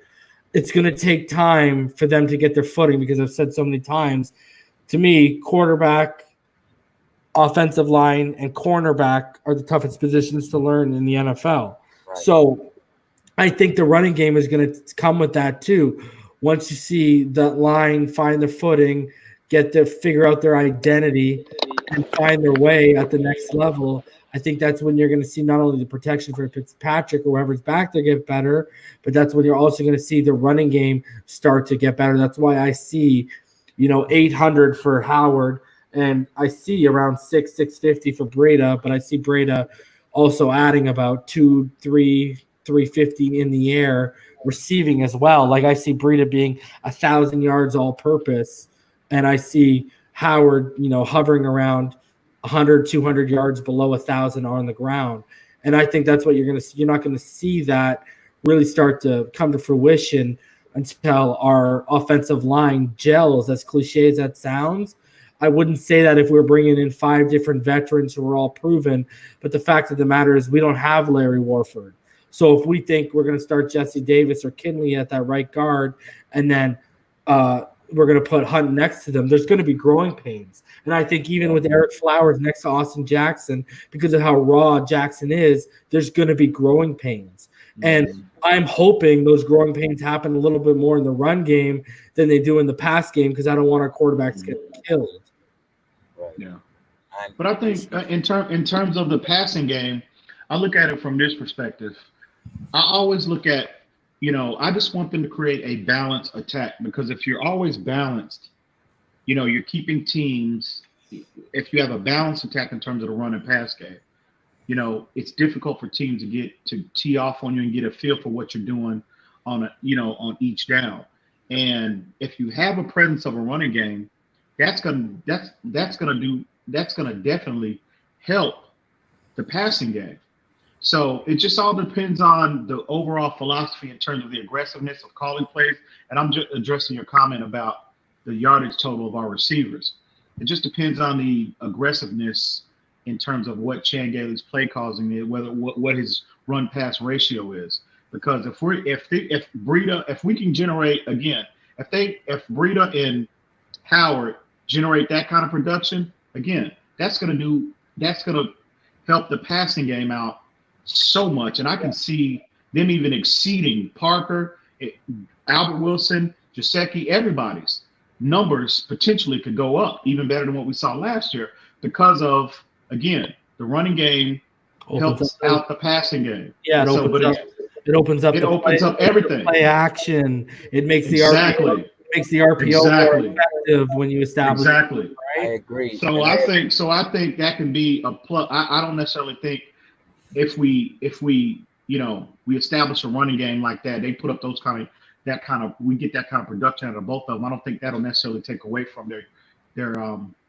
it's going to take time for them to get their footing because I've said so many times, to me, quarterback, offensive line, and cornerback are the toughest positions to learn in the NFL. Right. So I think the running game is going to come with that too. Once you see that line find their footing, get to figure out their identity and find their way at the next level, I think that's when you're going to see not only the protection for Fitzpatrick or whoever's back there get better, but that's when you're also going to see the running game start to get better. That's why I see, 800 for Howard, and I see around 650 for Breida, but I see Breida also adding about 350 in the air receiving as well. Like I see Breida being 1,000 yards all purpose, and I see Howard, hovering around 100, 200 yards below 1,000 on the ground. And I think that's what you're going to see. You're not going to see that really start to come to fruition until our offensive line gels, as cliche as that sounds. I wouldn't say that if we're bringing in 5 different veterans who are all proven, but the fact of the matter is we don't have Larry Warford. So if we think we're going to start Jesse Davis or Kinley at that right guard, and then we're going to put Hunt next to them, there's going to be growing pains. And I think even with Eric Flowers next to Austin Jackson, because of how raw Jackson is, there's going to be growing pains. And I'm hoping those growing pains happen a little bit more in the run game than they do in the pass game, because I don't want our quarterbacks getting killed. Right. Yeah. But I think in terms of the passing game, I look at it from this perspective. I always look at I just want them to create a balanced attack, because if you're always balanced, you're keeping teams. If you have a balanced attack in terms of the run and pass game, it's difficult for teams to get to tee off on you and get a feel for what you're doing on each down. And if you have a presence of a running game, that's gonna definitely help the passing game. So it just all depends on the overall philosophy in terms of the aggressiveness of calling plays. And I'm just addressing your comment about the yardage total of our receivers. It just depends on the aggressiveness in terms of what Chan Gailey's play causing it, what his run pass ratio is. Because if we can generate again, if Breida and Howard generate that kind of production, again, that's gonna help the passing game out so much. And I can see them even exceeding Parker, Albert Wilson, Gesicki, everybody's numbers potentially could go up even better than what we saw last year, because of, again, the running game helps out the passing game. Yeah, it opens up everything. Play action. It makes the RPO more effective when you establish. Exactly. Right? I agree. So I think that can be a plus. I don't necessarily think if we we establish a running game like that, they put up we get that kind of production out of both of them. I don't think that'll necessarily take away from their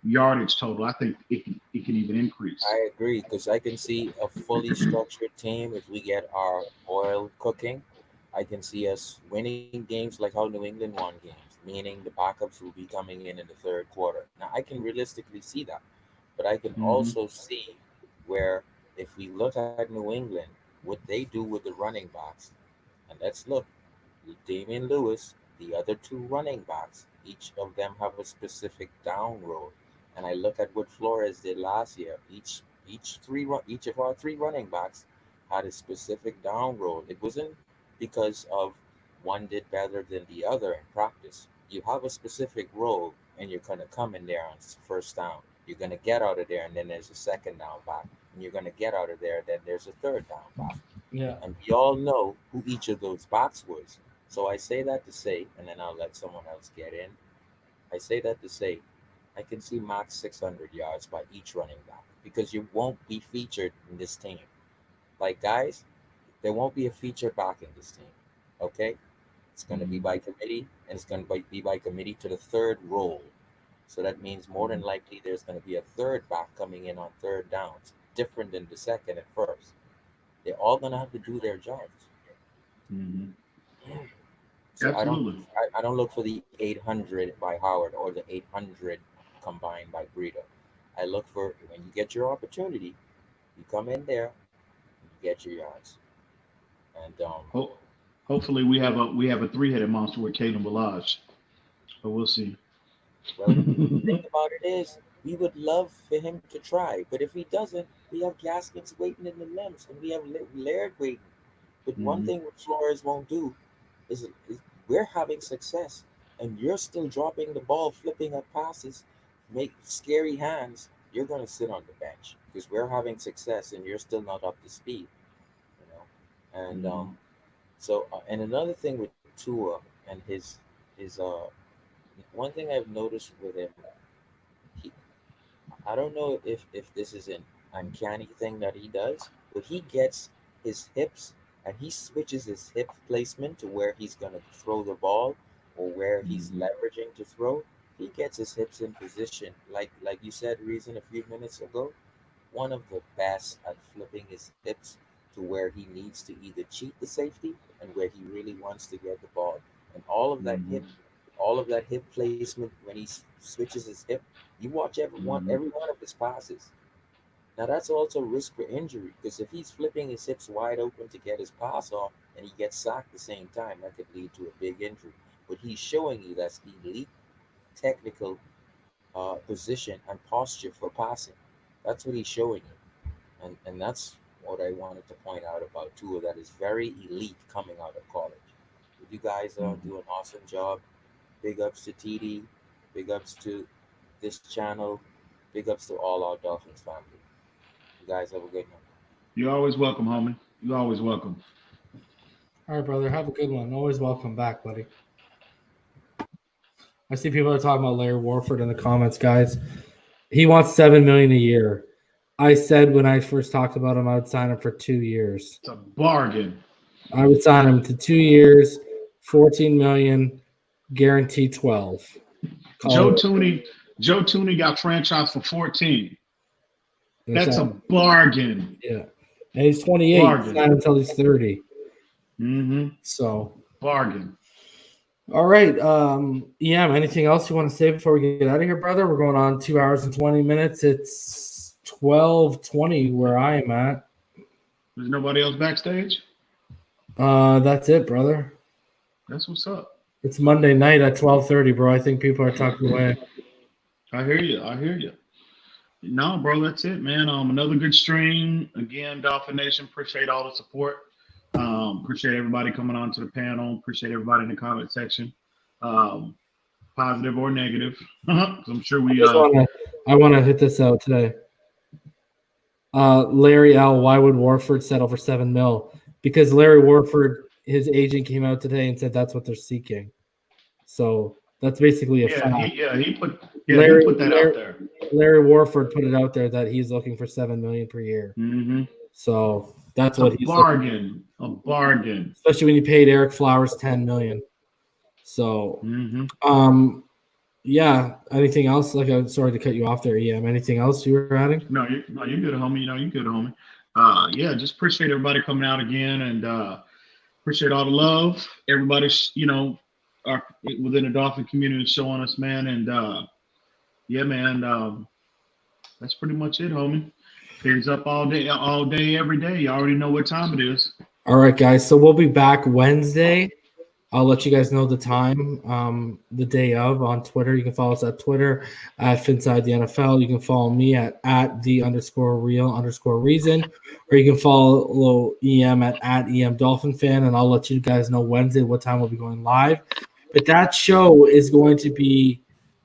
yardage total. I think it can even increase. I agree, because I can see a fully structured team if we get our oil cooking. I can see us winning games like how New England won games, meaning the backups will be coming in the third quarter. Now, I can realistically see that, but I can also see where if we look at New England, what they do with the running backs, and let's look, Damian Lewis, the other two running backs, each of them have a specific down road. And I look at what Flores did last year. Each of our three running backs had a specific down road. It wasn't because of one did better than the other in practice. You have a specific role, and you're gonna come in there on first down. You're gonna get out of there, and then there's a second down back, and you're gonna get out of there, then there's a third down back. Yeah. And we all know who each of those backs was. So I say that to say, and then I'll let someone else get in. I say that to say, I can see max 600 yards by each running back, because you won't be featured in this team. Like, guys, there won't be a featured back in this team. Okay? It's going to be by committee, and it's going to be by committee to the third role. So that means more than likely there's going to be a third back coming in on third downs, different than the second and first. They're all going to have to do their jobs. So Absolutely. I don't look for the 800 by Howard or the 800 combined by Breida. I look for, when you get your opportunity, you come in there, you get your yards. And hopefully we have a three-headed monster with Kalen Balaj, but we'll see. Well, the thing about it is, we would love for him to try, but if he doesn't, we have Gaskins waiting in the limbs, and we have Laird waiting. But one thing what Flores won't do is we're having success, and you're still dropping the ball, flipping up passes, make scary hands. You're going to sit on the bench because we're having success, and you're still not up to speed. And and another thing with Tua and his one thing I've noticed with him, he, I don't know if this is an uncanny thing that he does, but he gets his hips and he switches his hip placement to where he's going to throw the ball or where he's leveraging to throw. He gets his hips in position, like you said, Reason, a few minutes ago. One of the best at flipping his hips to where he needs to either cheat the safety and where he really wants to get the ball. And all of that hip placement when he switches his hip, you watch every one of his passes. Now that's also risk for injury because if he's flipping his hips wide open to get his pass off and he gets sacked at the same time, that could lead to a big injury. But he's showing you that's elite technical position and posture for passing. That's what he's showing you. And that's what I wanted to point out about Tua, that is very elite coming out of college. You guys do an awesome job. Big ups to TD. Big ups to this channel. Big ups to all our Dolphins family. You guys have a good night. You're always welcome, homie. You're always welcome. All right, brother. Have a good one. Always welcome back, buddy. I see people are talking about Larry Warford in the comments, guys. He wants $7 million a year. I said when I first talked about him, I would sign him for 2 years. It's a bargain. I would sign him to 2 years, $14 million, guarantee 12. Joe Tooney got franchised for 14. That's a bargain. Yeah. And he's 28. Bargain. Not until he's 30. Mm-hmm. So bargain. All right. Anything else you want to say before we get out of here, brother? We're going on 2 hours and 20 minutes. It's 12:20 where I am at. There's nobody else backstage? That's it, brother. That's what's up. It's Monday night at 12:30, bro. I think people are talking away. I hear you. No, bro, that's it, man. Another good stream. Again, Dolphin Nation, appreciate all the support. Appreciate everybody coming on to the panel. Appreciate everybody in the comment section, positive or negative. I'm sure we. I want to hit this out today. Larry L. Why would Warford settle for $7 million? Because Larry Warford, his agent came out today and said that's what they're seeking. So that's basically a fact. He put that out there. Larry Warford put it out there that he's looking for $7 million per year. Mm-hmm. So that's what he's bargain. A bargain. Especially when you paid Eric Flowers $10 million. So anything else? Like, I'm sorry to cut you off there, EM. Anything else you were adding? No, you're good, homie. You're good, homie. Just appreciate everybody coming out again, and appreciate all the love. Everybody, within the Dolphin community showing us, man. And that's pretty much it, homie. Heads up all day, every day. You already know what time it is. All right, guys. So we'll be back Wednesday. I'll let you guys know the time, the day of on Twitter. You can follow us at Twitter at Phinside the NFL. You can follow me at @the_real_reason, or you can follow EM at EMdolphinfan, and I'll let you guys know Wednesday what time we'll be going live. But that show is going to be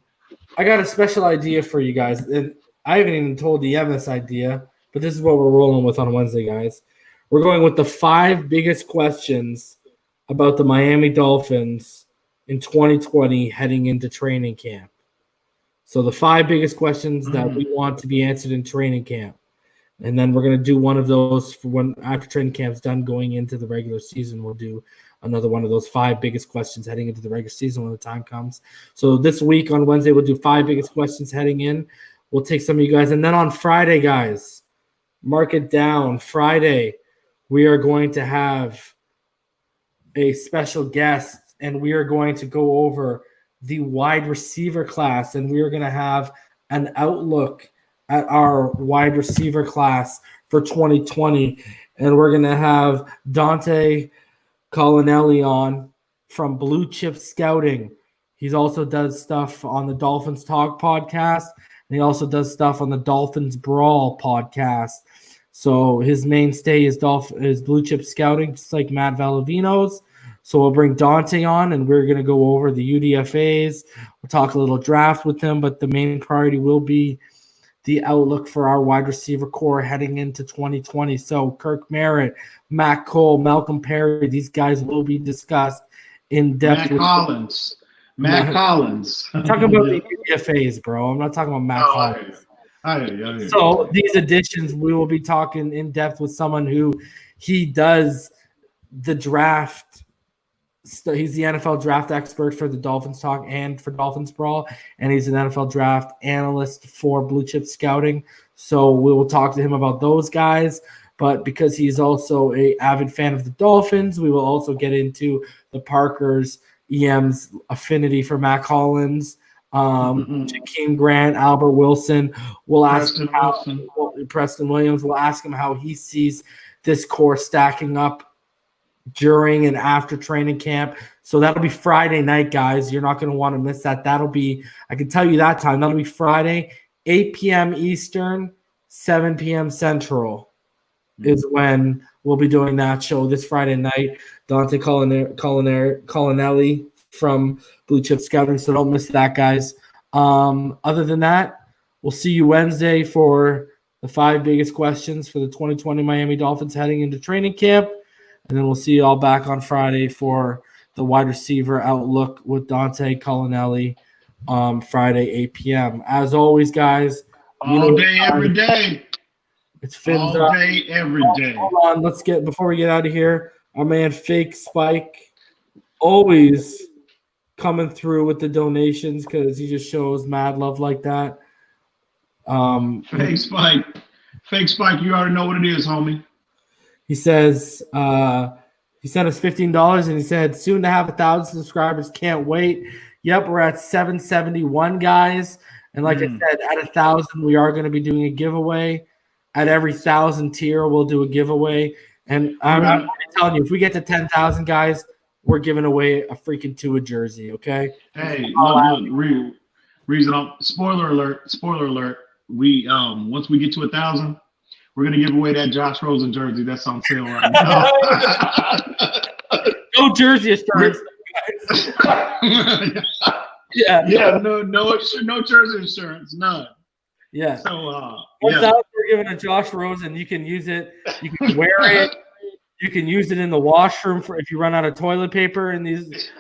– I got a special idea for you guys. And I haven't even told EM this idea, but this is what we're rolling with on Wednesday, guys. We're going with the 5 biggest questions about the Miami Dolphins in 2020 heading into training camp. So the 5 biggest questions that we want to be answered in training camp. And then we're going to do one of those for when after training camp's done going into the regular season. We'll do another one of those 5 biggest questions heading into the regular season when the time comes. So this week on Wednesday, we'll do 5 biggest questions heading in. We'll take some of you guys. And then on Friday, guys, mark it down. Friday, we are going to have a special guest, and we are going to go over the wide receiver class, and we are going to have an outlook at our wide receiver class for 2020. And we're going to have Dante Colinelli on from Blue Chip Scouting. He also does stuff on the Dolphins Talk podcast, and he also does stuff on the Dolphins Brawl podcast. So his mainstay is Blue Chip Scouting, just like Matt Valavino's. So we'll bring Dante on, and we're going to go over the UDFAs. We'll talk a little draft with them, but the main priority will be the outlook for our wide receiver core heading into 2020. So Kirk Merritt, Matt Cole, Malcolm Perry, these guys will be discussed in depth. Matt Collins. I'm talking about the UDFAs, bro. I'm not talking about Matt Collins. So these additions, we will be talking in depth with someone who he does the draft. He's the NFL draft expert for the Dolphins Talk and for Dolphins Brawl, and he's an NFL draft analyst for Blue Chip Scouting. So we will talk to him about those guys. But because he's also an avid fan of the Dolphins, we will also get into the Parkers, EM's affinity for Matt Collins, Jakeem Grant, Albert Wilson. We'll ask him how Preston Williams. We'll ask him how he sees this core stacking up during and after training camp. So that'll be Friday night, guys. You're not going to want to miss that. That'll be, I can tell you that time. That'll be Friday, 8 p.m. Eastern, 7 p.m. Central is when we'll be doing that show this Friday night. Dante Colinelli from Blue Chip Scouting. So don't miss that, guys. Other than that, we'll see you Wednesday for the 5 biggest questions for the 2020 Miami Dolphins heading into training camp. And then we'll see you all back on Friday for the wide receiver outlook with Dante Colonelli, Friday, 8 p.m. As always, guys. All day, every day. It's Fins All up. day, every day. Hold on. Before we get out of here, our man Fake Spike always coming through with the donations because he just shows mad love like that. Fake Spike. Fake Spike, you already know what it is, homie. He says he sent us $15 and he said soon to have 1,000 subscribers. Can't wait. Yep, we're at 771 guys. And like I said, at 1,000, we are going to be doing a giveaway. At every 1,000 tier, we'll do a giveaway. And I'm telling you, if we get to 10,000 guys, we're giving away a freaking Tua jersey, okay? Hey, look, reason spoiler alert. We once we get to 1,000, we're gonna give away that Josh Rosen jersey that's on sale right now. No jersey insurance. Yeah, no jersey insurance, none. Yeah. So we're giving a Josh Rosen. You can use it. You can wear it. You can use it in the washroom for if you run out of toilet paper in these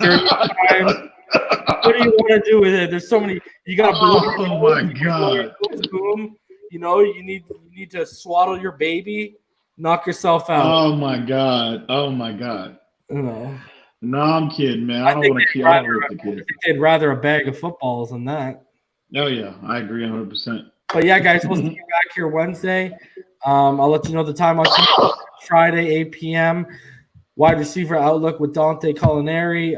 dirty times. What do you want to do with it? There's so many. You got. Oh my god. Boom. You know you need to swaddle your baby, knock yourself out. Oh my god. No, I'm kidding, man. I don't want to kill the kids. I think they'd rather a bag of footballs than that. Oh yeah, I agree 100%. But yeah, guys, we'll see you back here Wednesday. I'll let you know the time on Friday, 8 p.m. Wide receiver outlook with Dante Colonelli,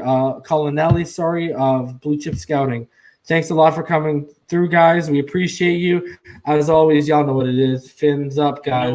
of Blue Chip Scouting. Thanks a lot for coming through, guys. We appreciate you. As always, y'all know what it is. Fins up, guys.